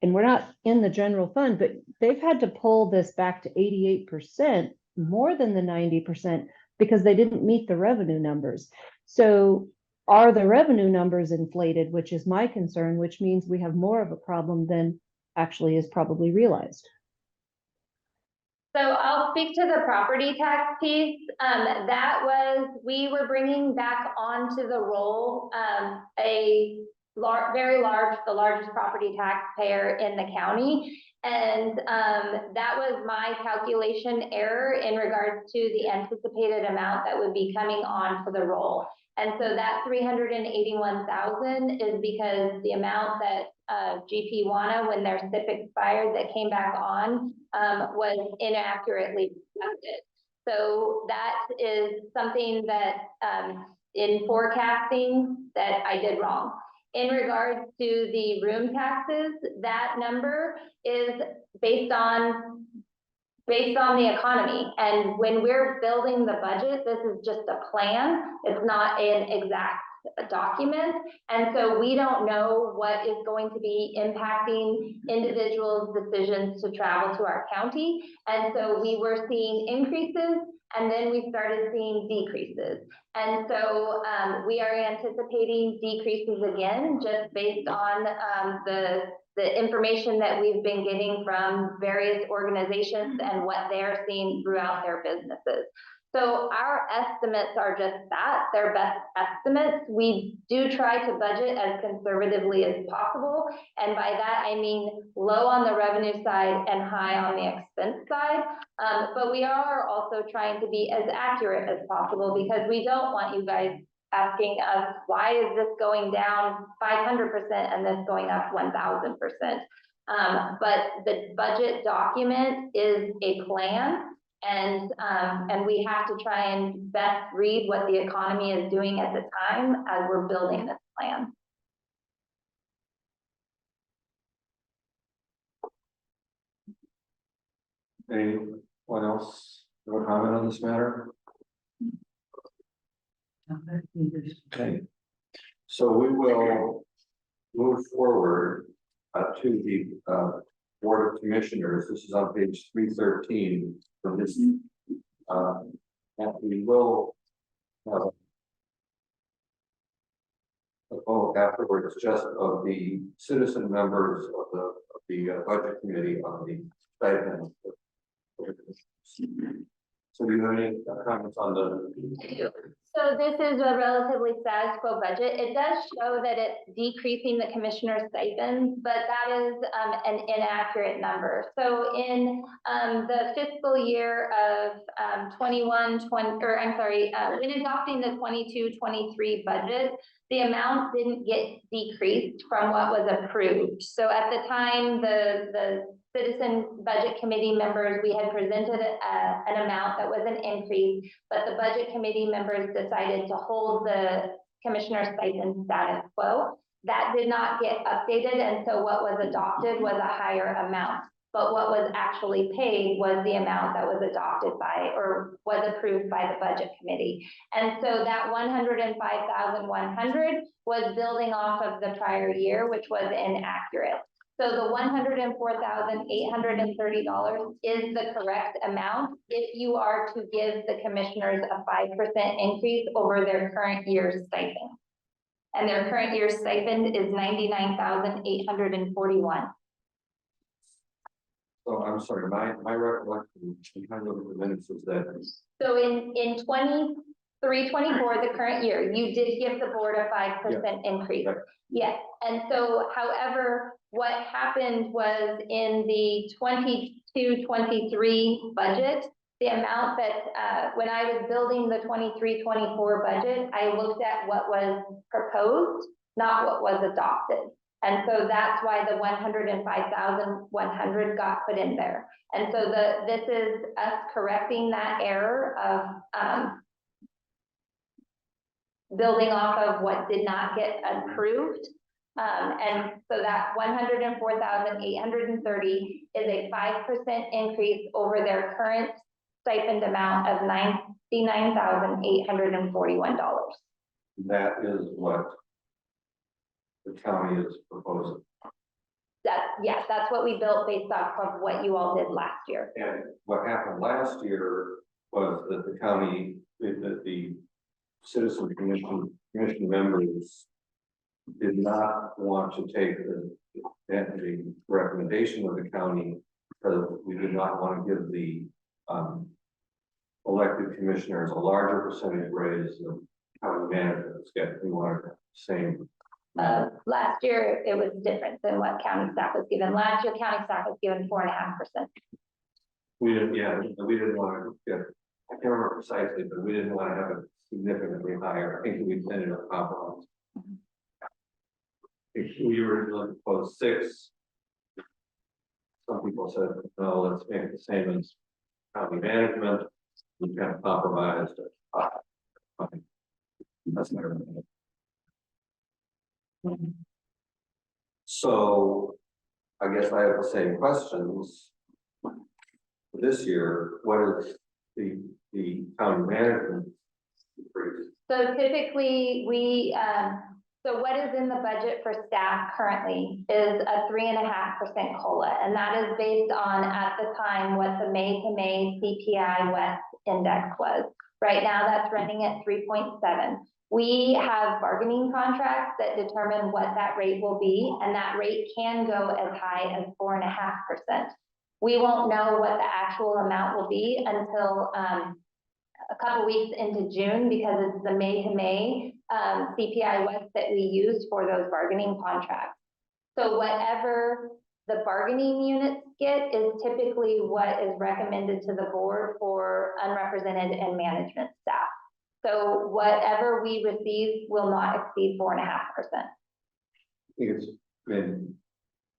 and we're not in the general fund, but they've had to pull this back to 88%, more than the 90%, because they didn't meet the revenue numbers. So are the revenue numbers inflated, which is my concern, which means we have more of a problem than actually is probably realized. So I'll speak to the property tax piece. We were bringing back onto the roll the largest property taxpayer in the county. And that was my calculation error in regards to the anticipated amount that would be coming on to the roll. And so that 381,000 is because the amount that GP WANA, when their SIP expired, that came back on was inaccurately reflected. So that is something that in forecasting that I did wrong. In regards to the room taxes, that number is based on the economy. And when we're building the budget, this is just a plan. It's not an exact document. And so we don't know what is going to be impacting individuals' decisions to travel to our county. And so we were seeing increases, and then we started seeing decreases. And so we are anticipating decreases again, just based on the information that we've been getting from various organizations and what they're seeing throughout their businesses. So our estimates are just that, they're best estimates. We do try to budget as conservatively as possible. And by that, I mean low on the revenue side and high on the expense side. But we are also trying to be as accurate as possible, because we don't want you guys asking us, why is this going down 500% and this going up 1,000%? But the budget document is a plan. And we have to try and best read what the economy is doing at the time as we're building this plan. Anyone else have a comment on this matter? Okay, so we will move forward to the Board of Commissioners. This is on page 313 from this. And we will have a vote afterwards, just of the citizen members of the budget committee on the stipend. So do you have any comments on the? So this is a relatively status quo budget. It does show that it's decreasing the commissioner's stipends, but that is an inaccurate number. So in the fiscal year of in adopting the 22-23 budget, the amount didn't get decreased from what was approved. So at the time, the citizen budget committee members, we had presented an amount that was an increase, but the budget committee members decided to hold the commissioner stipend status quo. That did not get updated, and so what was adopted was a higher amount. But what was actually paid was the amount that was adopted by, or was approved by the budget committee. And so that 105,100 was building off of the prior year, which was inaccurate. So the $104,830 is the correct amount if you are to give the commissioners a 5% increase over their current year's stipend. And their current year's stipend is $99,841. So I'm sorry, my recollection, I'm trying to look at the minutes, is that So in 23-24, the current year, you did give the board a 5% increase. Right. Yes, and so however, what happened was in the 22-23 budget, the amount that, when I was building the 23-24 budget, I looked at what was proposed, not what was adopted. And so that's why the 105,100 got put in there. And so this is us correcting that error of building off of what did not get approved. And so that 104,830 is a 5% increase over their current stipend amount of $99,841. that is what the county is proposing. Yes, that's what we built based off of what you all did last year. And what happened last year was that the county, the citizen commission members did not want to take the recommendation of the county, because we did not want to give the elected commissioners a larger percentage raise than county managers get. We wanted the same. Last year, it was different than what county staff was given. Last year, county staff was given 4.5%. We didn't want to get, I can't remember precisely, but we didn't want to have it significantly higher. I think we ended up compromising. If we were to propose 6, some people said, no, let's make it the same as county management. We kind of compromised. That's my opinion. So I guess I have the same questions this year. What is the county management increase? So typically so what is in the budget for staff currently is a 3.5% COLA. And that is based on, at the time, what the May to May CPI West index was. Right now, that's running at 3.7. We have bargaining contracts that determine what that rate will be, and that rate can go as high as 4.5%. We won't know what the actual amount will be until a couple weeks into June, because it's the May to May CPI West that we use for those bargaining contracts. So whatever the bargaining units get is typically what is recommended to the board for unrepresented and management staff. So whatever we receive will not exceed 4.5%. I think it's been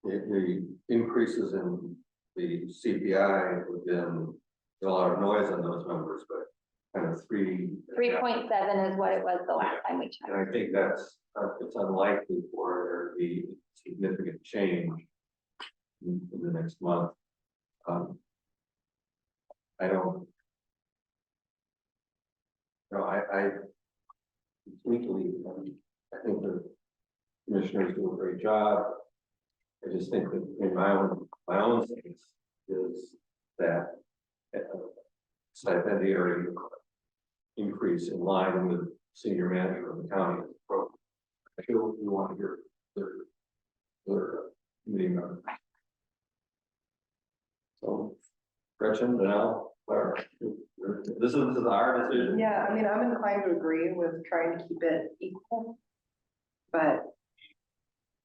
the increases in the CPI have been a lot of noise on those numbers, but kind of 3.7 is what it was the last time we checked. And I think that's it's unlikely for there to be significant change in the next month. I don't. No, I completely, I think the commissioners do a great job. I just think that in my own sense is that stipendiary increase in line with senior manager of the county. I feel we want to hear their committee members. So Gretchen, now, this is our decision. Yeah, I mean, I'm inclined to agree with trying to keep it equal. But,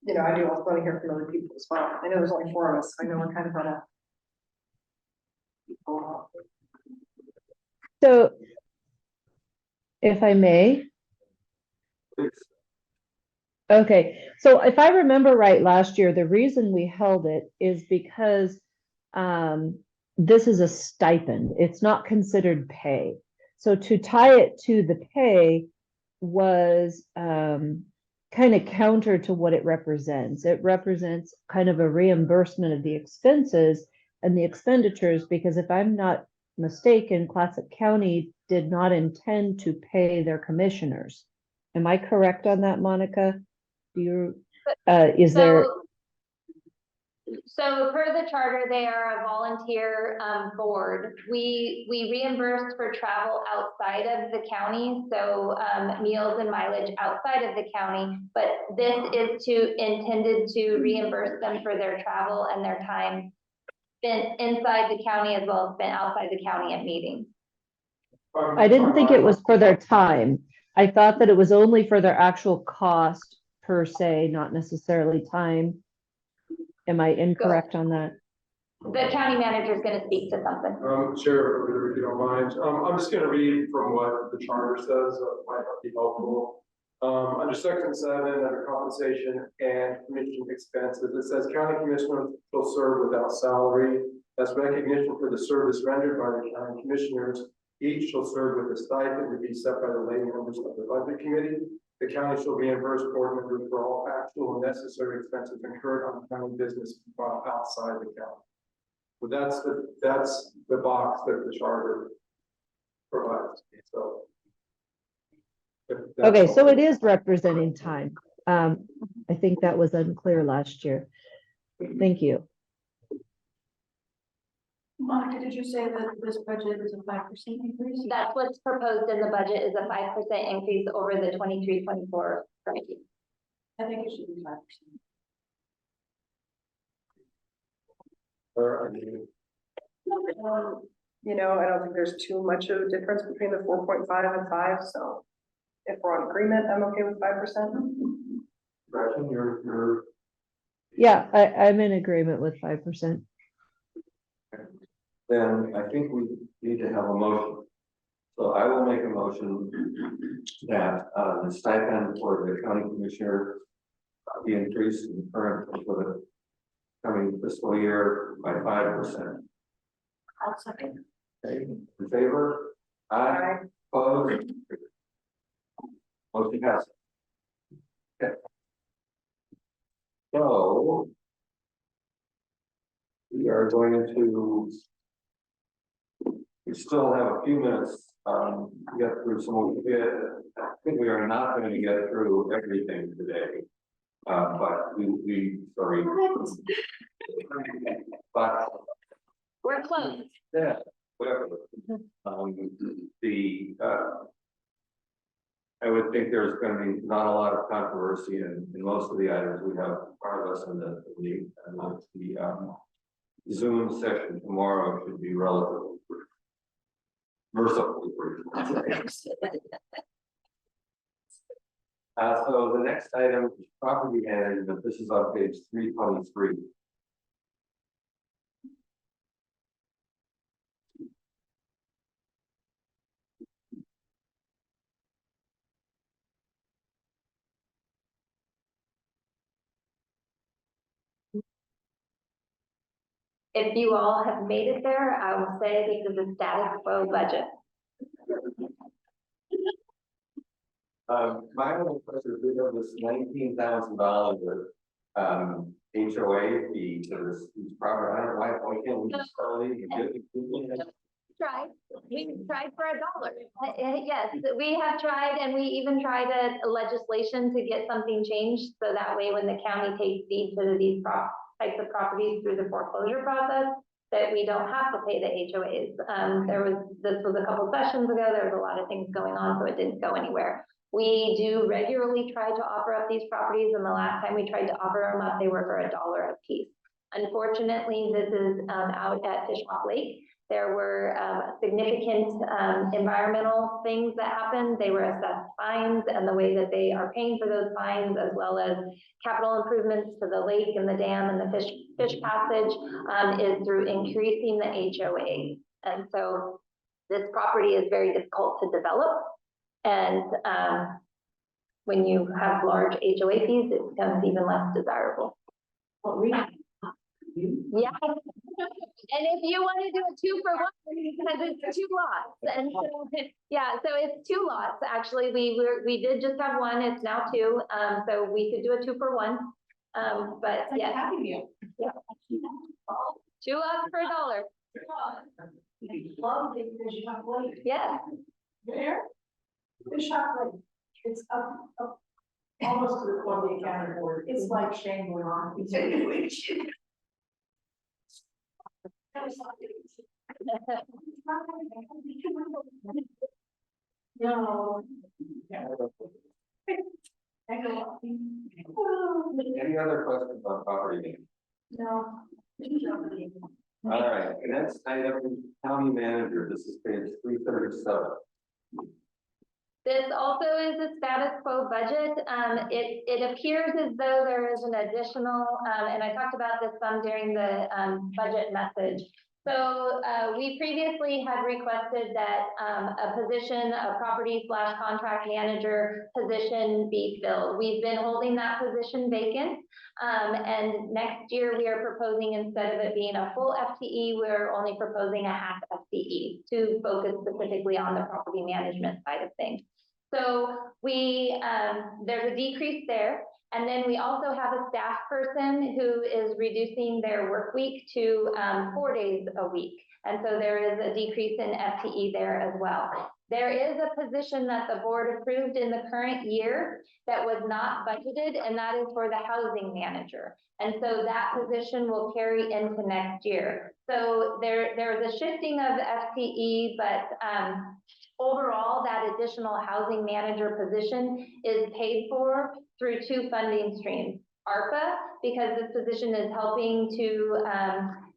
you know, I do also want to hear from other people as well. I know there's only 4 of us. I know we're kind of on a. So, if I may. Okay, so if I remember right, last year, the reason we held it is because this is a stipend. It's not considered pay. So to tie it to the pay, was kind of counter to what it represents. It represents kind of a reimbursement of the expenses and the expenditures, because if I'm not mistaken, Clatsop County did not intend to pay their commissioners. Am I correct on that, Monica? Do you, is there? So per the charter, they are a volunteer board. We reimburse for travel outside of the county, so meals and mileage outside of the county. But this is intended to reimburse them for their travel and their time spent inside the county as well as spent outside the county at meetings. I didn't think it was for their time. I thought that it was only for their actual cost per se, not necessarily time. Am I incorrect on that? The county manager is going to speak to something. Chair, if you don't mind, I'm just gonna read from what the charter says, might not be helpful. Under section 7, under compensation and commission expenses, it says county commissioners shall serve without salary. As recognition for the service rendered by the county commissioners, each shall serve with a stipend to be set by the lay members of the budget committee. The county shall reimburse board members for all actual and necessary expenses incurred on county business while outside the county. So that's the box that the charter provides, so. Okay, so it is representing time. I think that was unclear last year. Thank you. Monica, did you say that this budget is a 5% increase? That's what's proposed in the budget is a 5% increase over the 23-24 current year. I think it should be 5%. You know, I don't think there's too much of a difference between the 4.5 and 5, so if we're on agreement, I'm okay with 5%. Gretchen, you're. Yeah, I'm in agreement with 5%. Then I think we need to have a motion. So I will make a motion that the stipend for the county commissioner be increased in current for the coming fiscal year by 5%. I'll second. Okay, in favor? Aye. Opposed? Motion passes. Okay. So we are going to. We still have a few minutes to get through some of it. I think we are not going to get through everything today. But sorry. But We're close. yeah, whatever. I would think there's going to be not a lot of controversy in most of the items we have in front of us, and the Zoom session tomorrow should be relatively brief. Mercifully brief. So the next item is property management. This is on page 323. If you all have made it there, I will say this is a status quo budget. My only question is, we have this $19,000 HOA fee to this property. I don't know why can't we just sell these and get it? We tried for $1. Yes, we have tried, and we even tried a legislation to get something changed, so that way when the county takes deed to these types of properties through the foreclosure process, that we don't have to pay the HOAs. This was a couple sessions ago, there was a lot of things going on, so it didn't go anywhere. We do regularly try to offer up these properties, and the last time we tried to offer them up, they were for $1 a piece. Unfortunately, this is out at Fishhawk Lake. There were significant environmental things that happened. They were assessed fines, and the way that they are paying for those fines, as well as capital improvements to the lake and the dam and the fish passage, is through increasing the HOA. And so this property is very difficult to develop. And when you have large HOA fees, it becomes even less desirable. Well, we. Yeah, And if you want to do a 2-for-1, because it's 2 lots, and so, yeah, so it's 2 lots, actually, we did just have 1, it's now 2, so we could do a 2-for-1. But yeah. Yeah. 2 lots for $1. Love it because you have lake. Yeah. There? Fish Hawk Lake, it's up almost to the Columbia County border, it's like Shangri-La. No. Any other questions on property? No. All right, next item, county manager, this is page 337. This also is a status quo budget. It appears as though there is an additional, and I talked about this some during the budget message. So we previously had requested that a position, a property/contract manager position be filled. We've been holding that position vacant. And next year we are proposing, instead of it being a full FTE, we're only proposing a half FTE to focus specifically on the property management side of things. So there's a decrease there. And then we also have a staff person who is reducing their work week to 4 days a week. And so there is a decrease in FTE there as well. There is a position that the board approved in the current year that was not budgeted, and that is for the housing manager. And so that position will carry into next year. So there's a shifting of FTE, but overall, that additional housing manager position is paid for through 2 funding streams. ARPA, because this position is helping to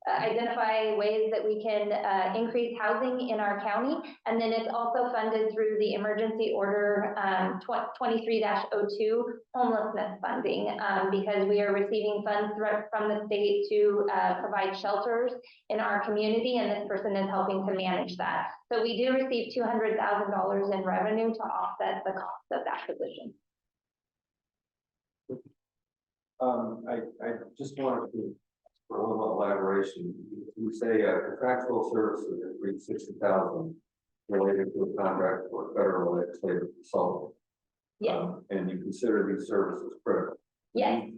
identify ways that we can increase housing in our county. And then it's also funded through the emergency order 23-02 homelessness funding, because we are receiving funds from the state to provide shelters in our community, and this person is helping to manage that. So we do receive $200,000 in revenue to offset the cost of that position. I just wanted to, for a little elaboration, you say contractual services increased 60,000 related to a contract for federal legislative consultant. Yes. And you consider these services critical. Yes.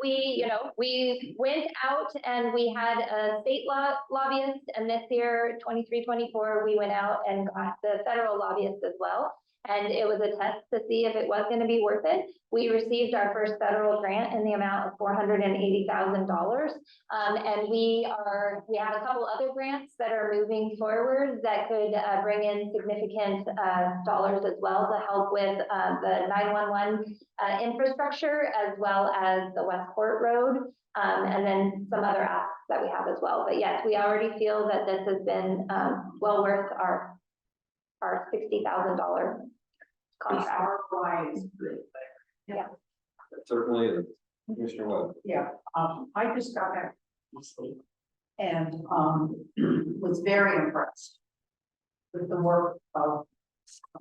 We went out and we had a state lobbyist, and this year, 23-24, we went out and got the federal lobbyist as well. And it was a test to see if it was going to be worth it. We received our first federal grant in the amount of $480,000. And we have a couple other grants that are moving forward that could bring in significant dollars as well to help with the 911 infrastructure, as well as the Westport Road, and then some other asks that we have as well. But yes, we already feel that this has been well worth our $60,000 contract. Yeah. Certainly is. Commissioner Webb. Yeah, I just got back from sleep and was very impressed with the work of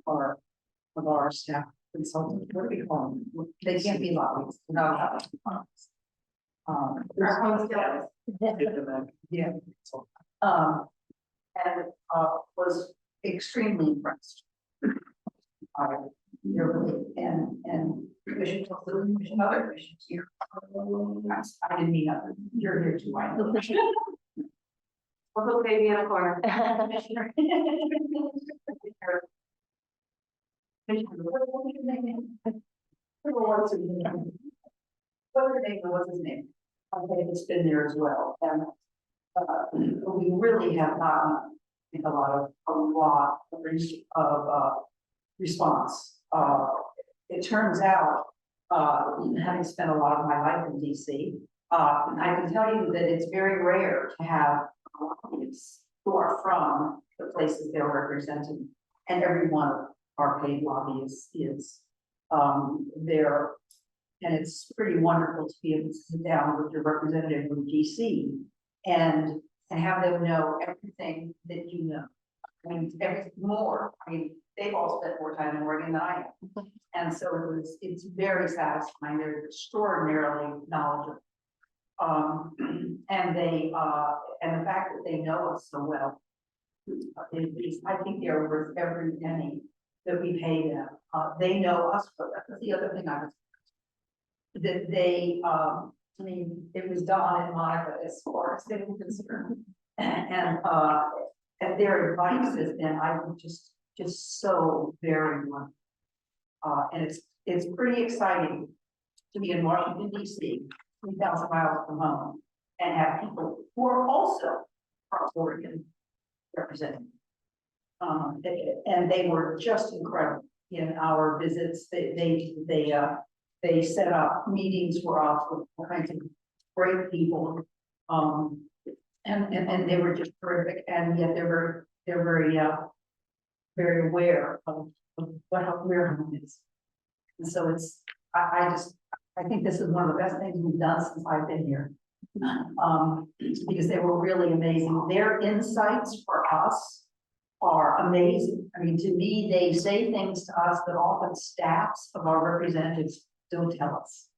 our staff consultants. What do we call them? They can't be lobbyists. No. Yeah. And was extremely impressed. And commission, other commissions here. I didn't mean other, you're here too, I know. We'll put baby in a corner. Commissioner. What's his name? Okay, it's been there as well, and we really have gotten, I think, a lot of response. It turns out, having spent a lot of my life in DC, I can tell you that it's very rare to have lobbyists who are from the places they're representing, and every one of our paid lobbyists is there. And it's pretty wonderful to be able to sit down with your representative from DC and have them know everything that you know. I mean, they've all spent more time in Oregon than I have. And so it's very satisfying. They're extraordinarily knowledgeable. And and the fact that they know us so well. I think they're worth every penny that we pay them. They know us, but that's the other thing I was. That they, I mean, it was Don and Monica as far as they were concerned. And their advice has been, I would just so very much. And it's pretty exciting to be in Washington DC, 3,000 miles from home, and have people who are also from Oregon representing. And they were just incredible in our visits. They set up meetings for us with all kinds of great people. And they were just terrific, and yet they're very aware of where home is. And so I think this is one of the best things we've done since I've been here. Because they were really amazing. Their insights for us are amazing. I mean, to me, they say things to us that often staffs of our representatives don't tell us.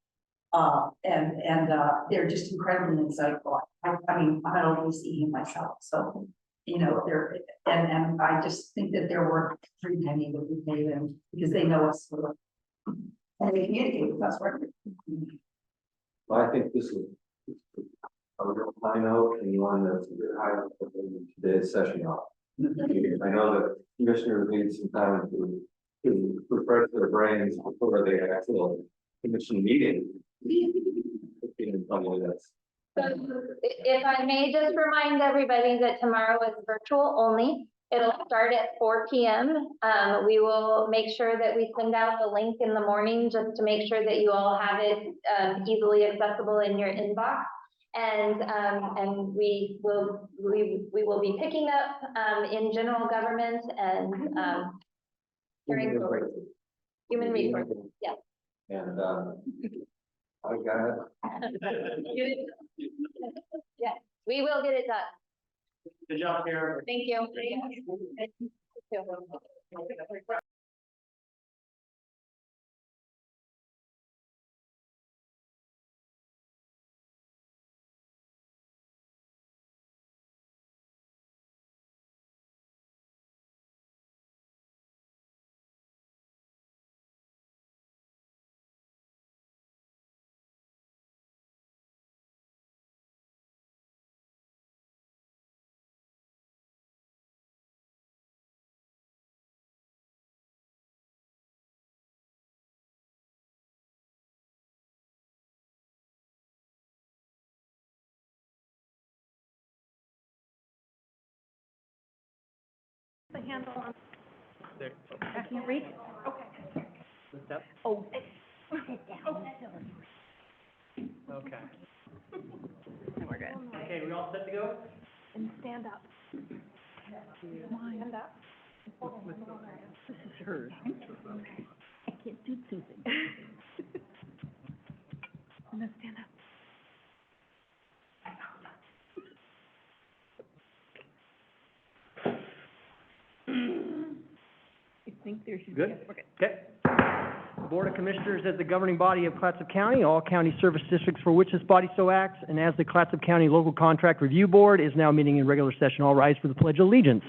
And they're just incredibly insightful. I mean, I'm an OEC myself, so, you know, and I just think that they're worth every penny that we pay them, because they know us so well. And they communicate with us, right? I think this is a real high note and one that's a good highlight of today's session off. I know that commissioners need some time to refresh their brains before the actual commission meeting. So if I may just remind everybody that tomorrow is virtual only. It'll start at 4 p.m. We will make sure that we send out the link in the morning just to make sure that you all have it easily accessible in your inbox. And we will be picking up in general government and caring for human resources. Yeah. And I got it. Yeah, we will get it done. Good job, Karen. Thank you. The handle on. There. I can't read it. Okay. Lift up. Oh. Okay. And we're good. Okay, we all set to go? And stand up. Stand up. This is hers. I can't do two things. And then stand up. I think there should be. Good? Okay. The Board of Commissioners as the governing body of Clatsop County, all county service districts for which this body so acts, and as the Clatsop County Local Contract Review Board is now meeting in regular session. All rise for the Pledge of Allegiance.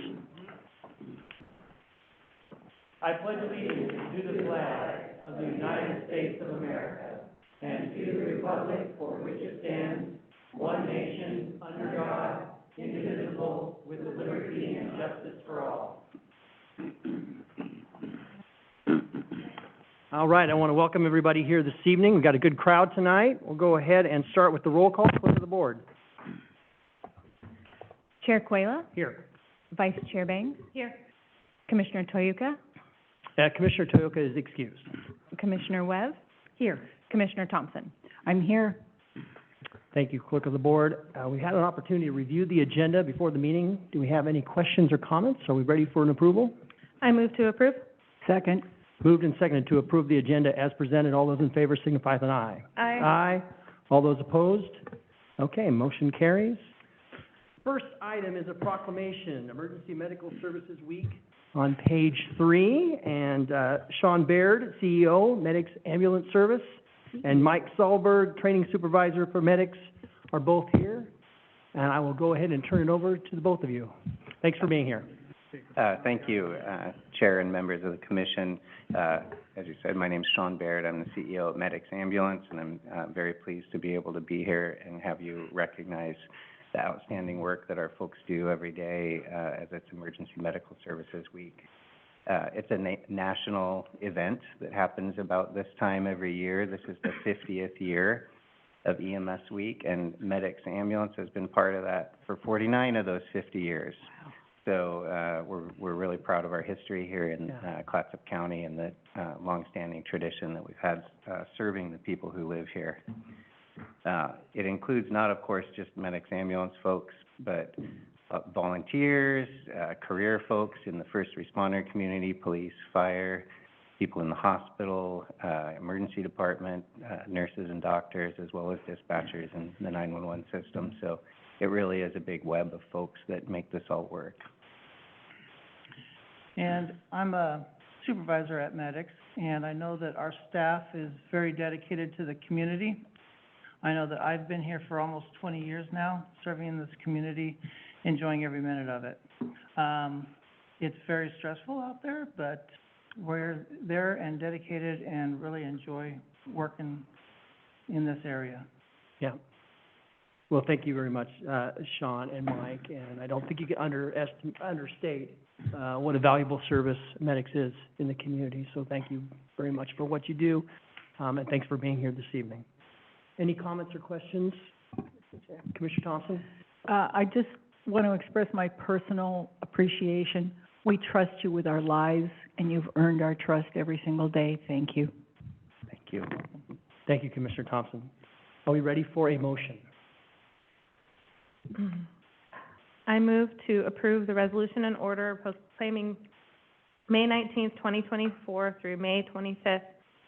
I pledge allegiance to the flag of the United States of America and to the republic for which it stands, one nation, under God, indivisible, with liberty and justice for all. All right, I want to welcome everybody here this evening. We've got a good crowd tonight. We'll go ahead and start with the roll call. Clerk of the board. Chair Quayla, Here. Vice Chair Banks, Here. Commissioner Toyuka, Commissioner Toyoka is excused. Commissioner Webb. Here. Commissioner Thompson. I'm here. Thank you, Clerk of the Board. We had an opportunity to review the agenda before the meeting. Do we have any questions or comments? Are we ready for an approval? I move to approve. Second. Moved and seconded to approve the agenda as presented. All those in favor signify with an aye. Aye. Aye. All those opposed? Okay, motion carries. First item is a proclamation, Emergency Medical Services Week on page 3. And Sean Baird, CEO, Medics Ambulance Service, and Mike Sahlberg, Training Supervisor for Medics, are both here, and I will go ahead and turn it over to the both of you. Thanks for being here. Thank you, Chair and members of the commission. As you said, my name's Sean Baird. I'm the CEO of Medics Ambulance, and I'm very pleased to be able to be here and have you recognize the outstanding work that our folks do every day as it's Emergency Medical Services Week. It's a national event that happens about this time every year. This is the 50th year of EMS Week, and Medics Ambulance has been part of that for 49 of those 50 years. Wow. So we're really proud of our history here in Clatsop County and the longstanding tradition that we've had serving the people who live here. It includes not, of course, just Medics Ambulance folks, but volunteers, career folks in the first responder community, police, fire, people in the hospital, emergency department, nurses and doctors, as well as dispatchers in the 911 system. So it really is a big web of folks that make this all work. And I'm a supervisor at Medics, and I know that our staff is very dedicated to the community. I know that I've been here for almost 20 years now, serving in this community, enjoying every minute of it. It's very stressful out there, but we're there and dedicated and really enjoy working in this area. Yeah. Well, thank you very much, Sean and Mike, and I don't think you can understate what a valuable service Medics is in the community. So thank you very much for what you do, and thanks for being here this evening. Any comments or questions? Commissioner Thompson? I just want to express my personal appreciation. We trust you with our lives, and you've earned our trust every single day. Thank you. Thank you. Thank you, Commissioner Thompson. Are we ready for a motion? I move to approve the resolution and order proclaiming May 19th, 2024 through May 25th,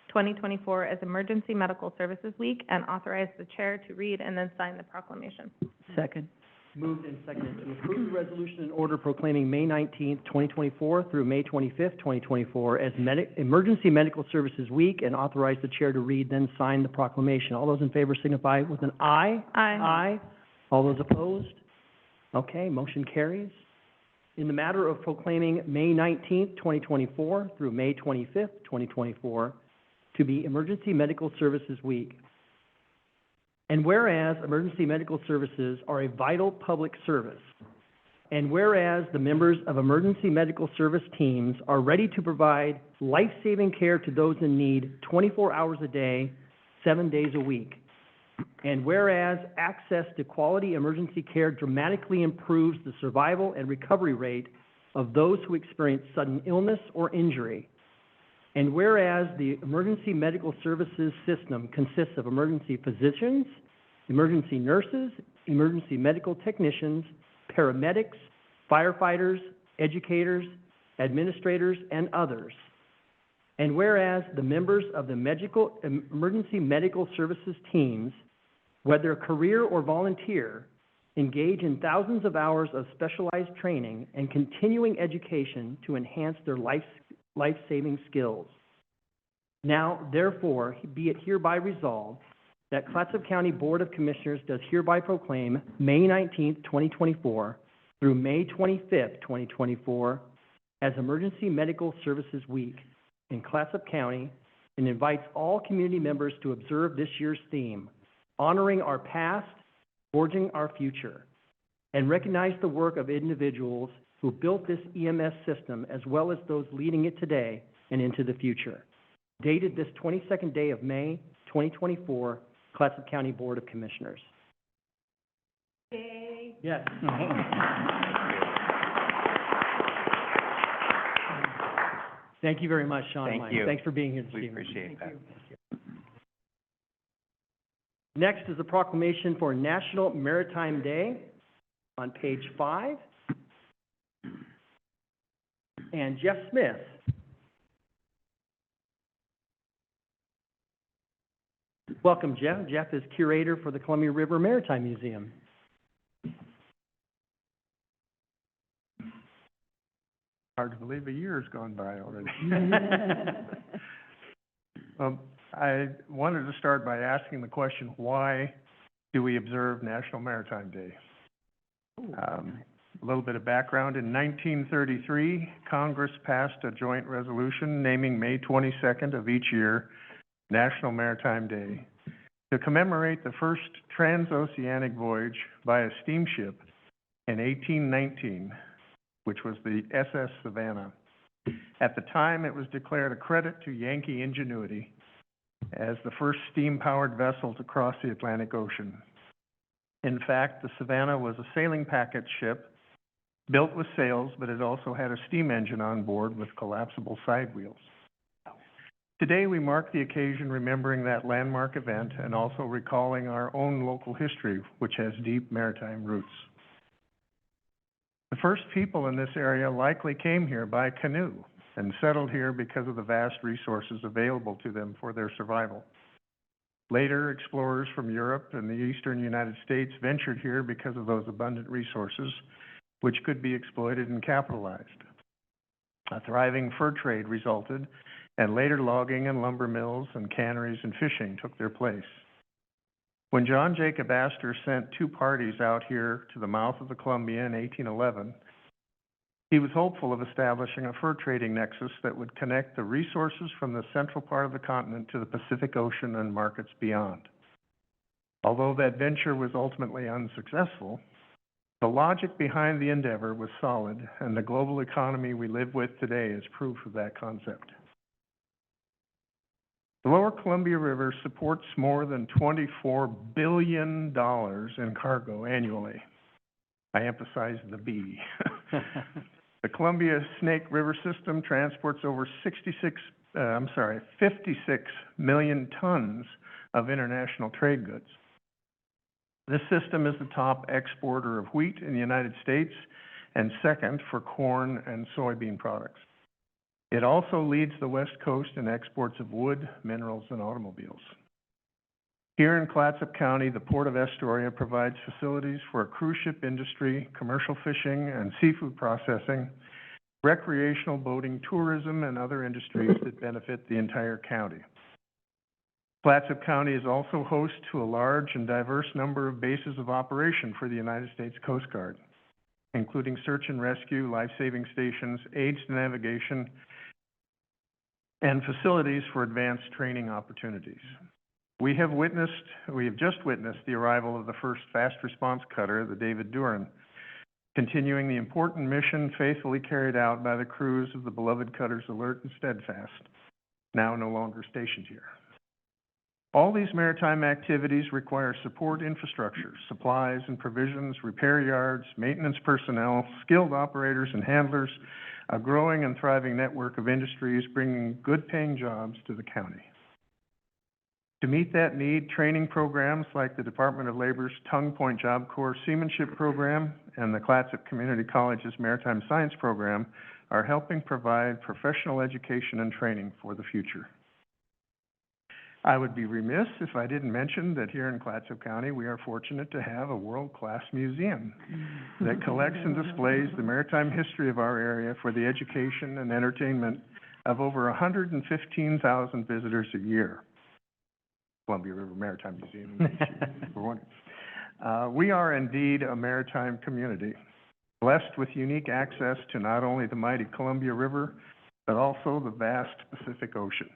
2024 as Emergency Medical Services Week and authorize the chair to read and then sign the proclamation. Second. Moved and seconded to approve the resolution and order proclaiming May 19th, 2024 through May 25th, 2024 as Emergency Medical Services Week and authorize the chair to read, then sign the proclamation. All those in favor signify with an aye. Aye. Aye. All those opposed? Okay, motion carries. In the matter of proclaiming May 19th, 2024 through May 25th, 2024 to be Emergency Medical Services Week. And whereas emergency medical services are a vital public service, and whereas the members of emergency medical service teams are ready to provide life-saving care to those in need 24 hours a day, 7 days a week, and whereas access to quality emergency care dramatically improves the survival and recovery rate of those who experience sudden illness or injury, and whereas the emergency medical services system consists of emergency physicians, emergency nurses, emergency medical technicians, paramedics, firefighters, educators, administrators, and others. And whereas the members of the emergency medical services teams, whether career or volunteer, engage in thousands of hours of specialized training and continuing education to enhance their life-saving skills. Now, therefore, be it hereby resolved that Clatsop County Board of Commissioners does hereby proclaim May 19th, 2024 through May 25th, 2024 as Emergency Medical Services Week in Clatsop County and invites all community members to observe this year's theme, honoring our past, forging our future, and recognize the work of individuals who built this EMS system as well as those leading it today and into the future. Dated this 22nd day of May, 2024, Clatsop County Board of Commissioners. Yay. Yes. Thank you very much, Sean and Mike. Thank you. Thanks for being here this We evening. appreciate that. Next is the proclamation for National Maritime Day on page 5. And Jeff Smith. Welcome, Jeff. Jeff is curator for the Columbia River Maritime Museum. Hard to believe a year has gone by already. I wanted to start by asking the question, why do we observe National Maritime Day? A little bit of background, in 1933, Congress passed a joint resolution naming May 22nd of each year National Maritime Day to commemorate the first transoceanic voyage by a steamship in 1819, which was the SS Savannah. At the time, it was declared a credit to Yankee ingenuity as the first steam-powered vessel to cross the Atlantic Ocean. In fact, the Savannah was a sailing packet ship built with sails, but it also had a steam engine on board with collapsible side wheels. Today, we mark the occasion remembering that landmark event and also recalling our own local history, which has deep maritime roots. The first people in this area likely came here by canoe and settled here because of the vast resources available to them for their survival. Later, explorers from Europe and the eastern United States ventured here because of those abundant resources, which could be exploited and capitalized. A thriving fur trade resulted, and later logging and lumber mills and canneries and fishing took their place. When John Jacob Astor sent two parties out here to the mouth of the Columbia in 1811, he was hopeful of establishing a fur trading nexus that would connect the resources from the central part of the continent to the Pacific Ocean and markets beyond. Although that venture was ultimately unsuccessful, the logic behind the endeavor was solid, and the global economy we live with today is proof of that concept. The Lower Columbia River supports more than $24 billion in cargo annually. I emphasize the B. The Columbia Snake River system transports over 56 million tons of international trade goods. This system is the top exporter of wheat in the United States and second for corn and soybean products. It also leads the West Coast in exports of wood, minerals, and automobiles. Here in Clatsop County, the Port of Astoria provides facilities for a cruise ship industry, commercial fishing and seafood processing, recreational boating, tourism, and other industries that benefit the entire county. Clatsop County is also host to a large and diverse number of bases of operation for the United States Coast Guard, including search and rescue, life-saving stations, aids to navigation, and facilities for advanced training opportunities. We have just witnessed the arrival of the first fast response cutter, the David Duran, continuing the important mission faithfully carried out by the crews of the beloved cutters Alert and Steadfast, now no longer stationed here. All these maritime activities require support infrastructure, supplies and provisions, repair yards, maintenance personnel, skilled operators and handlers, a growing and thriving network of industries bringing good-paying jobs to the county. To meet that need, training programs like the Department of Labor's Tongue Point Job Corps Seamanship Program and the Clatsop Community College's Maritime Science Program are helping provide professional education and training for the future. I would be remiss if I didn't mention that here in Clatsop County, we are fortunate to have a world-class museum that collects and displays the maritime history of our area for the education and entertainment of over 115,000 visitors a year. Columbia River Maritime Museum, for one. We are indeed a maritime community, blessed with unique access to not only the mighty Columbia River, but also the vast Pacific Ocean.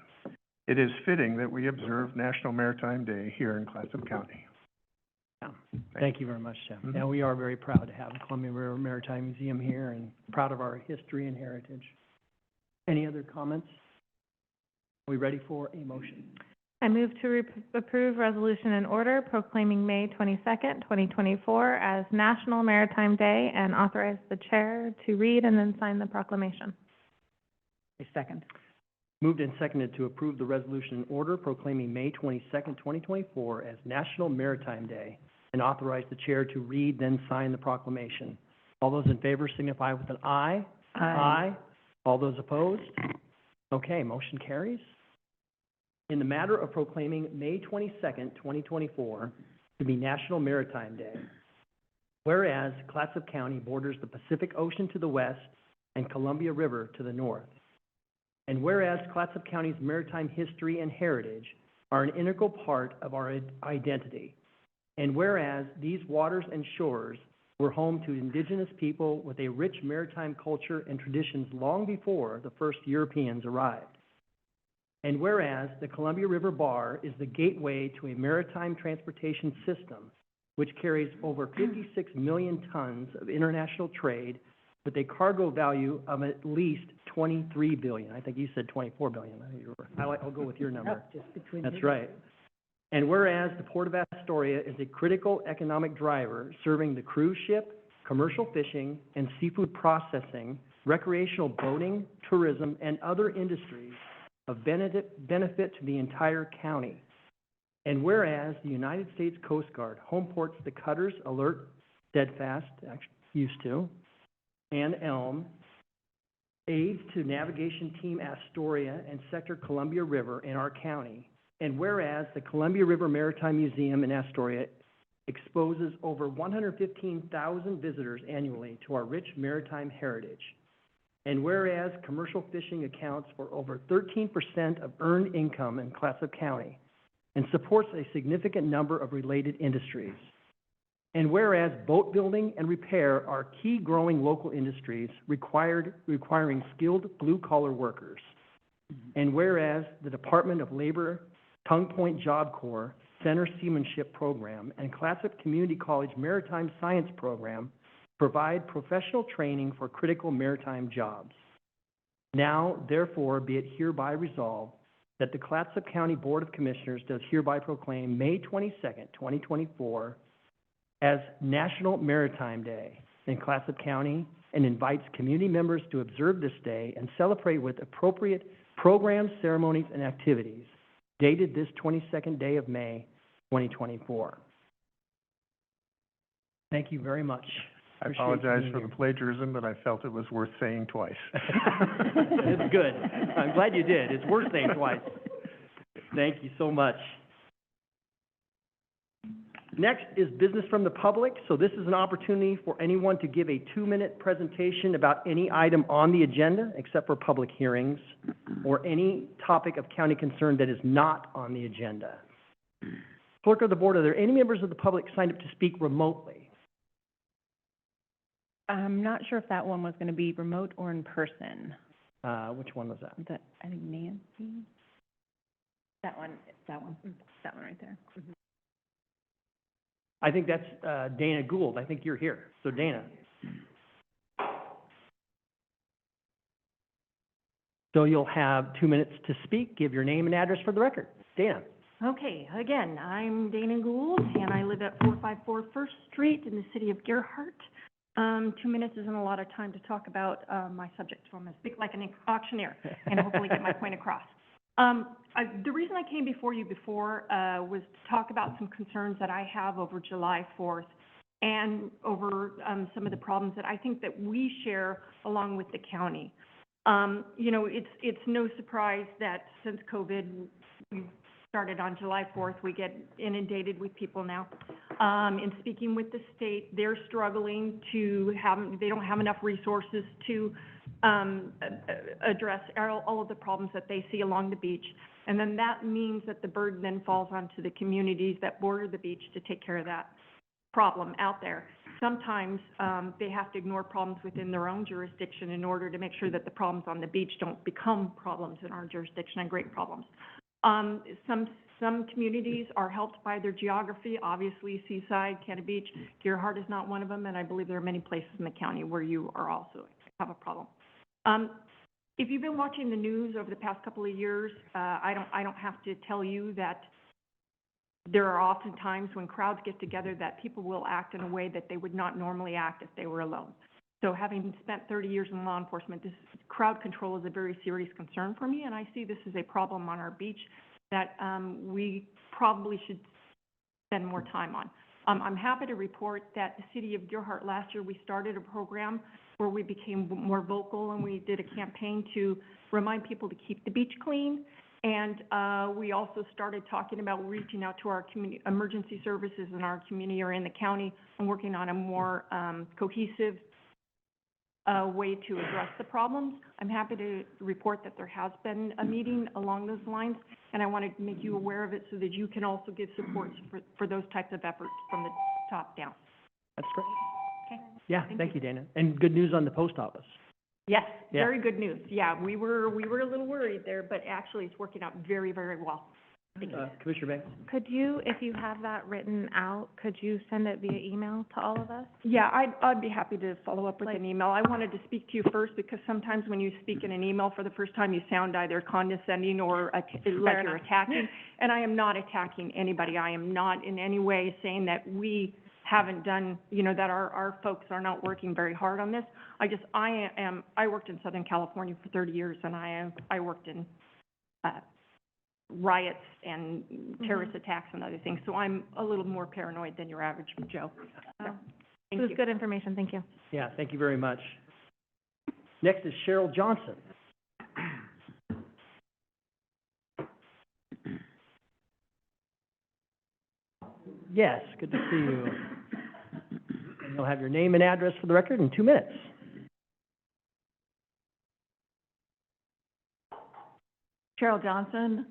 It is fitting that we observe National Maritime Day here in Clatsop County. Thank you very much, Tim. And we are very proud to have the Columbia River Maritime Museum here and proud of our history and heritage. Any other comments? Are we ready for a motion? I move to approve resolution and order proclaiming May 22nd, 2024 as National Maritime Day and authorize the chair to read and then sign the proclamation. A second. Moved and seconded to approve the resolution and order proclaiming May 22nd, 2024 as National Maritime Day and authorize the chair to read, then sign the proclamation. All those in favor signify with an aye. Aye. Aye. All those opposed? Okay, motion carries. In the matter of proclaiming May 22nd, 2024 to be National Maritime Day, whereas Clatsop County borders the Pacific Ocean to the west and Columbia River to the north, and whereas Clatsop County's maritime history and heritage are an integral part of our identity, And whereas these waters and shores were home to indigenous people with a rich maritime culture and traditions long before the first Europeans arrived. And whereas the Columbia River Bar is the gateway to a maritime transportation system which carries over 56 million tons of international trade with a cargo value of at least 23 billion. I think you said 24 billion. I'll go with your number. That's right. And whereas the Port of Astoria is a critical economic driver serving the cruise ship, commercial fishing, and seafood processing, recreational boating, tourism, and other industries of benefit to the entire county. And whereas the United States Coast Guard home ports the cutters Alert, Steadfast, actually used to, and Elm, aids to Navigation Team Astoria and Sector Columbia River in our county. And whereas the Columbia River Maritime Museum in Astoria exposes over 115,000 visitors annually to our rich maritime heritage. And whereas commercial fishing accounts for over 13% of earned income in Clatsop County and supports a significant number of related industries. And whereas boat building and repair are key growing local industries requiring skilled blue-collar workers. And whereas the Department of Labor, Tongue Point Job Corps, Center Seamanship Program, and Clatsop Community College Maritime Science Program provide professional training for critical maritime jobs. Now, therefore, be it hereby resolved that the Clatsop County Board of Commissioners does hereby proclaim May 22nd, 2024 as National Maritime Day in Clatsop County and invites community members to observe this day and celebrate with appropriate programs, ceremonies, and activities dated this 22nd day of May, 2024. Thank you very much. I apologize for the plagiarism, but I felt it was worth saying twice. It's good. I'm glad you did. It's worth saying twice. Thank you so much. Next is business from the public. So this is an opportunity for anyone to give a 2-minute presentation about any item on the agenda, except for public hearings, or any topic of county concern that is not on the agenda. Clerk of the board, are there any members of the public signed up to speak remotely? I'm not sure if that one was going to be remote or in person. Which one was that? I think Nancy. That one right there. I think that's Dana Gould. I think you're here. So Dana. So you'll have 2 minutes to speak. Give your name and address for the record. Dana. Okay, again, I'm Dana Gould, and I live at 454 First Street in the city of Gerhart. 2 minutes isn't a lot of time to talk about my subject, so I'm going to speak like an auctioneer and hopefully get my point across. The reason I came before you before was to talk about some concerns that I have over July 4th and over some of the problems that I think that we share along with the county. You know, it's no surprise that since COVID, we started on July 4th, we get inundated with people now. In speaking with the state, they're struggling to they don't have enough resources to address all of the problems that they see along the beach. And then that means that the burden then falls onto the communities that border the beach to take care of that problem out there. Sometimes they have to ignore problems within their own jurisdiction in order to make sure that the problems on the beach don't become problems in our jurisdiction and great problems. Some communities are helped by their geography, obviously Seaside, Cannon Beach. Gerhart is not one of them, and I believe there are many places in the county where you are also have a problem. If you've been watching the news over the past couple of years, I don't have to tell you that there are often times when crowds get together that people will act in a way that they would not normally act if they were alone. So having spent 30 years in law enforcement, this crowd control is a very serious concern for me, and I see this as a problem on our beach that we probably should spend more time on. I'm happy to report that the city of Gerhart last year, we started a program where we became more vocal, and we did a campaign to remind people to keep the beach clean. And we also started talking about reaching out to our emergency services in our community or in the county and working on a more cohesive a way to address the problems. I'm happy to report that there has been a meeting along those lines, and I want to make you aware of it so that you can also give support for those types of efforts from the top down. That's great. Okay? Yeah, thank you, Dana. And good news on the post office. Yes, Yeah. very good news. Yeah, we were a little worried there, but actually it's working out very, very well. Thank you. Commissioner Banks? Could you, if you have that written out, could you send it via email to all of us? Yeah, I'd be happy to follow up with an email. I wanted to speak to you first because sometimes when you speak in an email for the first time, you sound either condescending or like you're attacking. And I am not attacking anybody. I am not in any way saying that we haven't done, that our folks are not working very hard on this. I worked in Southern California for 30 years and I worked in, riots and terrorist attacks and other things, so I'm a little more paranoid than your average Joe. So, This is good information, thank you. Yeah, thank you very much. Next is Cheryl Johnson. Yes, good to see you. And you'll have your name and address for the record in 2 minutes. Cheryl Johnson,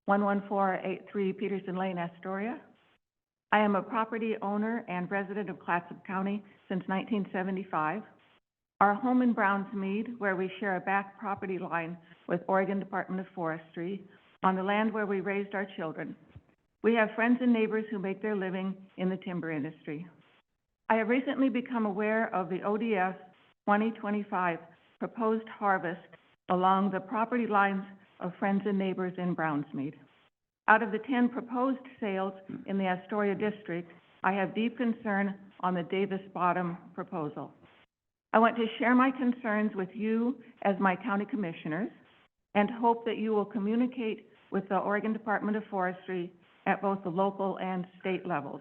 11483 Peterson Lane, Astoria. I am a property owner and resident of Clatsop County since 1975. Our home in Brownsmead, where we share a back property line with Oregon Department of Forestry, on the land where we raised our children. We have friends and neighbors who make their living in the timber industry. I have recently become aware of the ODS 2025 proposed harvest along the property lines of friends and neighbors in Brownsmead. Out of the 10 proposed sales in the Astoria district, I have deep concern on the Davis Bottom proposal. I want to share my concerns with you as my county commissioners and hope that you will communicate with the Oregon Department of Forestry at both the local and state levels.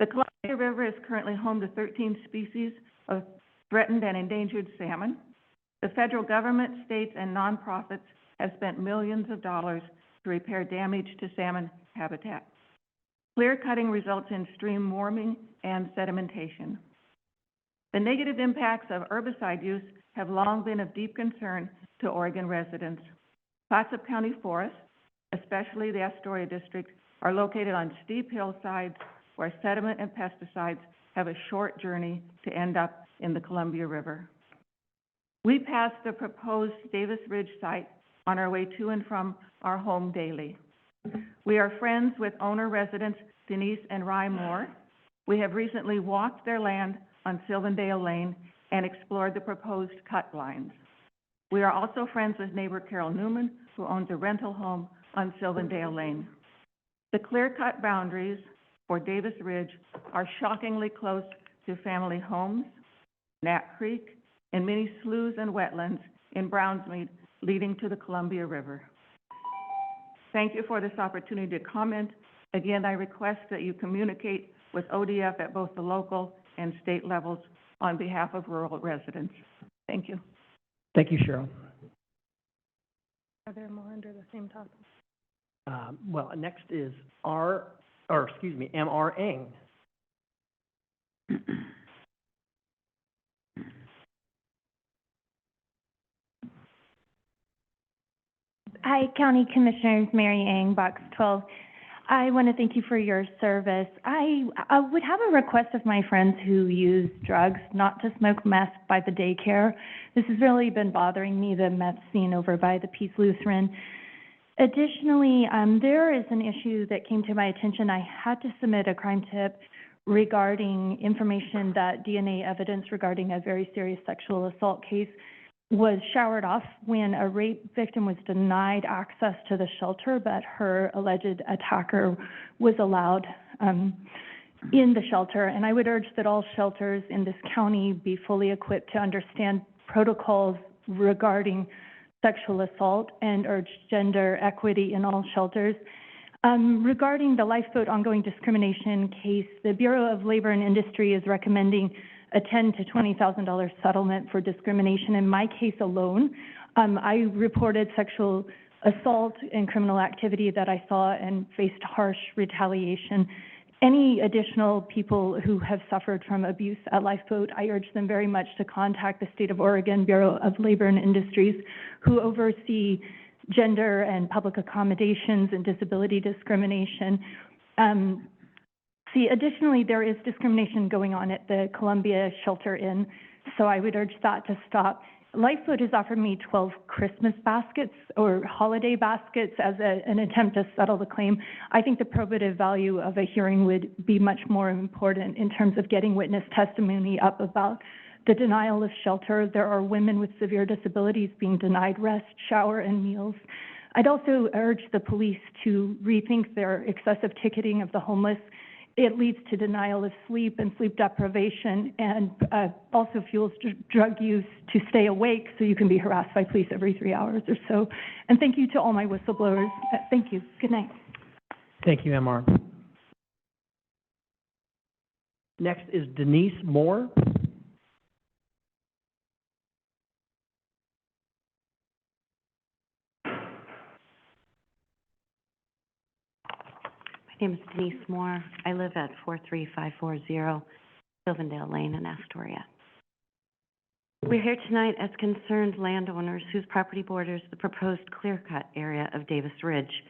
The Columbia River is currently home to 13 species of threatened and endangered salmon. The federal government, states, and nonprofits have spent millions of dollars to repair damage to salmon habitat. Clear cutting results in stream warming and sedimentation. The negative impacts of herbicide use have long been of deep concern to Oregon residents. Clatsop County forests, especially the Astoria district, are located on steep hillsides where sediment and pesticides have a short journey to end up in the Columbia River. We pass the proposed Davis Ridge site on our way to and from our home daily. We are friends with owner residents Denise and Rye Moore. We have recently walked their land on Sylvandale Lane and explored the proposed cut lines. We are also friends with neighbor Carol Newman, who owns a rental home on Sylvandale Lane. The clear-cut boundaries for Davis Ridge are shockingly close to family homes, Nat Creek, and many sloughs and wetlands in Brownsmead leading to the Columbia River. Thank you for this opportunity to comment. Again, I request that you communicate with ODF at both the local and state levels on behalf of rural residents. Thank you. Thank you, Cheryl. Are there more under the same topic? Well, next is M.R. Eng. Hi, County Commissioners, Mary Eng, Box 12. I want to thank you for your service. I would have a request of my friends who use drugs not to smoke meth by the daycare. This has really been bothering me, the meth scene over by the Peace Lutheran. Additionally, there is an issue that came to my attention. I had to submit a crime tip regarding information that DNA evidence regarding a very serious sexual assault case was showered off when a rape victim was denied access to the shelter, but her alleged attacker was allowed in the shelter. And I would urge that all shelters in this county be fully equipped to understand protocols regarding sexual assault and urge gender equity in all shelters. Regarding the Lifeboat ongoing discrimination case, the Bureau of Labor and Industry is recommending a $10,000 to $20,000 settlement for discrimination. In my case alone, I reported sexual assault and criminal activity that I saw and faced harsh retaliation. any additional people who have suffered from abuse at Lifeboat, I urge them very much to contact the State of Oregon Bureau of Labor and Industries, who oversee gender and public accommodations and disability discrimination. Additionally, there is discrimination going on at the Columbia Shelter Inn, so I would urge that to stop. Lifeboat has offered me 12 Christmas baskets or holiday baskets as an attempt to settle the claim. I think the probative value of a hearing would be much more important in terms of getting witness testimony up about the denial of shelter. There are women with severe disabilities being denied rest, shower, and meals. I'd also urge the police to rethink their excessive ticketing of the homeless. It leads to denial of sleep and sleep deprivation, and also fuels drug use to stay awake so you can be harassed by police every 3 hours or so. And thank you to all my whistleblowers. Thank you. Good night. Thank you, MR. Next is Denise Moore. My name is Denise Moore. I live at 43540 Sylvandale Lane in Astoria. We're here tonight as concerned landowners whose property borders the proposed clear-cut area of Davis Ridge.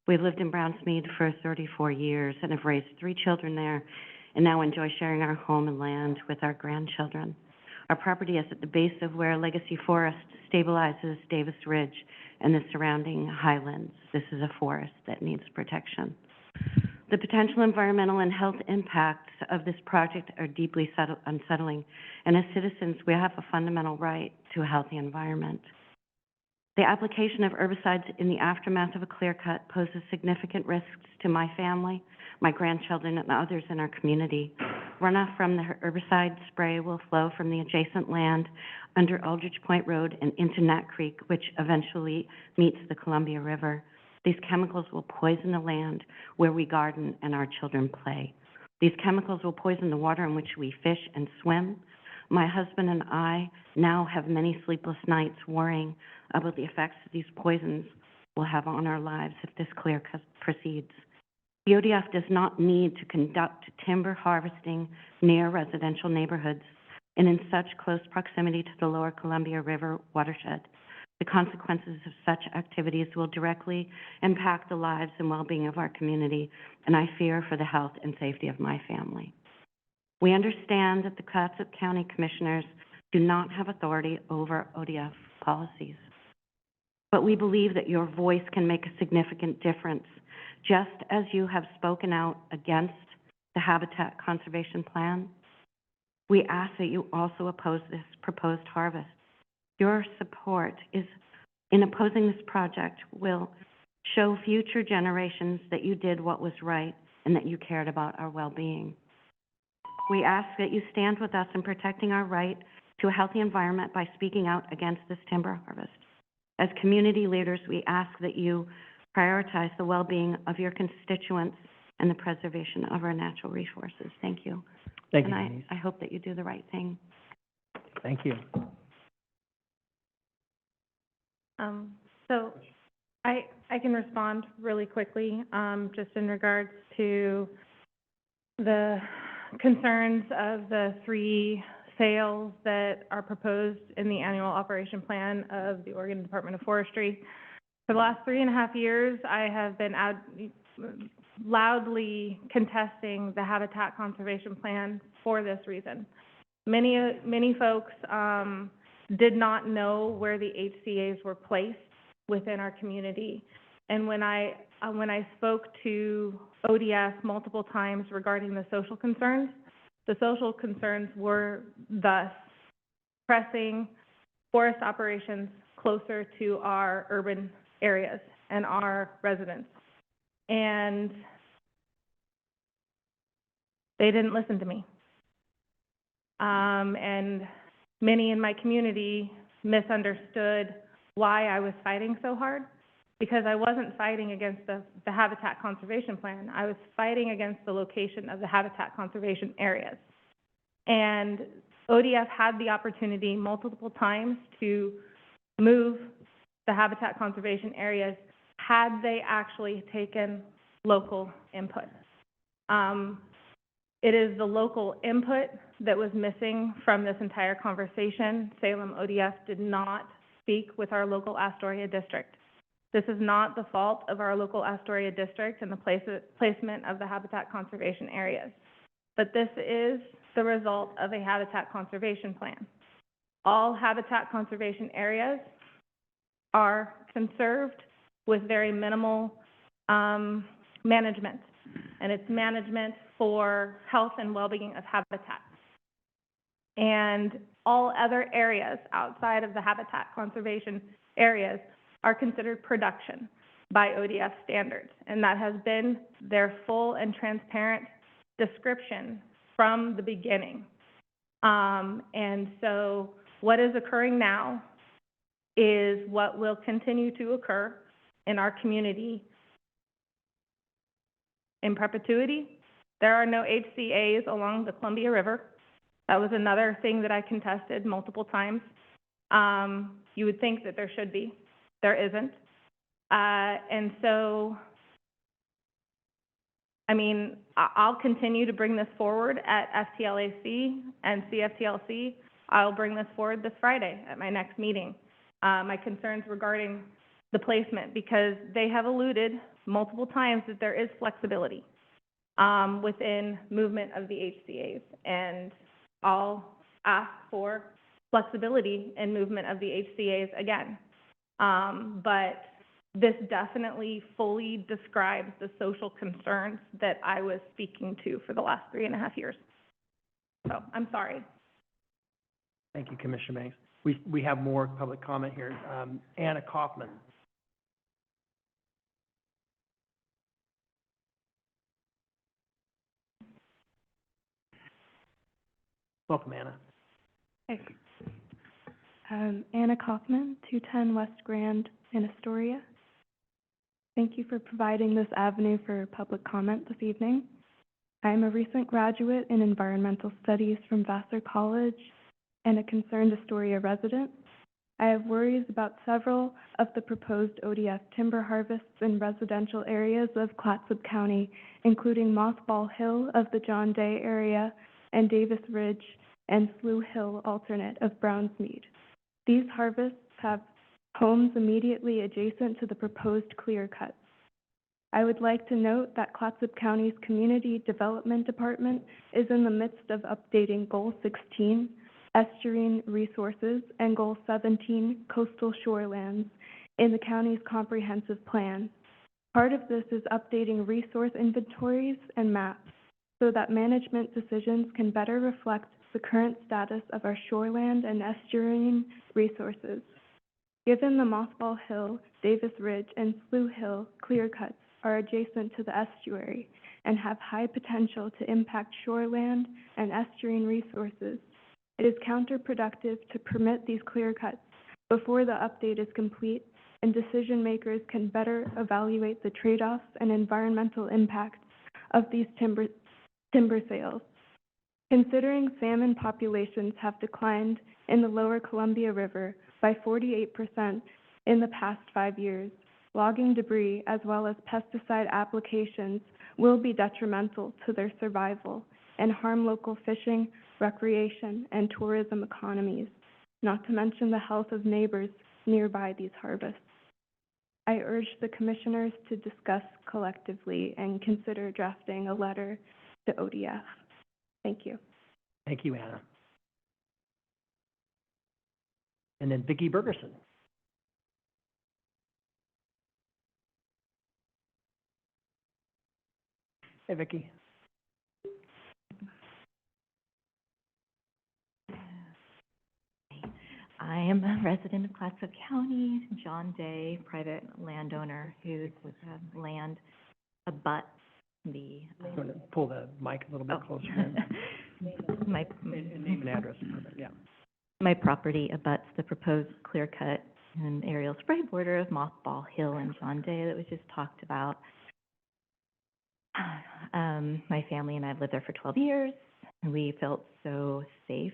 We've lived in Brownsmead for 34 years and have raised 3 children there and now enjoy sharing our home and land with our grandchildren. Our property is at the base of where Legacy Forest stabilizes Davis Ridge and the surrounding highlands. This is a forest that needs protection. The potential environmental and health impacts of this project are deeply unsettling, and as citizens, we have a fundamental right to a healthy environment. The application of herbicides in the aftermath of a clear cut poses significant risks to my family, my grandchildren, and others in our community. Runoff from the herbicide spray will flow from the adjacent land under Aldrich Point Road and into Nat Creek, which eventually meets the Columbia River. These chemicals will poison the land where we garden and our children play. These chemicals will poison the water in which we fish and swim. My husband and I now have many sleepless nights worrying about the effects that these poisons will have on our lives if this clear cut proceeds. The ODF does not need to conduct timber harvesting near residential neighborhoods and in such close proximity to the lower Columbia River watershed. The consequences of such activities will directly impact the lives and well-being of our community, and I fear for the health and safety of my family. We understand that the Clatsop County Commissioners do not have authority over ODF policies, but we believe that your voice can make a significant difference, just as you have spoken out against the Habitat Conservation Plan. We ask that you also oppose this proposed harvest. Your support in opposing this project will show future generations that you did what was right and that you cared about our well-being. We ask that you stand with us in protecting our right to a healthy environment by speaking out against this timber harvest. As community leaders, we ask that you prioritize the well-being of your constituents and the preservation of our natural resources. Thank you. Thank you, And Denise. I hope that you do the right thing. Thank you. So I can respond really quickly, just in regards to the concerns of the 3 sales that are proposed in the annual operation plan of the Oregon Department of Forestry. For the last 3.5 years, I have been loudly contesting the Habitat Conservation Plan for this reason. Many folks did not know where the HCA's were placed within our community. And when I spoke to ODF multiple times regarding the social concerns were thus pressing forest operations closer to our urban areas and our residents. And they didn't listen to me. And many in my community misunderstood why I was fighting so hard, because I wasn't fighting against the Habitat Conservation Plan. I was fighting against the location of the habitat conservation areas. And ODF had the opportunity multiple times to move the habitat conservation areas had they actually taken local input. It is the local input that was missing from this entire conversation. Salem ODF did not speak with our local Astoria district. This is not the fault of our local Astoria district and the placement of the habitat conservation areas, but this is the result of a habitat conservation plan. All habitat conservation areas are conserved with very minimal management, and it's management for health and well-being of habitat. And all other areas outside of the habitat conservation areas are considered production by ODF standards, and that has been their full and transparent description from the beginning. And so what is occurring now is what will continue to occur in our community in perpetuity. There are no HCA's along the Columbia River. That was another thing that I contested multiple times. You would think that there should be. There isn't. And so, I mean, I'll continue to bring this forward at FTLAC and CFTLC. I'll bring this forward this Friday at my next meeting. My concerns regarding the placement, because they have alluded multiple times that there is flexibility within movement of the HCA's, and I'll ask for flexibility in movement of the HCA's again. But this definitely fully describes the social concerns that I was speaking to for the last 3.5 years. So I'm sorry. Thank you, Commissioner Banks. We have more public comment here. Anna Kaufman. Welcome, Anna. Hey. Anna Kaufman, 210 West Grand in Astoria. Thank you for providing this avenue for public comment this evening. I am a recent graduate in environmental studies from Vassar College and a concerned Astoria resident. I have worries about several of the proposed ODF timber harvests in residential areas of Clatsop County, including Mothball Hill of the John Day area and Davis Ridge and Slough Hill alternate of Brownsmead. These harvests have homes immediately adjacent to the proposed clear cuts. I would like to note that Clatsop County's Community Development Department is in the midst of updating Goal 16, Estuarine Resources, and Goal 17, Coastal Shorelands, in the county's comprehensive plan. Part of this is updating resource inventories and maps so that management decisions can better reflect the current status of our shoreland and estuarine resources. Given the Mothball Hill, Davis Ridge, and Slough Hill clear cuts are adjacent to the estuary and have high potential to impact shoreland and estuarine resources, it is counterproductive to permit these clear cuts before the update is complete and decision makers can better evaluate the trade-offs and environmental impacts of these timber sales. Considering salmon populations have declined in the lower Columbia River by 48% in the past 5 years, logging debris as well as pesticide applications will be detrimental to their survival and harm local fishing, recreation, and tourism economies, not to mention the health of neighbors nearby these harvests. I urge the commissioners to discuss collectively and consider drafting a letter to ODF. Thank you. Thank you, Anna. And then Vicki Bergerson. Hey, Vicki. I am a resident of Clatsop County, John Day, private landowner whose land abuts the. You want to pull the mic a little bit closer? My name and address, yeah. My property abuts the proposed clear cut and aerial spray border of Mothball Hill and John Day that was just talked about. My family and I have lived there for 12 years, and we felt so safe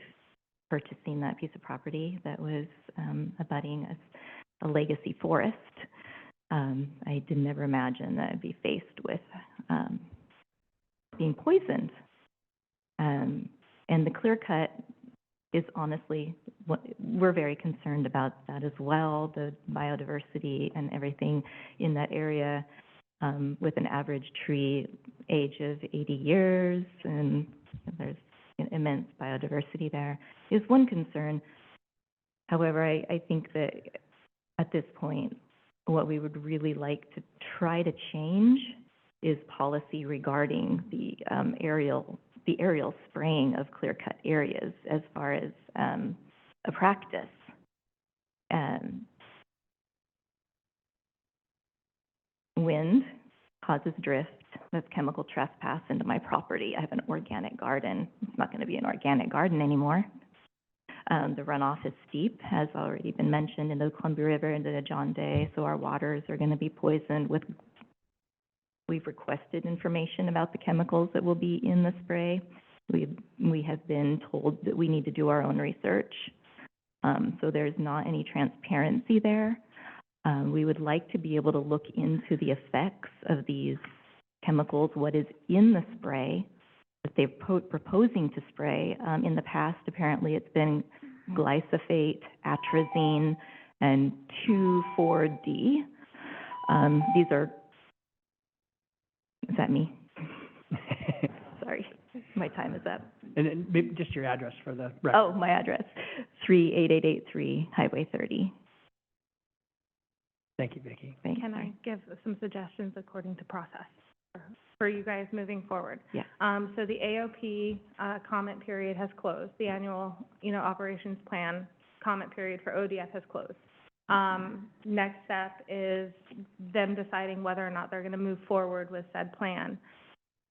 purchasing that piece of property that was abutting a legacy forest. I did never imagine that I'd be faced with being poisoned. And the clear cut is honestly, what, we're very concerned about that as well, the biodiversity and everything in that area, with an average tree age of 80 years, and there's immense biodiversity there, is one concern. However, I think that at this point, what we would really like to try to change is policy regarding the aerial spraying of clear-cut areas as far as a practice. Wind causes drift. That's chemical trespass into my property. I have an organic garden. It's not going to be an organic garden anymore. The runoff is steep, has already been mentioned, in the Columbia River into the John Day, so our waters are going to be poisoned with. We've requested information about the chemicals that will be in the spray. We have been told that we need to do our own research, so there's not any transparency there. We would like to be able to look into the effects of these chemicals, what is in the spray that they're proposing to spray. In the past, apparently, it's been glyphosate, atrazine, and 2,4-D. These are, is that me? Sorry, my time is up. And then maybe just your address for the record. Oh, my address, 38883 Highway 30. Thank you, Vicki. Can I give some suggestions according to process for you guys moving forward? Yeah. So the AOP comment period has closed. The annual, operations plan comment period for ODF has closed. Next step is them deciding whether or not they're going to move forward with said plan.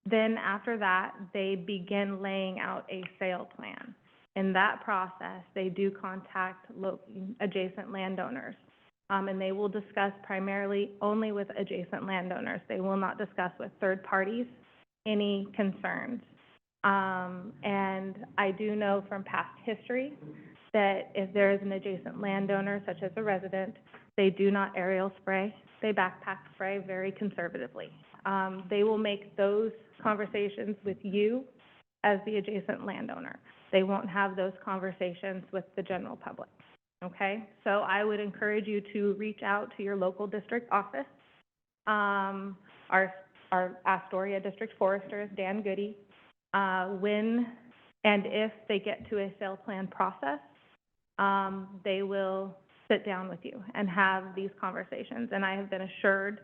Then after that, they begin laying out a sale plan. In that process, they do contact adjacent landowners. And they will discuss primarily only with adjacent landowners. They will not discuss with third parties any concerns. And I do know from past history that if there is an adjacent landowner, such as a resident, they do not aerial spray. They backpack spray very conservatively. They will make those conversations with you as the adjacent landowner. They won't have those conversations with the general public. Okay, so I would encourage you to reach out to your local district office. Our Astoria District Forester is Dan Goody. When and if they get to a sale plan process, they will sit down with you and have these conversations. And I have been assured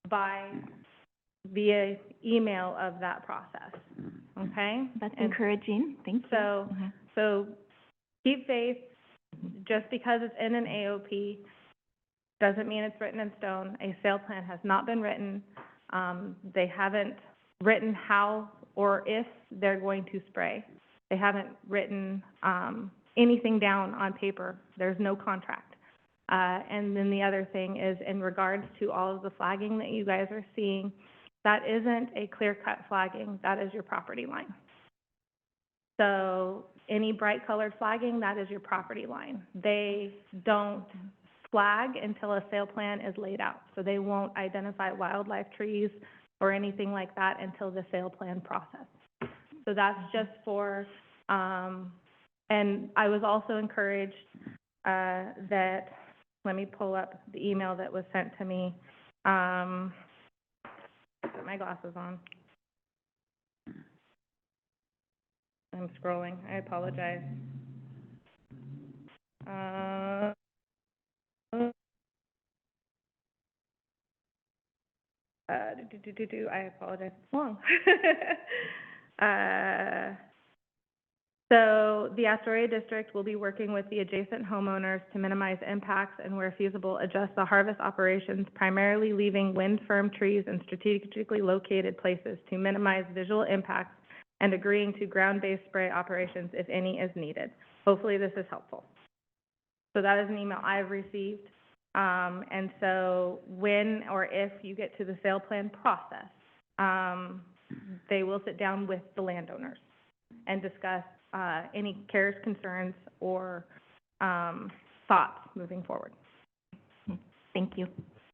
via email of that process. Okay? That's encouraging. Thank you. So keep faith. Just because it's in an AOP doesn't mean it's written in stone. A sale plan has not been written. They haven't written how or if they're going to spray. They haven't written anything down on paper. There's no contract. And then the other thing is, in regards to all of the flagging that you guys are seeing, that isn't a clear-cut flagging. That is your property line. So any bright colored flagging, that is your property line. They don't flag until a sale plan is laid out. So they won't identify wildlife trees or anything like that until the sale plan process. So that's just for, and I was also encouraged that, let me pull up the email that was sent to me. Put my glasses on. I'm scrolling, I apologize. I apologize, it's long. So the Astoria District will be working with the adjacent homeowners to minimize impacts and, where feasible, adjust the harvest operations, primarily leaving wind-firm trees in strategically located places to minimize visual impacts, and agreeing to ground-based spray operations if any is needed. Hopefully this is helpful. So that is an email I've received. And so when or if you get to the sale plan process, they will sit down with the landowners and discuss any cares, concerns, or thoughts moving forward. Thank you.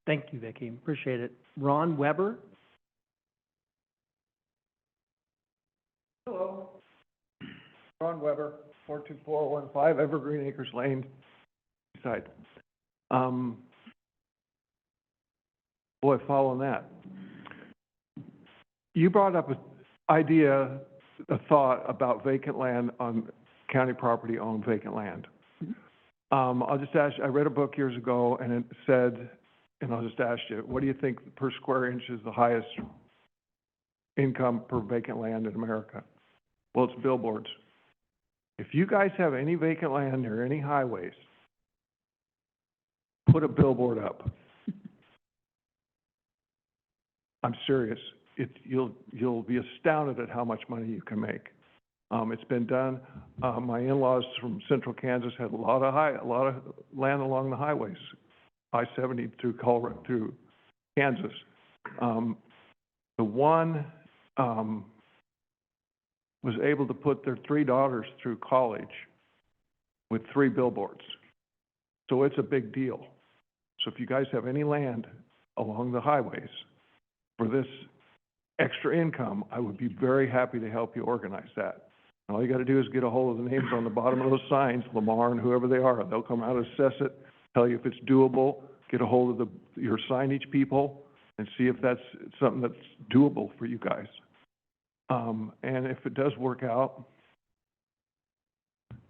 Thank you, Vicki. Appreciate it. Ron Weber? Ron Weber, 42415 Evergreen Acres Lane, side. Boy, following that. You brought up an idea, a thought about vacant land on county property owned vacant land. I'll just ask, I read a book years ago and it said, and I'll just ask you, what do you think per square inch is the highest income per vacant land in America? Well, it's billboards. If you guys have any vacant land near any highways, put a billboard up. I'm serious. You'll be astounded at how much money you can make. It's been done. My in-laws from central Kansas had a lot of land along the highways, I-70 through through Kansas. The one was able to put their 3 daughters through college with 3 billboards. So it's a big deal. So if you guys have any land along the highways for this extra income, I would be very happy to help you organize that. And all you got to do is get a hold of the names on the bottom of those signs, Lamar and whoever they are. They'll come out, assess it, tell you if it's doable, get a hold of your signage people, and see if that's something that's doable for you guys. And if it does work out,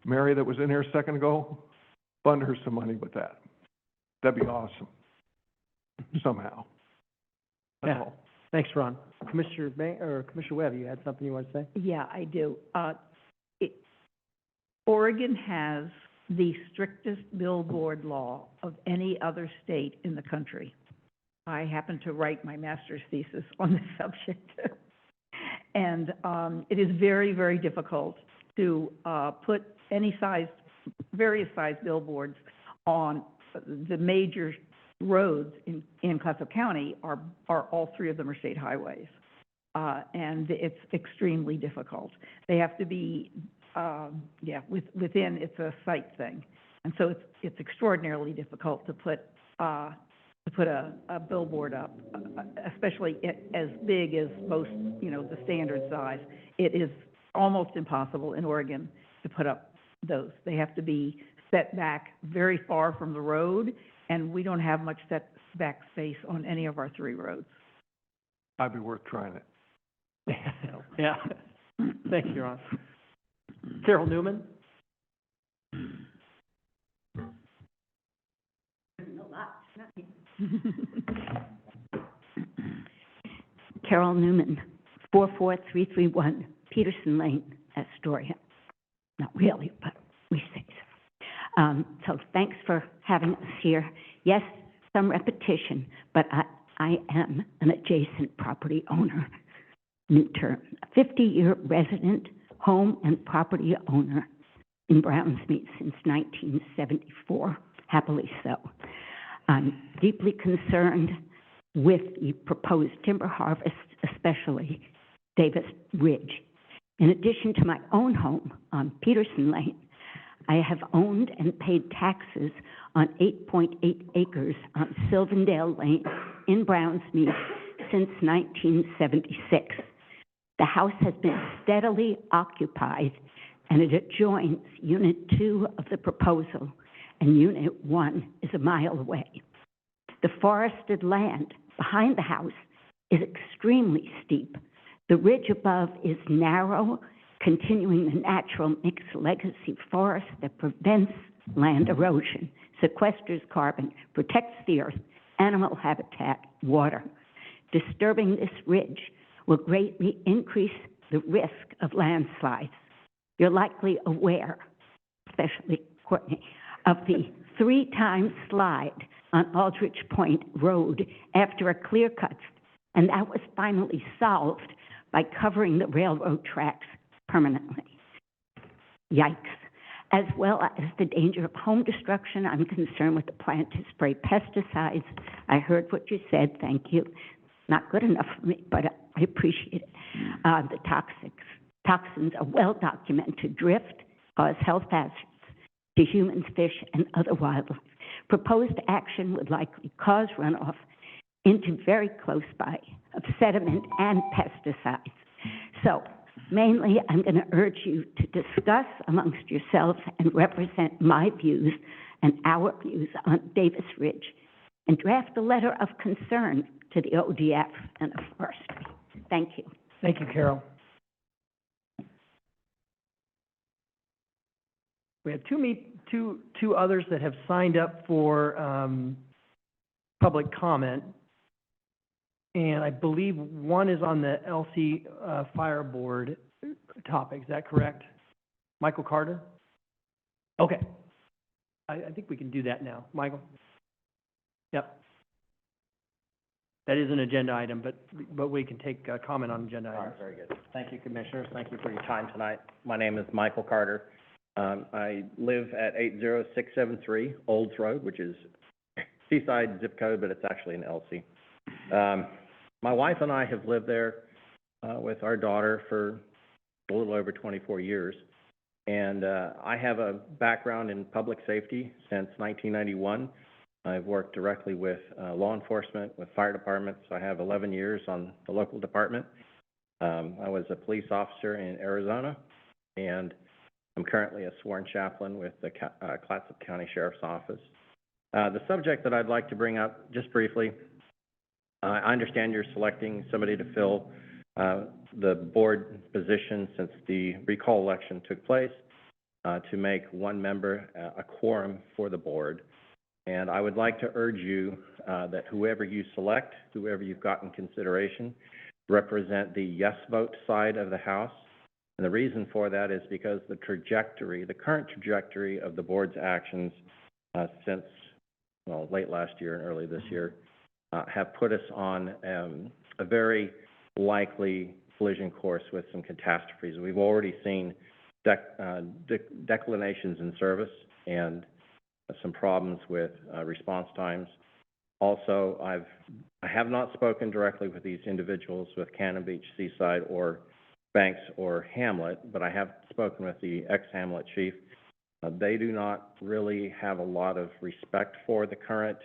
Mary that was in here a second ago, fund her some money with that. That'd be awesome. Somehow. That's all. Thanks, Ron. Commissioner Webb, you had something you want to say? Yeah, I do. Oregon has the strictest billboard law of any other state in the country. I happen to write my master's thesis on this subject. And it is very, very difficult to put any various size billboards on the major roads in Clatsop County are all 3 of them are state highways. And it's extremely difficult. They have to be, within, it's a site thing. And so it's extraordinarily difficult to put a billboard up, especially as big as most, the standard size. It is almost impossible in Oregon to put up those. They have to be set back very far from the road, and we don't have much set back space on any of our 3 roads. I'd be worth trying it. Yeah. Thank you, Ron. Carol Newman? Carol Newman, 44331 Peterson Lane, Astoria. Not really, but we say so. So thanks for having us here. Yes, some repetition, but I am an adjacent property owner. New term, a 50-year resident, home and property owner in Brownsmead since 1974, happily so. I'm deeply concerned with the proposed timber harvest, especially Davis Ridge. In addition to my own home on Peterson Lane, I have owned and paid taxes on 8.8 acres on Sylvandale Lane in Brownsmead since 1976. The house has been steadily occupied, and it adjoins Unit 2 of the proposal, and Unit 1 is a mile away. The forested land behind the house is extremely steep. The ridge above is narrow, continuing the natural mixed legacy forest that prevents land erosion, sequesters carbon, protects the earth, animal habitat, water. Disturbing this ridge will greatly increase the risk of landslides. You're likely aware, especially Courtney, of the 3-time slide on Aldrich Point Road after a clear cut, and that was finally solved by covering the railroad tracks permanently. Yikes. As well as the danger of home destruction, I'm concerned with the plan to spray pesticides. I heard what you said, thank you. Not good enough for me, but I appreciate it. The toxins are well documented. Drift cause health hazards to humans, fish, and other wildlife. Proposed action would likely cause runoff into very close by of sediment and pesticides. So Mainly, I'm going to urge you to discuss amongst yourselves and represent my views and our views on Davis Ridge, and draft a letter of concern to the ODF and the forestry. Thank you. Thank you, Carol. We have two others that have signed up for public comment. And I believe one is on the LC Fire Board topic. Is that correct? Michael Carter? Okay. I think we can do that now. Michael? Yep. That is an agenda item, but we can take comment on agenda items. All right, very good. Thank you, Commissioners. Thank you for your time tonight. My name is Michael Carter. I live at 80673 Olds Road, which is Seaside zip code, but it's actually an LC. My wife and I have lived there with our daughter for a little over 24 years. And I have a background in public safety since 1991. I've worked directly with law enforcement, with fire departments. I have 11 years on the local department. I was a police officer in Arizona, and I'm currently a sworn chaplain with the Clatsop County Sheriff's Office. The subject that I'd like to bring up just briefly, I understand you're selecting somebody to fill the board position since the recall election took place, to make one member a quorum for the board. And I would like to urge you that whoever you select, whoever you've got in consideration, represent the yes vote side of the House. And the reason for that is because the current trajectory of the board's actions since, well, late last year and early this year, have put us on a very likely collision course with some catastrophes. We've already seen declinations in service and some problems with response times. Also, I have not spoken directly with these individuals with Cannon Beach, Seaside, or Banks or Hamlet, but I have spoken with the ex-Hamlet chief. They do not really have a lot of respect for the current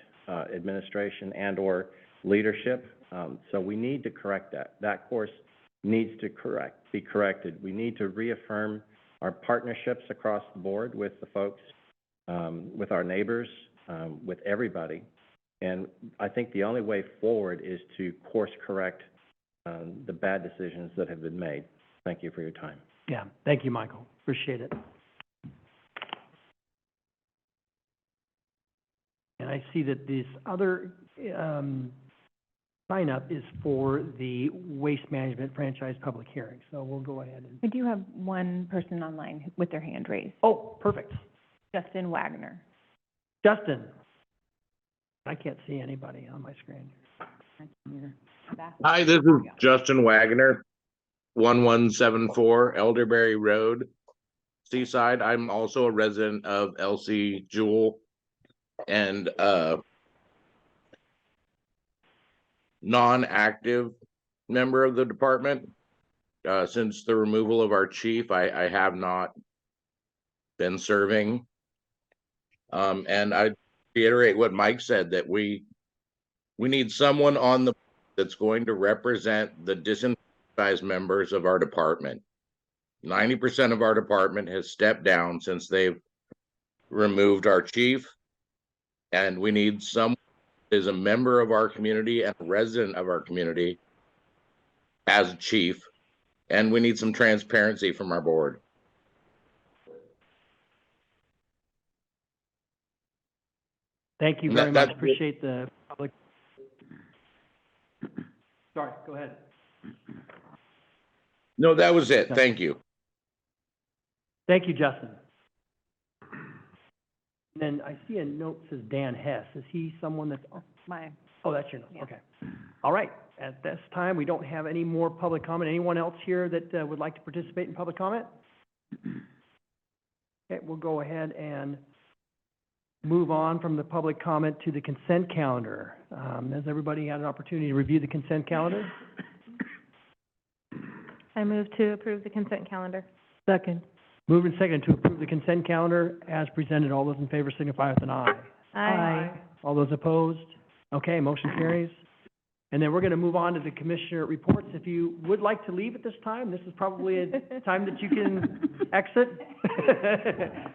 administration and or leadership. So we need to correct that. That course needs to be corrected. We need to reaffirm our partnerships across the board with the folks, with our neighbors, with everybody. And I think the only way forward is to course correct the bad decisions that have been made. Thank you for your time. Yeah, thank you, Michael. Appreciate it. And I see that this other sign up is for the Waste Management Franchise Public Hearing. So we'll go ahead and. We do have one person online with their hand raised. Oh, perfect. Justin Wagner. Justin. I can't see anybody on my screen. Hi, this is Justin Wagner, 1174 Elderberry Road, Seaside. I'm also a resident of LC Jewel and non-active member of the department. Since the removal of our chief, I have not been serving. And I reiterate what Mike said, that we need someone on the that's going to represent the disenfranchised members of our department. 90% of our department has stepped down since they've removed our chief, and we need someone who is a member of our community and a resident of our community as chief, and we need some transparency from our board. Thank you very much. Appreciate the public. Sorry, go ahead. No, that was it. Thank you. Thank you, Justin. And then I see a note that says Dan Hess. Is he someone that's? Oh, that's your note. Yeah. Okay. All right. At this time, we don't have any more public comment. Anyone else here that would like to participate in public comment? Okay, we'll go ahead and move on from the public comment to the consent calendar. Has everybody had an opportunity to review the consent calendar? I move to approve the consent calendar. Second. Moved and seconded to approve the consent calendar as presented. All those in favor signify with an aye. Aye. All those opposed? Okay, motion carries. And then we're going to move on to the commissioner reports. If you would like to leave at this time, this is probably a time that you can exit.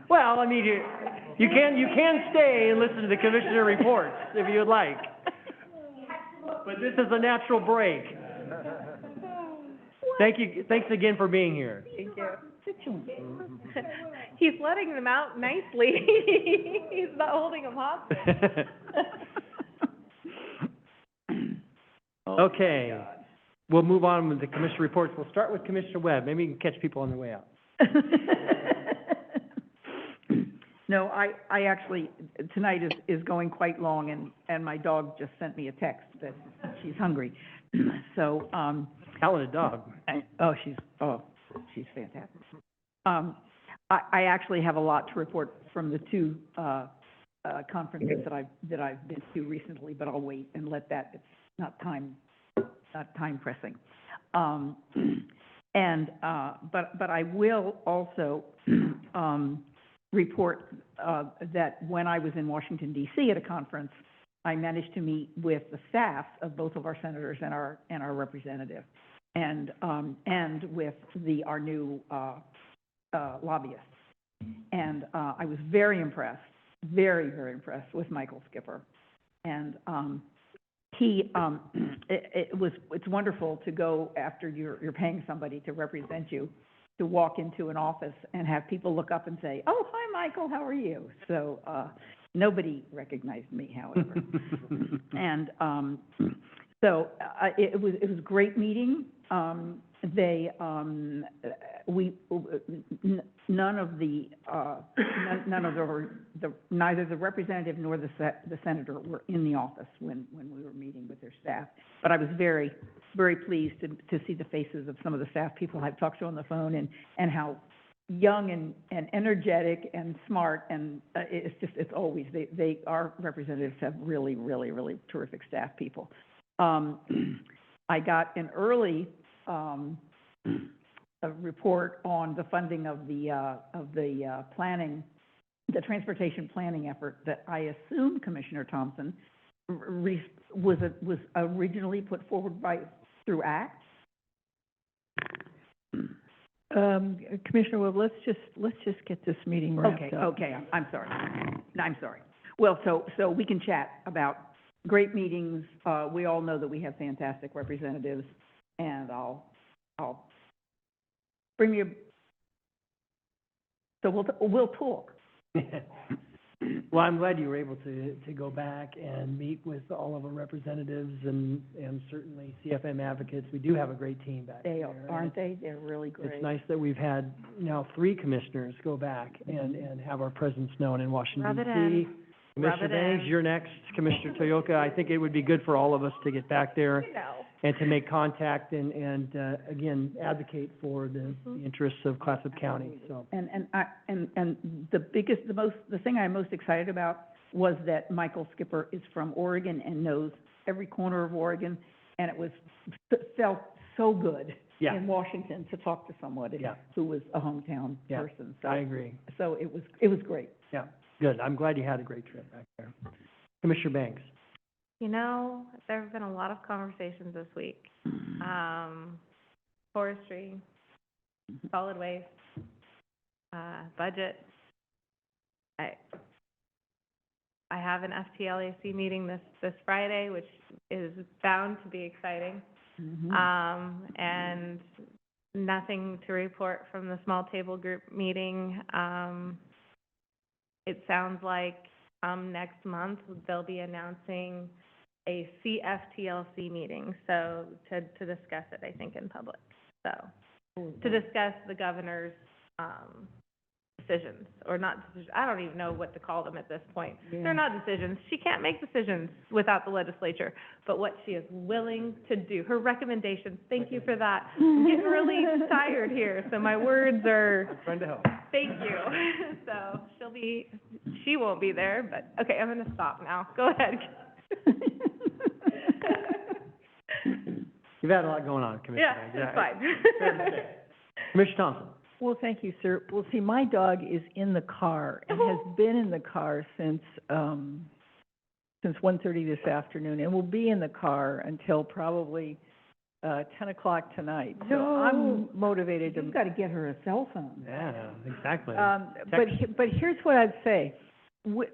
Well, I mean, you can stay and listen to the commissioner reports if you would like. But this is a natural break. Thank you, thanks again for being here. Thank you. He's letting them out nicely. He's not holding them hostage. Okay, we'll move on with the commissioner reports. We'll start with Commissioner Webb. Maybe you can catch people on the way out. No, I actually, tonight is going quite long, and my dog just sent me a text that she's hungry. So, talented dog. She's fantastic. I actually have a lot to report from the two, conferences that I've been to recently, but I'll wait and let that, it's not time pressing. But I will also, report, that when I was in Washington DC at a conference, I managed to meet with the staff of both of our senators and our representative, and with our new, lobbyists. And, I was very impressed, very, very impressed with Michael Skipper. And, it's wonderful to go after you're paying somebody to represent you, to walk into an office and have people look up and say, "Oh, hi, Michael, how are you?" So, nobody recognized me, however. And, so, it was a great meeting. Neither the representative nor the senator were in the office when we were meeting with their staff. But I was very, very pleased to see the faces of some of the staff people I've talked to on the phone, and how young and energetic and smart, and it's always, our representatives have really, really, really terrific staff people. I got an early, a report on the funding of the planning, the transportation planning effort that I assume Commissioner Thompson was originally put forward through ACT. Commissioner Webb, let's just get this meeting wrapped up. Okay, I'm sorry. Well, so we can chat about great meetings. We all know that we have fantastic representatives, and I'll bring you, so we'll talk. Well, I'm glad you were able to go back and meet with all of our representatives and certainly CFM advocates. We do have a great team back there. Aren't they? They're really great. It's nice that we've had now 3 commissioners go back and have our presence known in Washington, D.C. Commissioner Banks, you're next. Commissioner Toyoka, I think it would be good for all of us to get back there and to make contact and again, advocate for the interests of Clatsop County, so. And the thing I'm most excited about was that Michael Skipper is from Oregon and knows every corner of Oregon, and felt so good in Washington to talk to somebody who was a hometown person. So, I agree. So it was great. Yeah, good. I'm glad you had a great trip back there. Commissioner Banks. You know, there have been a lot of conversations this week. Forestry, solid waste, budget. I have an FTLAC meeting this Friday, which is bound to be exciting. And nothing to report from the small table group meeting. It sounds like next month they'll be announcing a CFTLC meeting, so to discuss it, I think, in public. So to discuss the governor's decisions, or not decisions, I don't even know what to call them at this point. They're not decisions. She can't make decisions without the legislature, but what she is willing to do, her recommendations. Thank you for that. I'm getting really tired here, so my words are. Trying to help. Thank you. So she won't be there, but okay, I'm gonna stop now. Go ahead. You've had a lot going on, Commissioner. Yeah, it's fine. Commissioner Thompson. Well, thank you, sir. Well, see, my dog is in the car and has been in the car since, since 1:30 this afternoon, and we'll be in the car until probably 10 o'clock tonight. So I'm motivated to. You've got to get her a cell phone. Yeah, exactly. But here's what I'd say.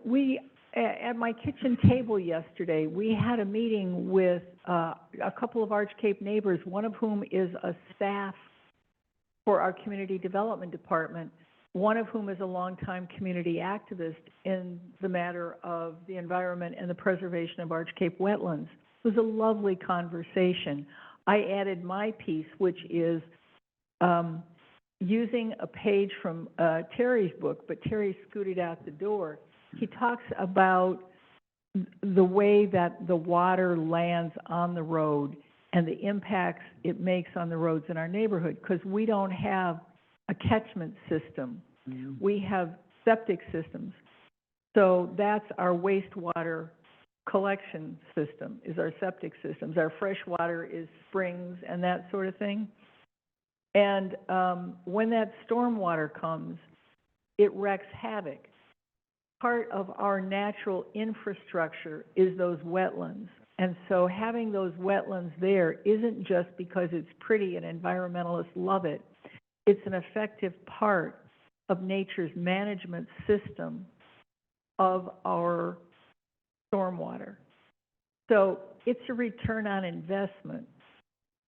We at my kitchen table yesterday, we had a meeting with a couple of Arch Cape neighbors, one of whom is a staff for our community development department, one of whom is a longtime community activist in the matter of the environment and the preservation of Arch Cape wetlands. It was a lovely conversation. I added my piece, which is using a page from Terry's book, but Terry scooted out the door. He talks about the way that the water lands on the road and the impacts it makes on the roads in our neighborhood, because we don't have a catchment system. We have septic systems. So that's our wastewater collection system, is our septic systems. Our fresh water is springs and that sort of thing. And when that stormwater comes, it wreaks havoc. Part of our natural infrastructure is those wetlands. And so having those wetlands there isn't just because it's pretty and environmentalists love it. It's an effective part of nature's management system of our stormwater. So it's a return on investment.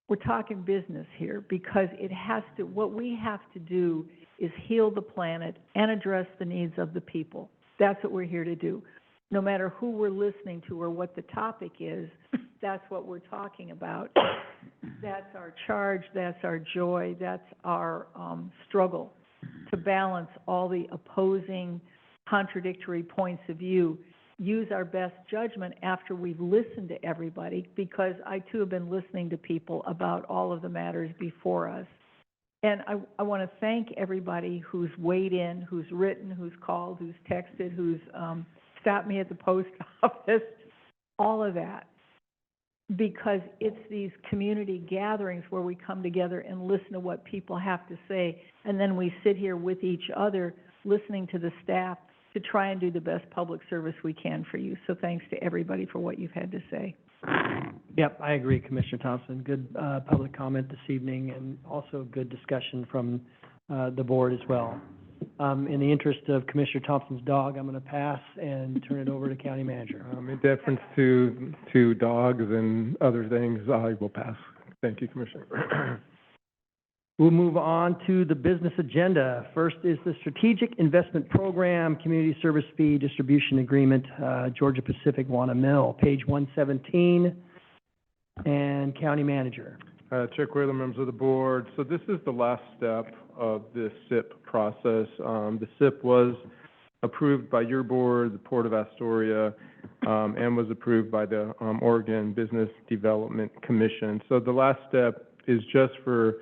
We're talking business here because it has to, what we have to do is heal the planet and address the needs of the people. That's what we're here to do. No matter who we're listening to or what the topic is, that's what we're talking about. That's our charge, that's our joy, that's our struggle to balance all the opposing, contradictory points of view. Use our best judgment after we've listened to everybody, because I too have been listening to people about all of the matters before us. And I want to thank everybody who's weighed in, who's written, who's called, who's texted, who's stopped me at the post office, all of that. Because it's these community gatherings where we come together and listen to what people have to say, and then we sit here with each other, listening to the staff to try and do the best public service we can for you. So thanks to everybody for what you've had to say. Yep, I agree, Commissioner Thompson. Good public comment this evening, and also good discussion from the board as well. In the interest of Commissioner Thompson's dog, I'm going to pass and turn it over to County Manager. In deference to dogs and other things, I will pass. Thank you, Commissioner. We'll move on to the business agenda. First is the Strategic Investment Program Community Service Fee Distribution Agreement, Georgia Pacific Wanna Mill, page 117, and County Manager. Chuck Whaler, members of the board. So this is the last step of the SIP process. The SIP was approved by your board, the Port of Astoria, and was approved by the Oregon Business Development Commission. So the last step is just for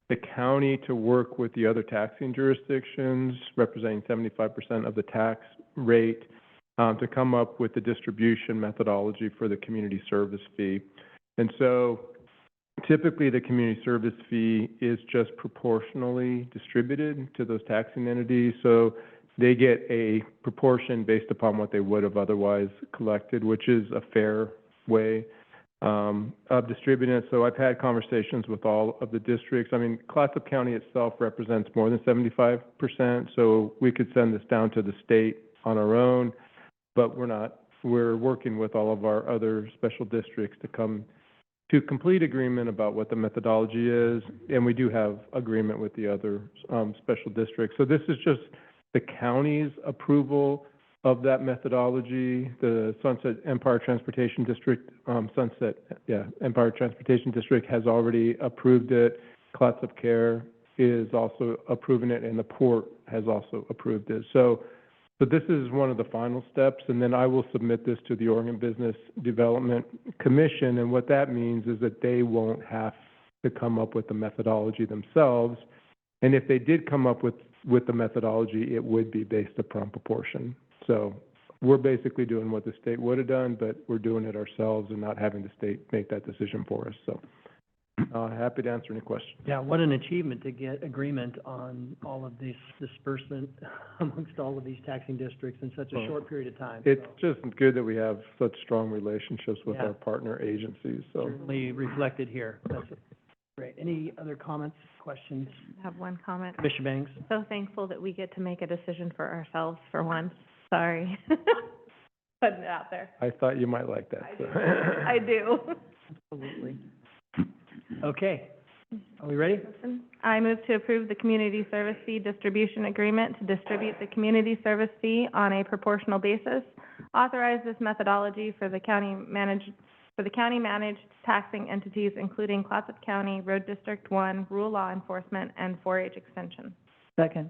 the county to work with the other taxing jurisdictions, representing 75% of the tax rate, to come up with the distribution methodology for the community service fee. And so typically the community service fee is just proportionally distributed to those taxing entities. So they get a proportion based upon what they would have otherwise collected, which is a fair way of distributing it. So I've had conversations with all of the districts. I mean, Clatsop County itself represents more than 75%, so we could send this down to the state on our own, but we're not. We're working with all of our other special districts to come to complete agreement about what the methodology is, and we do have agreement with the other special districts. So this is just the county's approval of that methodology. The Sunset Empire Transportation District, Empire Transportation District has already approved it. Clatsop Care is also approving it, and the port has also approved it. So this is one of the final steps, and then I will submit this to the Oregon Business Development Commission, and what that means is that they won't have to come up with the methodology themselves. And if they did come up with the methodology, it would be based upon proportion. So we're basically doing what the state would have done, but we're doing it ourselves and not having the state make that decision for us. So Happy to answer any questions. Yeah, what an achievement to get agreement on all of this disbursement amongst all of these taxing districts in such a Well, short period of time. It's So just good that we have such strong relationships with Yeah. our partner agencies, so. certainly reflected here. That's great. Any other comments, questions? I have one comment. Commissioner Banks? So thankful that we get to make a decision for ourselves for once. Sorry. Putting it out there. I thought you might like that, so. I do. Absolutely. Okay, are we ready? I move to approve the community service fee distribution agreement to distribute the community service fee on a proportional basis. Authorize this methodology for the county managed taxing entities, including Clatsop County, Road District 1, Rural Law Enforcement, and 4-H Extension. Second.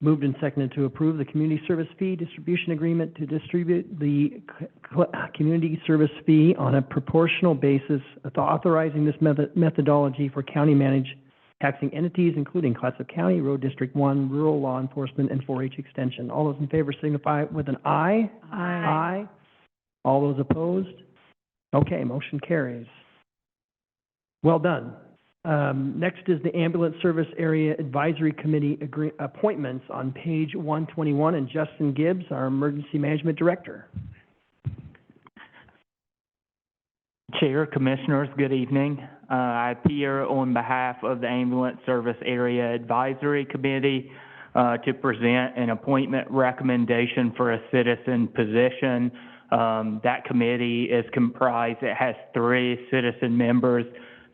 Moved and seconded to approve the community service fee distribution agreement to distribute the community service fee on a proportional basis, authorizing this methodology for county-managed taxing entities, including Clatsop County, Road District 1, Rural Law Enforcement, and 4-H Extension. All those in favor signify with an aye. Aye. All those opposed? Okay, motion carries. Well done. Next is the Ambulance Service Area Advisory Committee appointments on page 121, and Justin Gibbs, our Emergency Management Director. Chair, Commissioners, good evening. I appear on behalf of the Ambulance Service Area Advisory Committee to present an appointment recommendation for a citizen position. That committee is comprised, it has 3 citizen members.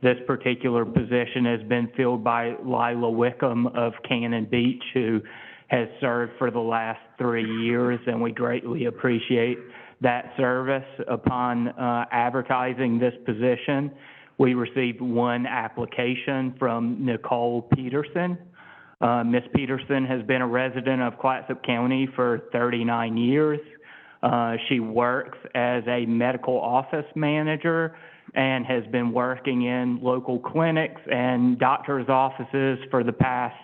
This particular position has been filled by Lila Wickham of Cannon Beach, who has served for the last 3 years, and we greatly appreciate that service. Upon advertising this position, we received 1 application from Nicole Peterson. Ms. Peterson has been a resident of Clatsop County for 39 years. She works as a medical office manager and has been working in local clinics and doctors' offices for the past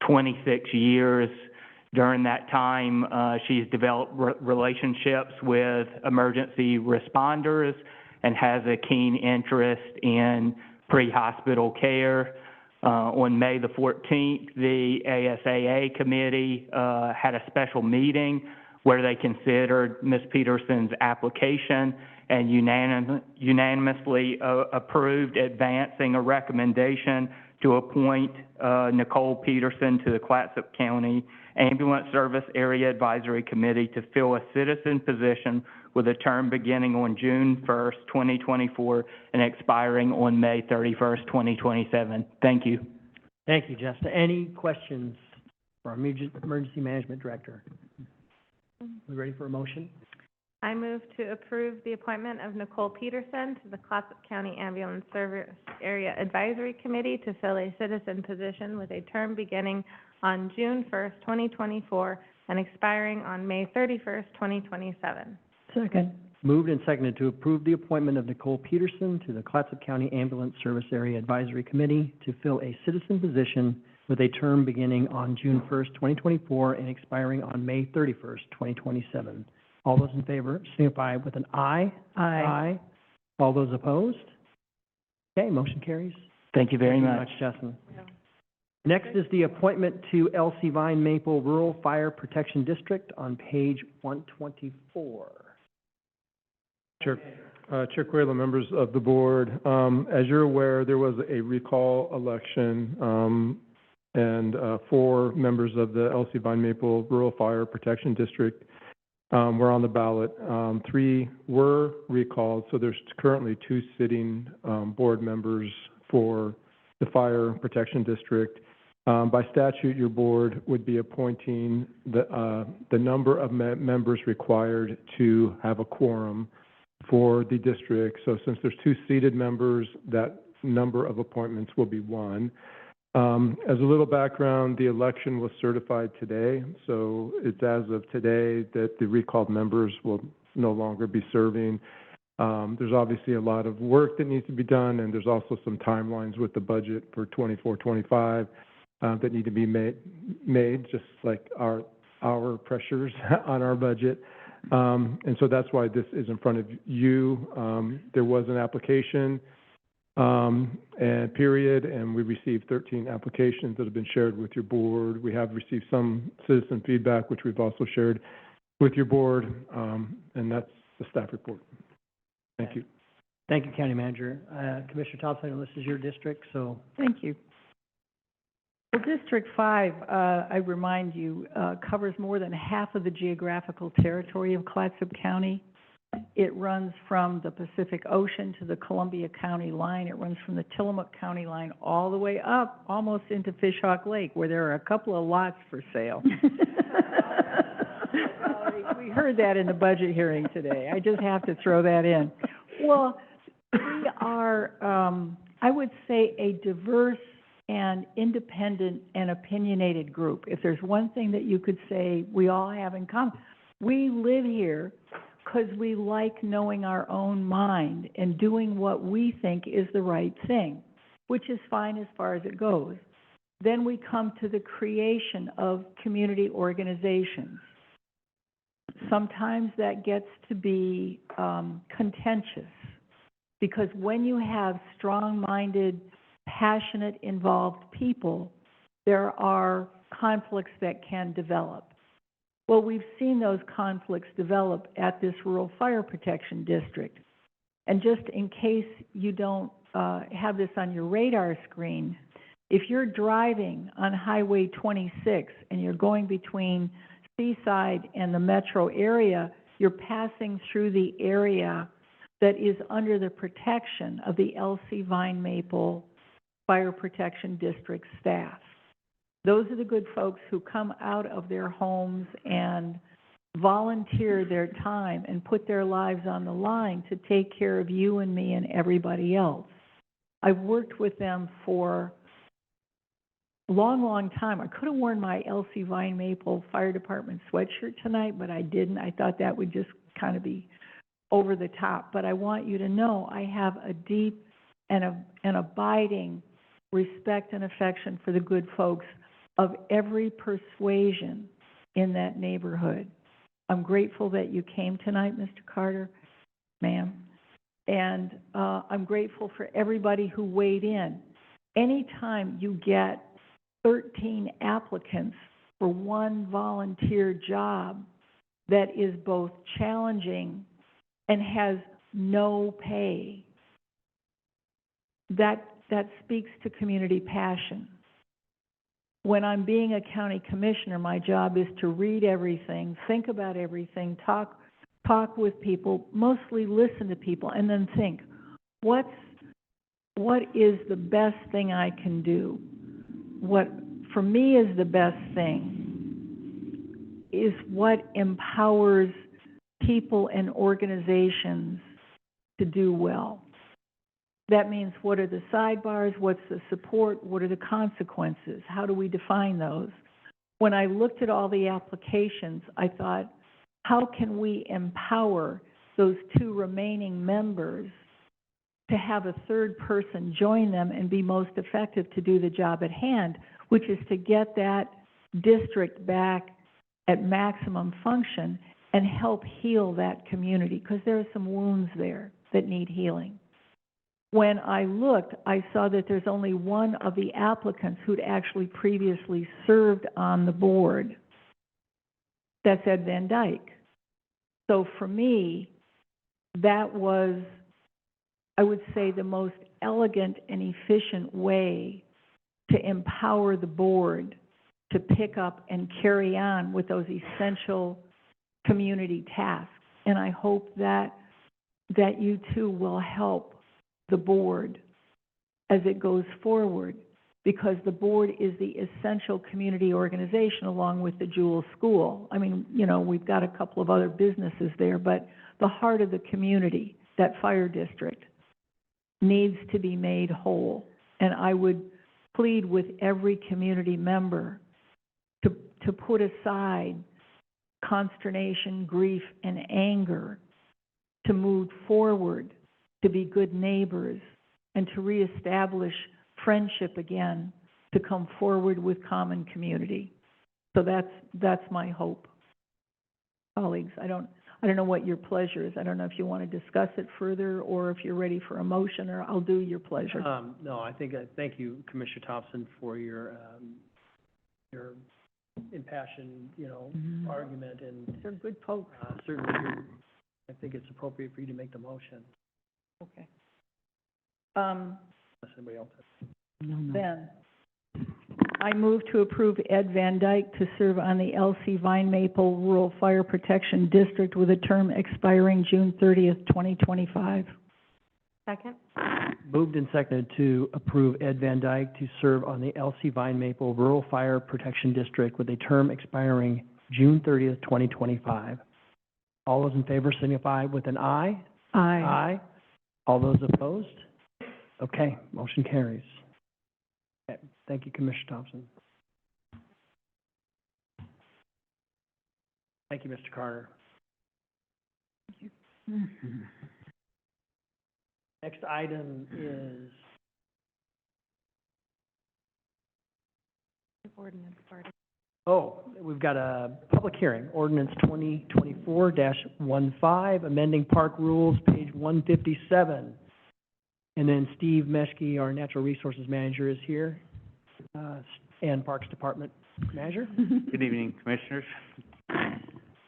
26 years. During that time, she's developed relationships with emergency responders and has a keen interest in pre-hospital care. On May the 14th, the ASAA committee had a special meeting where they considered Ms. Peterson's application and unanimously approved advancing a recommendation to appoint Nicole Peterson to the Clatsop County Ambulance Service Area Advisory Committee to fill a citizen position with a term beginning on June 1st, 2024, and expiring on May 31st, 2027. Thank you. Thank you, Justin. Any questions for our Emergency Management Director? We ready for a motion? I move to approve the appointment of Nicole Peterson to the Clatsop County Ambulance Service Area Advisory Committee to fill a citizen position with a term beginning on June 1st, 2024, and expiring on May 31st, 2027. Second. Moved and seconded to approve the appointment of Nicole Peterson to the Clatsop County Ambulance Service Area Advisory Committee to fill a citizen position with a term beginning on June 1st, 2024, and expiring on May 31st, 2027. All those in favor signify with an aye. Aye. All those opposed? Okay, motion carries. Thank you very much. Justin. Next is the appointment to Elsie Vine Maple Rural Fire Protection District on page 124. Chair Quayla, members of the board, as you're aware, there was a recall election, and 4 members of the Elsie Vine Maple Rural Fire Protection District were on the ballot. 3 were recalled, so there's currently 2 sitting board members for the Fire Protection District. By statute, your board would be appointing the number of members required to have a quorum for the district. So since there's 2 seated members, that number of appointments will be 1. As a little background, the election was certified today, so it's as of today that the recalled members will no longer be serving. There's obviously a lot of work that needs to be done, and there's also some timelines with the budget for 24-25 that need to be made, just like our pressures on our budget. And so that's why this is in front of you. There was an application and period, and we received 13 applications that have been shared with your board. We have received some citizen feedback, which we've also shared with your board, and that's the staff report. Thank you. Thank you, County Manager. Commissioner Thompson, this is your district, so. Thank you. Well, District 5, I remind you, covers more than half of the geographical territory of Clatsop County. It runs from the Pacific Ocean to the Columbia County line. It runs from the Tillamook County line all the way up, almost into Fishhawk Lake, where there are a couple of lots for sale. We heard that in the budget hearing today. I just have to throw that in. Well, we are, I would say, a diverse and independent and opinionated group. If there's one thing that you could say we all have in common, we live here because we like knowing our own mind and doing what we think is the right thing, which is fine as far as it goes. Then we come to the creation of community organizations. Sometimes that gets to be contentious, because when you have strong-minded, passionate, involved people, there are conflicts that can develop. Well, we've seen those conflicts develop at this Rural Fire Protection District. And just in case you don't have this on your radar screen, if you're driving on Highway 26 and you're going between Seaside and the metro area, you're passing through the area that is under the protection of the LC Vine Maple Fire Protection District staff. Those are the good folks who come out of their homes and volunteer their time and put their lives on the line to take care of you and me and everybody else. I've worked with them for a long, long time. I could have worn my LC Vine Maple Fire Department sweatshirt tonight, but I didn't. I thought that would just kind of be over the top. But I want you to know I have a deep and an abiding respect and affection for the good folks of every persuasion in that neighborhood. I'm grateful that you came tonight, Mr. Carter, ma'am. And I'm grateful for everybody who weighed in. Anytime you get 13 applicants for one volunteer job that is both challenging and has no pay, that speaks to community passion. When I'm being a county commissioner, my job is to read everything, think about everything, talk with people, mostly listen to people, and then think, what is the best thing I can do? What for me is the best thing is what empowers people and organizations to do well. That means, what are the sidebars? What's the support? What are the consequences? How do we define those? When I looked at all the applications, I thought, how can we empower those two remaining members to have a third person join them and be most effective to do the job at hand, which is to get that district back at maximum function and help heal that community, because there are some wounds there that need healing. When I looked, I saw that there's only one of the applicants who'd actually previously served on the board. That's Ed Van Dyke. So for me, that was, I would say, the most elegant and efficient way to empower the board to pick up and carry on with those essential community tasks. And I hope that you too will help the board as it goes forward, because the board is the essential community organization along with the Jewel School. I mean, you know, we've got a couple of other businesses there, but the heart of the community, that fire district, needs to be made whole. And I would plead with every community member to put aside consternation, grief, and anger, to move forward, to be good neighbors, and to reestablish friendship again, to come forward with common community. So that's my hope. Colleagues, I don't know what your pleasure is. I don't know if you want to discuss it further or if you're ready for a motion, or I'll do your pleasure. No, I think, thank you, Commissioner Thompson, for your impassioned, argument, and They're good folks. certainly I think it's appropriate for you to make the motion, Okay. unless anybody else has. Then, I move to approve Ed Van Dyke to serve on the LC Vine Maple Rural Fire Protection District with a term expiring June 30th, 2025. Second? Moved and seconded to approve Ed Van Dyke to serve on the LC Vine Maple Rural Fire Protection District with a term expiring June 30th, 2025. All those in favor signify with an aye. Aye. Aye. All those opposed? Okay, motion carries. Okay, thank you, Commissioner Thompson. Thank you, Mr. Carter. Next item is Ordinance part. we've got a public hearing, ordinance 2024-15, amending park rules, page 157. And then Steve Meshke, our natural resources manager, is here, and Parks Department manager. Good evening, Commissioners.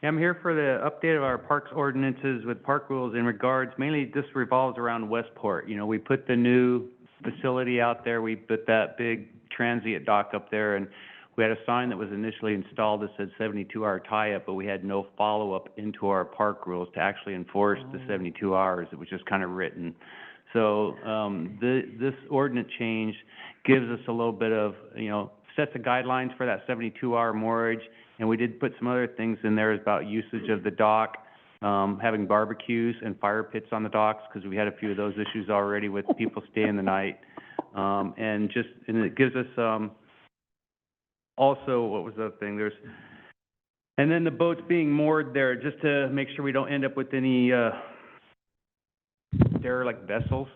I'm here for the update of our parks ordinances with park rules in regards, mainly this revolves around Westport. We put the new facility out there, we put that big transient dock up there, and we had a sign that was initially installed that said 72-hour tie-up, but we had no follow-up into our park rules to actually enforce the 72 hours. It was just kind of written. So, this ordinance change gives us a little bit of, sets the guidelines for that 72-hour moorage. And we did put some other things in there about usage of the dock, having barbecues and fire pits on the docks, because we had a few of those issues already with people staying the night. And it gives us, also, what was the other thing? And then the boats being moored there, just to make sure we don't end up with any, derelict vessels,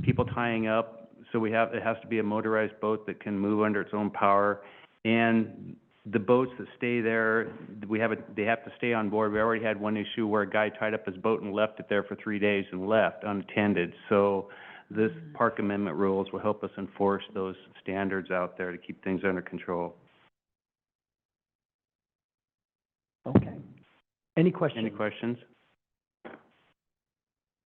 people tying up. So it has to be a motorized boat that can move under its own power. And the boats that stay there, they have to stay on board. We already had one issue where a guy tied up his boat and left it there for 3 days and left unattended. So this park amendment rules will help us enforce those standards out there to keep things under control. Okay. Any questions? Any questions?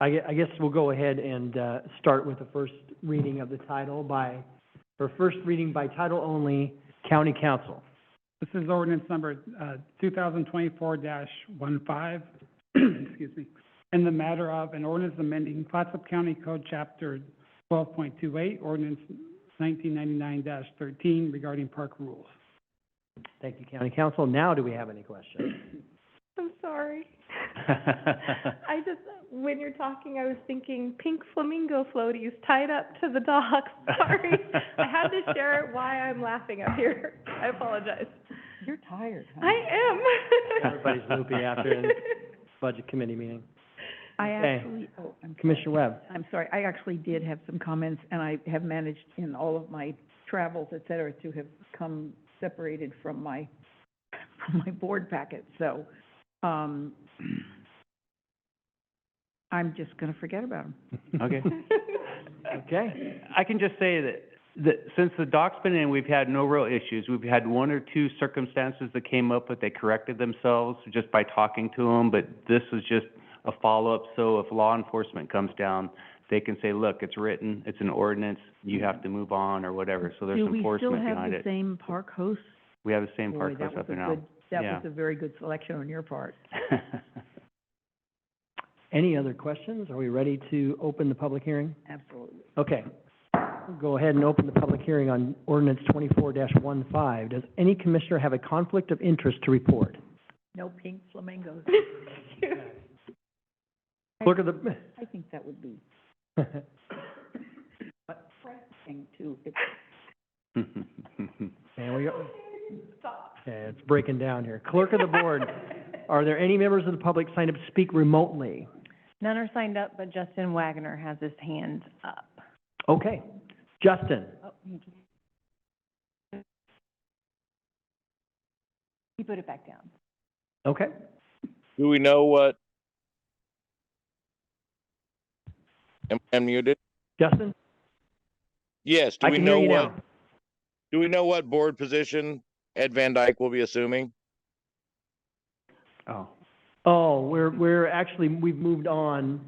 I guess we'll go ahead and start with the first reading of the title first reading by title only, County Council. This is ordinance number 2024-15, excuse me, in the matter of an ordinance amending Clatsop County Code Chapter 12.28, ordinance 1999-13 regarding park rules. Thank you, County Council. Now, do we have any questions? I'm sorry. When you're talking, I was thinking pink flamingo floaties tied up to the dock. Sorry. I had to share why I'm laughing up here. I apologize. You're tired, huh? I am. Everybody's loopy after the Budget Committee meeting. Okay. Commissioner Webb. I'm sorry, I actually did have some comments, and I have managed in all of my travels, et cetera, to have come separated from my board packet, so, I'm just gonna forget about them. Okay. Okay. I can just say that since the dock's been in, we've had no real issues. We've had one or two circumstances that came up, but they corrected themselves just by talking to them. But this is just a follow-up, so if law enforcement comes down, they can say, look, it's written, it's an ordinance, you have to move on or whatever. So there's enforcement behind it. Do we still have the same park host? We have the same Boy, park that host was up there a now. good- That Yeah. was a very good selection on your part. Any other questions? Are we ready to open the public hearing? Absolutely. Okay. We'll go ahead and open the public hearing on ordinance 24-15. Does any commissioner have a conflict of interest to report? No pink flamingos. Clerk of the... I think that would be refreshing too. There we go. Okay, it's breaking down here. Clerk of the board, are there any members of the public signed up to speak remotely? None are signed up, but Justin Wagner has his hand up. Okay. Justin? Oh, he put it back down. Okay. Do we know what? Am I muted? Justin? Yes, I can hear you now. do we know what board position Ed Van Dyke will be assuming? Oh, we're actually, we've moved on,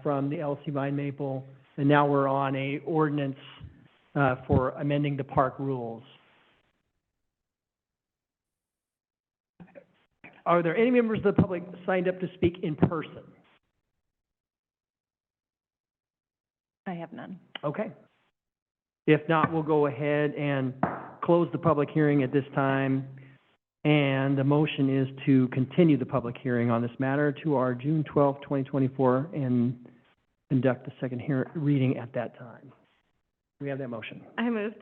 from the LC Vine Maple, and now we're on a ordinance, for amending the park rules. Are there any members of the public signed up to speak in person? I have none. Okay. If not, we'll go ahead and close the public hearing at this time. And the motion is to continue the public hearing on this matter to our June 12th, 2024, and conduct the second reading at that time. We have that motion. I move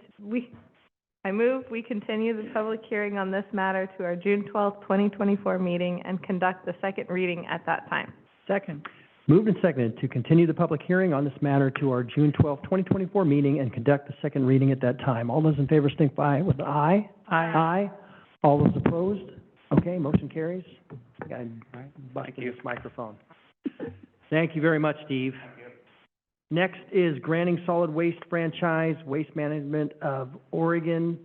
we continue the public hearing on this matter to our June 12th, 2024 meeting and conduct the second reading at that time. Second. Moved and seconded to continue the public hearing on this matter to our June 12th, 2024 meeting and conduct the second reading at that time. All those in favor signify with aye. Aye. All those opposed? Okay, motion carries. Got busted this microphone. Thank you very much, Steve. Next is granting solid waste franchise, Waste Management of Oregon,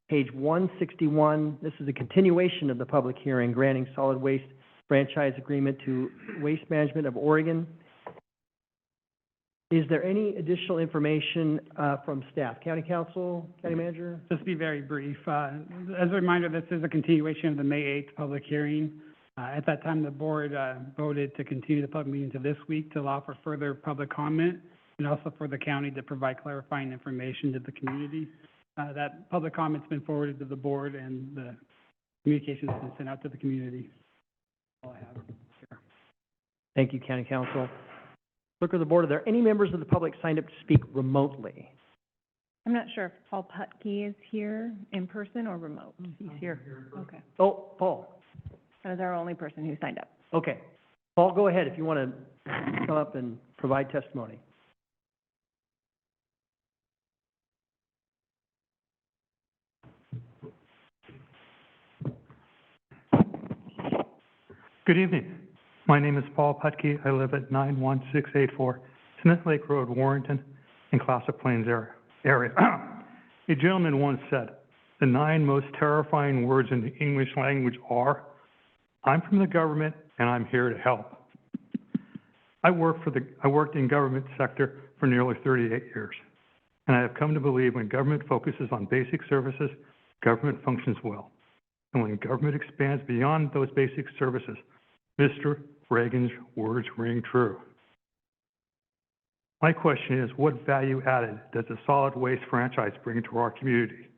page 161. This is a continuation of the public hearing, granting solid waste franchise agreement to Waste Management of Oregon. Is there any additional information from staff? County Council, County Manager? Just be very brief. As a reminder, this is a continuation of the May 8th public hearing. At that time, the board voted to continue the public meeting to this week to allow for further public comment and also for the county to provide clarifying information to the community. That public comment's been forwarded to the board and the communication's been sent out to the community. All I have here. Thank you, County Council. Clerk of the Board, are there any members of the public signed up to speak remotely? I'm not sure if Paul Putke is here in person or remote. He's here. Okay. Oh, Paul. That was our only person who signed up. Okay. Paul, go ahead if you want to come up and provide testimony. Good evening. My name is Paul Putke. I live at 91684 Smith Lake Road, Warrenton, in Classic Plains area. A gentleman once said, the 9 most terrifying words in the English language are, I'm from the government and I'm here to help. I worked in government sector for nearly 38 years, and I have come to believe when government focuses on basic services, government functions well. And when government expands beyond those basic services, Mr. Reagan's words ring true. My question is, what value added does the solid waste franchise bring to our community?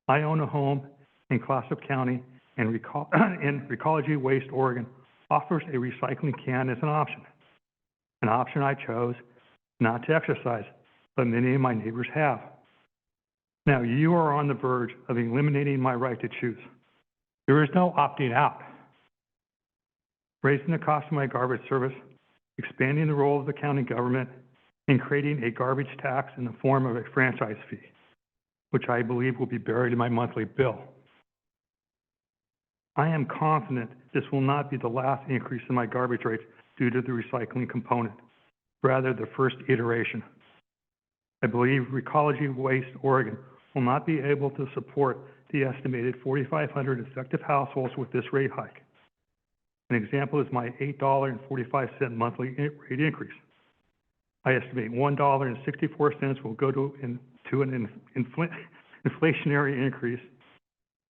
I own a home in Clatsop County, and Recology Waste Oregon offers a recycling can as an option I chose not to exercise, but many of my neighbors have. Now, you are on the verge of eliminating my right to choose. There is no opting out. Raising the cost of my garbage service, expanding the role of the county government, and creating a garbage tax in the form of a franchise fee, which I believe will be buried in my monthly bill. I am confident this will not be the last increase in my garbage rates due to the recycling component, rather the first iteration. I believe Recology Waste Oregon will not be able to support the estimated 4,500 effective households with this rate hike. An example is my $8.45 monthly rate increase. I estimate $1.64 will go to an inflationary increase.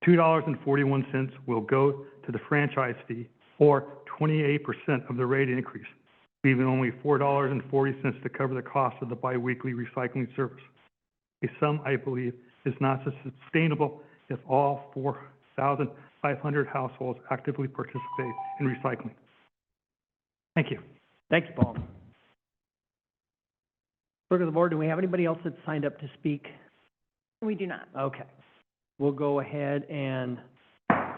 $2.41 will go to the franchise fee, or 28% of the rate increase, leaving only $4.40 to cover the cost of the biweekly recycling service. A sum I believe is not sustainable if all 4,500 households actively participate in recycling. Thank you. Thank you, Paul. Clerk of the Board, do we have anybody else that signed up to speak? We do not. Okay. We'll go ahead and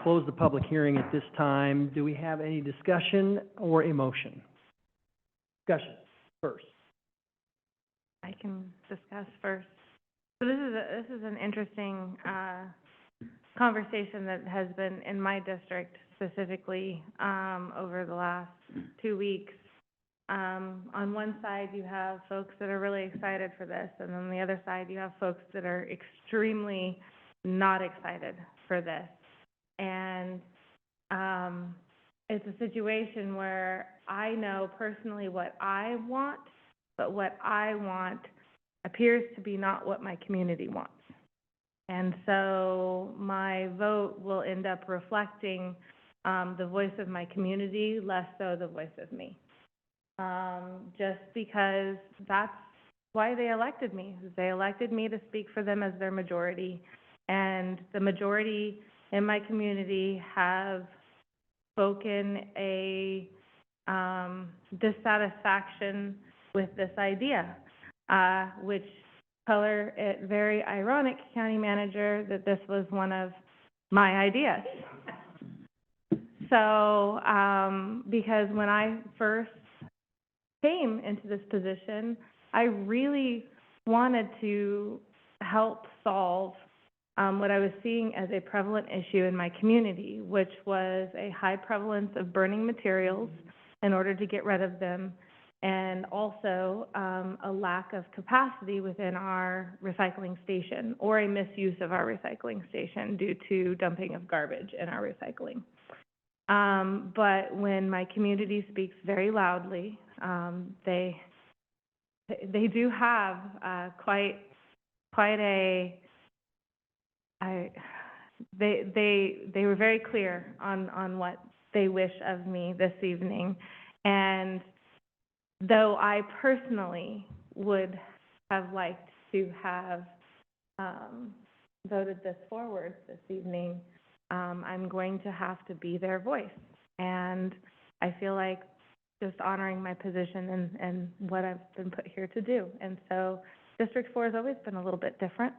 close the public hearing at this time. Do we have any discussion or a motion? Discussion first. I can discuss first. So this is an interesting conversation that has been in my district specifically, over the last 2 weeks. On one side, you have folks that are really excited for this, and on the other side, you have folks that are extremely not excited for this. And, it's a situation where I know personally what I want, but what I want appears to be not what my community wants. And so my vote will end up reflecting, the voice of my community, less so the voice of me. Just because that's why they elected me. They elected me to speak for them as their majority. And the majority in my community have spoken a dissatisfaction with this idea, which color it very ironic, County Manager, that this was one of my ideas. So, because when I first came into this position, I really wanted to help solve what I was seeing as a prevalent issue in my community, which was a high prevalence of burning materials in order to get rid of them, and also a lack of capacity within our recycling station, or a misuse of our recycling station due to dumping of garbage in our recycling. But when my community speaks very loudly, they do have quite a they were very clear on what they wish of me this evening. And though I personally would have liked to have voted this forward this evening, I'm going to have to be their voice. And I feel like just honoring my position and what I've been put here to do. And so District 4 has always been a little bit different.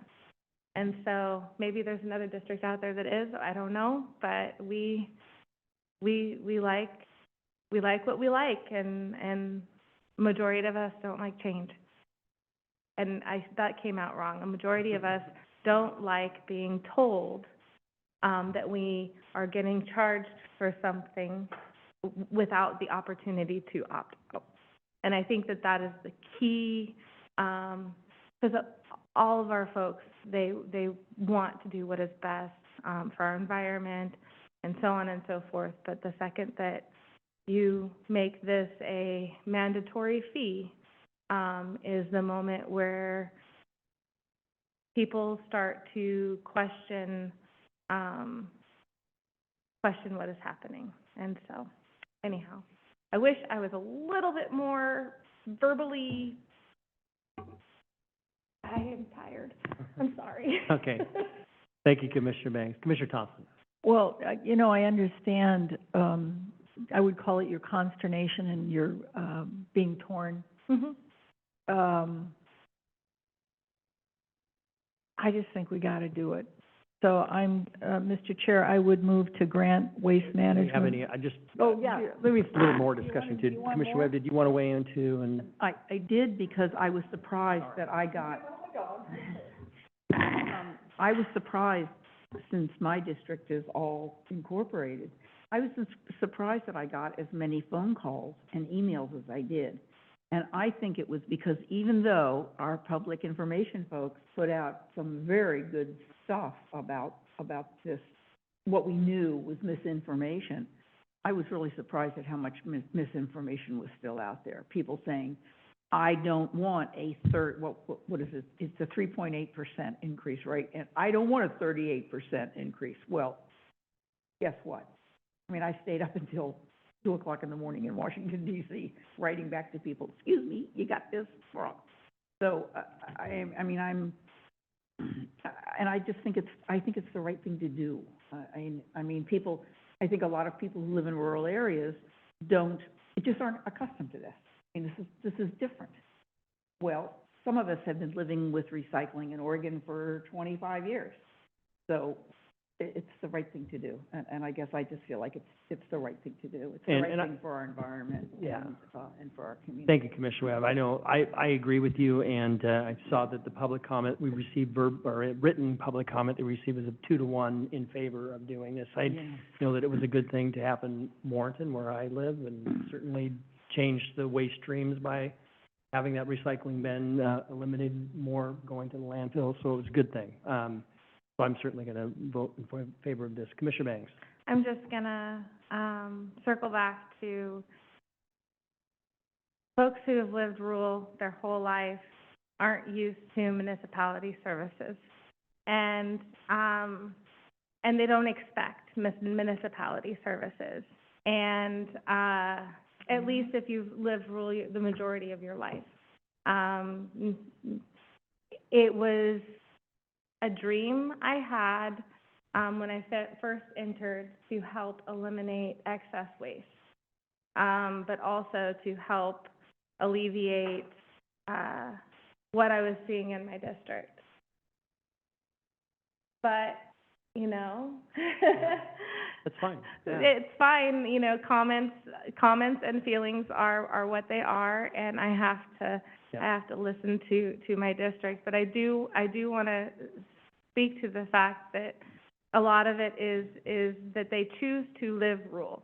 And so maybe there's another district out there that is, I don't know, but we like what we like, and majority of us don't like change. And that came out wrong. A majority of us don't like being told that we are getting charged for something without the opportunity to opt out. And I think that is the key, because all of our folks, they want to do what is best for our environment and so on and so forth. But the second that you make this a mandatory fee, is the moment where people start to question what is happening. And so, anyhow, I wish I was a little bit more verbally. I am tired. I'm sorry. Okay. Thank you, Commissioner Banks. Commissioner Thompson. Well, I understand, I would call it your consternation and your, being torn. Mm-hmm. I just think we gotta do it. So Mr. Chair, I would move to grant Waste Do you Management. have any, Oh, yeah. maybe a little more discussion do too. you want Commissioner more? Webb, did you want to weigh in too? And I did, because I was surprised that I got, I was surprised, since my district is all incorporated, I was surprised that I got as many phone calls and emails as I did. And I think it was because even though our public information folks put out some very good stuff about this, what we knew was misinformation, I was really surprised at how much misinformation was still out there. People saying, I don't want a what is it? It's a 3.8% increase, right? And I don't want a 38% increase. Well, guess what? I mean, I stayed up until 2 o'clock in the morning in Washington, D.C., writing back to people, excuse me, you got this wrong. So, and I just think I think it's the right thing to do. I mean, I think a lot of people who live in rural areas just aren't accustomed to this. I mean, this is different. Well, some of us have been living with recycling in Oregon for 25 years. So it's the right thing to do. And I guess I just feel like it's the right thing to do. It's the And- right and I- thing for our environment Yeah. and for our community. Thank you, Commissioner Webb. I know, I agree with you, and I saw that the public comment, we received written public comment that we received was a 2-to-1 in favor of doing this. I Yeah. know that it was a good thing to happen in Warrenton, where I live, and certainly changed the waste streams by having that recycling bin, eliminated more going to the landfill, so it was a good thing. So I'm certainly gonna vote in favor of this. Commissioner Banks? I'm just gonna, circle back to folks who have lived rural their whole life aren't used to municipality services. And they don't expect municipality services. And, at least if you've lived rural the majority of your life. It was a dream I had, when I first entered, to help eliminate excess waste, but also to help alleviate, what I was seeing in my district. But, you know, That's fine. Yeah. it's fine, you know, comments and feelings are what they are, and I have to, Yeah. I have to listen to my district. But I do wanna speak to the fact that a lot of it is that they choose to live rural.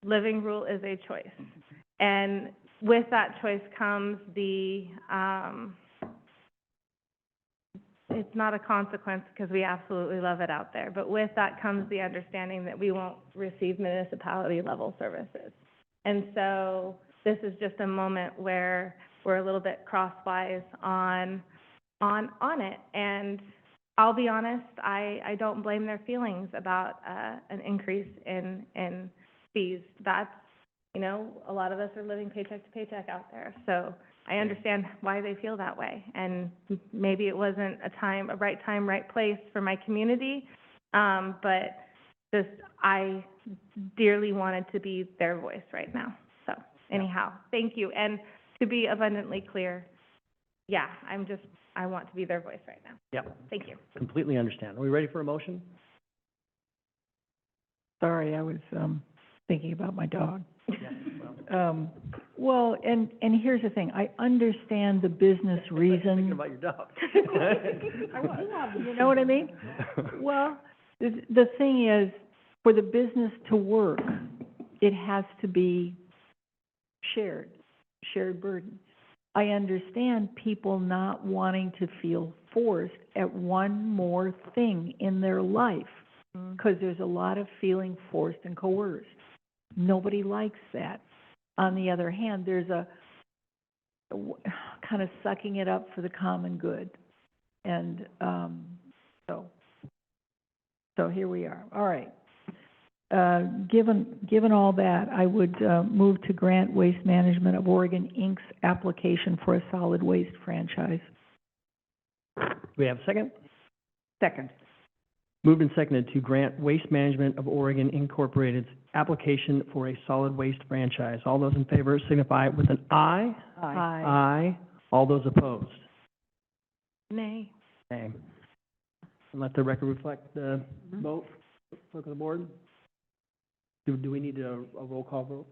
Living rural is a choice. And with that choice comes the, it's not a consequence because we absolutely love it out there, but with that comes the understanding that we won't receive municipality level services. And so this is just a moment where we're a little bit crosswise on it. And I'll be honest, I don't blame their feelings about, an increase in fees. That's, you know, a lot of us are living paycheck to paycheck out there. So I understand why they feel that way. And maybe it wasn't a right time, right place for my community. But just, I dearly wanted to be their voice right now. So anyhow, thank you. And to be abundantly clear, yeah, I want to be their voice right now. Yep, Thank you. completely understand. Are we ready for a motion? Sorry, I was, thinking about my dog. Yes, well, Well, and here's the thing, I understand the business thinking reason. about your dog. You know what I mean? Well, the thing is, for the business to work, it has to be shared burden. I understand people not wanting to feel forced at one more thing in their life, because there's a lot of feeling forced and coerced. Nobody likes that. On the other hand, there's a kind of sucking it up for the common good. And, so here we are. All right. Given all that, I would, move to grant Waste Management of Oregon, Inc.'s application for a solid waste franchise. Do we have a second? Second. Moved and seconded to grant Waste Management of Oregon Incorporated's application for a solid waste franchise. All those in favor signify with an aye. Aye. Aye. All those opposed? Nay. Nay. And let the record reflect the vote. Clerk of the board? Do we need a roll call vote?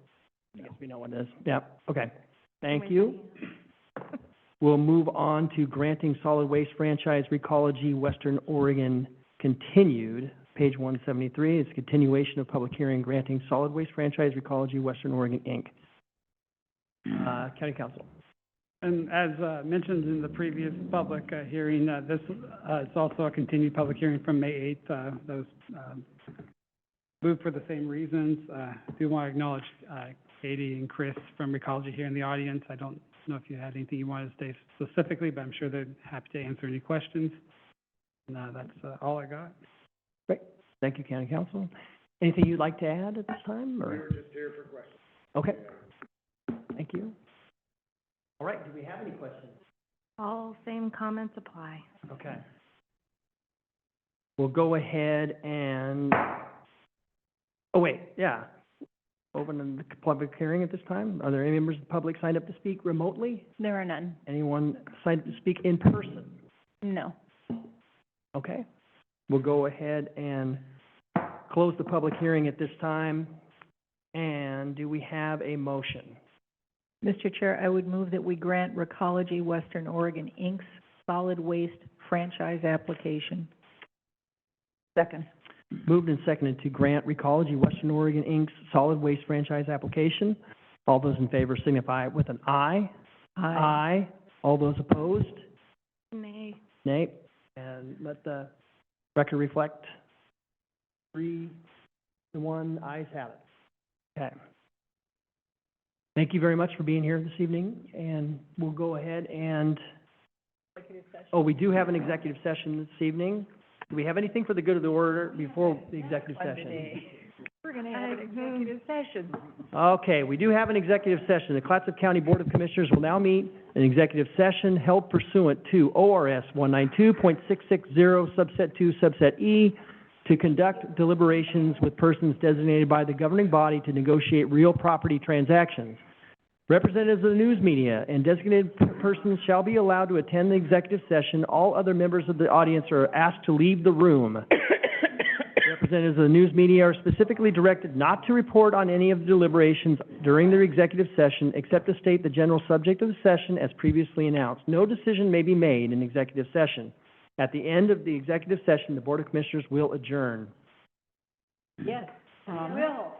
I guess we know what it is. Yep, okay. Thank you. We'll move on to granting solid waste franchise Recology Western Oregon continued. Page 173 is continuation of public hearing granting solid waste franchise Recology Western Oregon, Inc. County Council. And as mentioned in the previous public hearing, this it's also a continued public hearing from May 8th. Those moved for the same reasons. I do want to acknowledge Katie and Chris from Recology here in the audience. I don't know if you had anything you wanted to say specifically, but I'm sure they're happy to answer any questions. And that's all I got. Great. Thank you, County Council. Anything you'd like to add at this time, or? We were just here for questions. Okay. Thank you. All right, do we have any questions? All same comments apply. Okay. We'll go ahead and, oh, wait, yeah. Open the public hearing at this time. Are there any members of the public signed up to speak remotely? There are none. Anyone signed up to speak in person? No. Okay. we'll go ahead and close the public hearing at this time. And do we have a motion? Mr. Chair, I would move that we grant Recology Western Oregon, Inc.'s solid waste franchise application. Second. Moved and seconded to grant Recology Western Oregon, Inc.'s solid waste franchise application. All those in favor signify with an aye. Aye. All those opposed? Nay. Nay. And let the record reflect 3-1, ayes have it. Okay. Thank you very much for being here this evening, and we'll go ahead and, oh, we do have an executive session this evening. Do we have anything for the good of the order before the executive session? We're gonna have an executive session. Okay, we do have an executive session. The Clatsop County Board of Commissioners will now meet in executive session held pursuant to ORS 192.660, subset 2, subset E, to conduct deliberations with persons designated by the governing body to negotiate real property transactions. Representatives of the news media and designated persons shall be allowed to attend the executive session. All other members of the audience are asked to leave the room. Representatives of the news media are specifically directed not to report on any of the deliberations during their executive session, except to state the general subject of the session as previously announced. No decision may be made in executive session. At the end of the executive session, the Board of Commissioners will adjourn. Yes, will.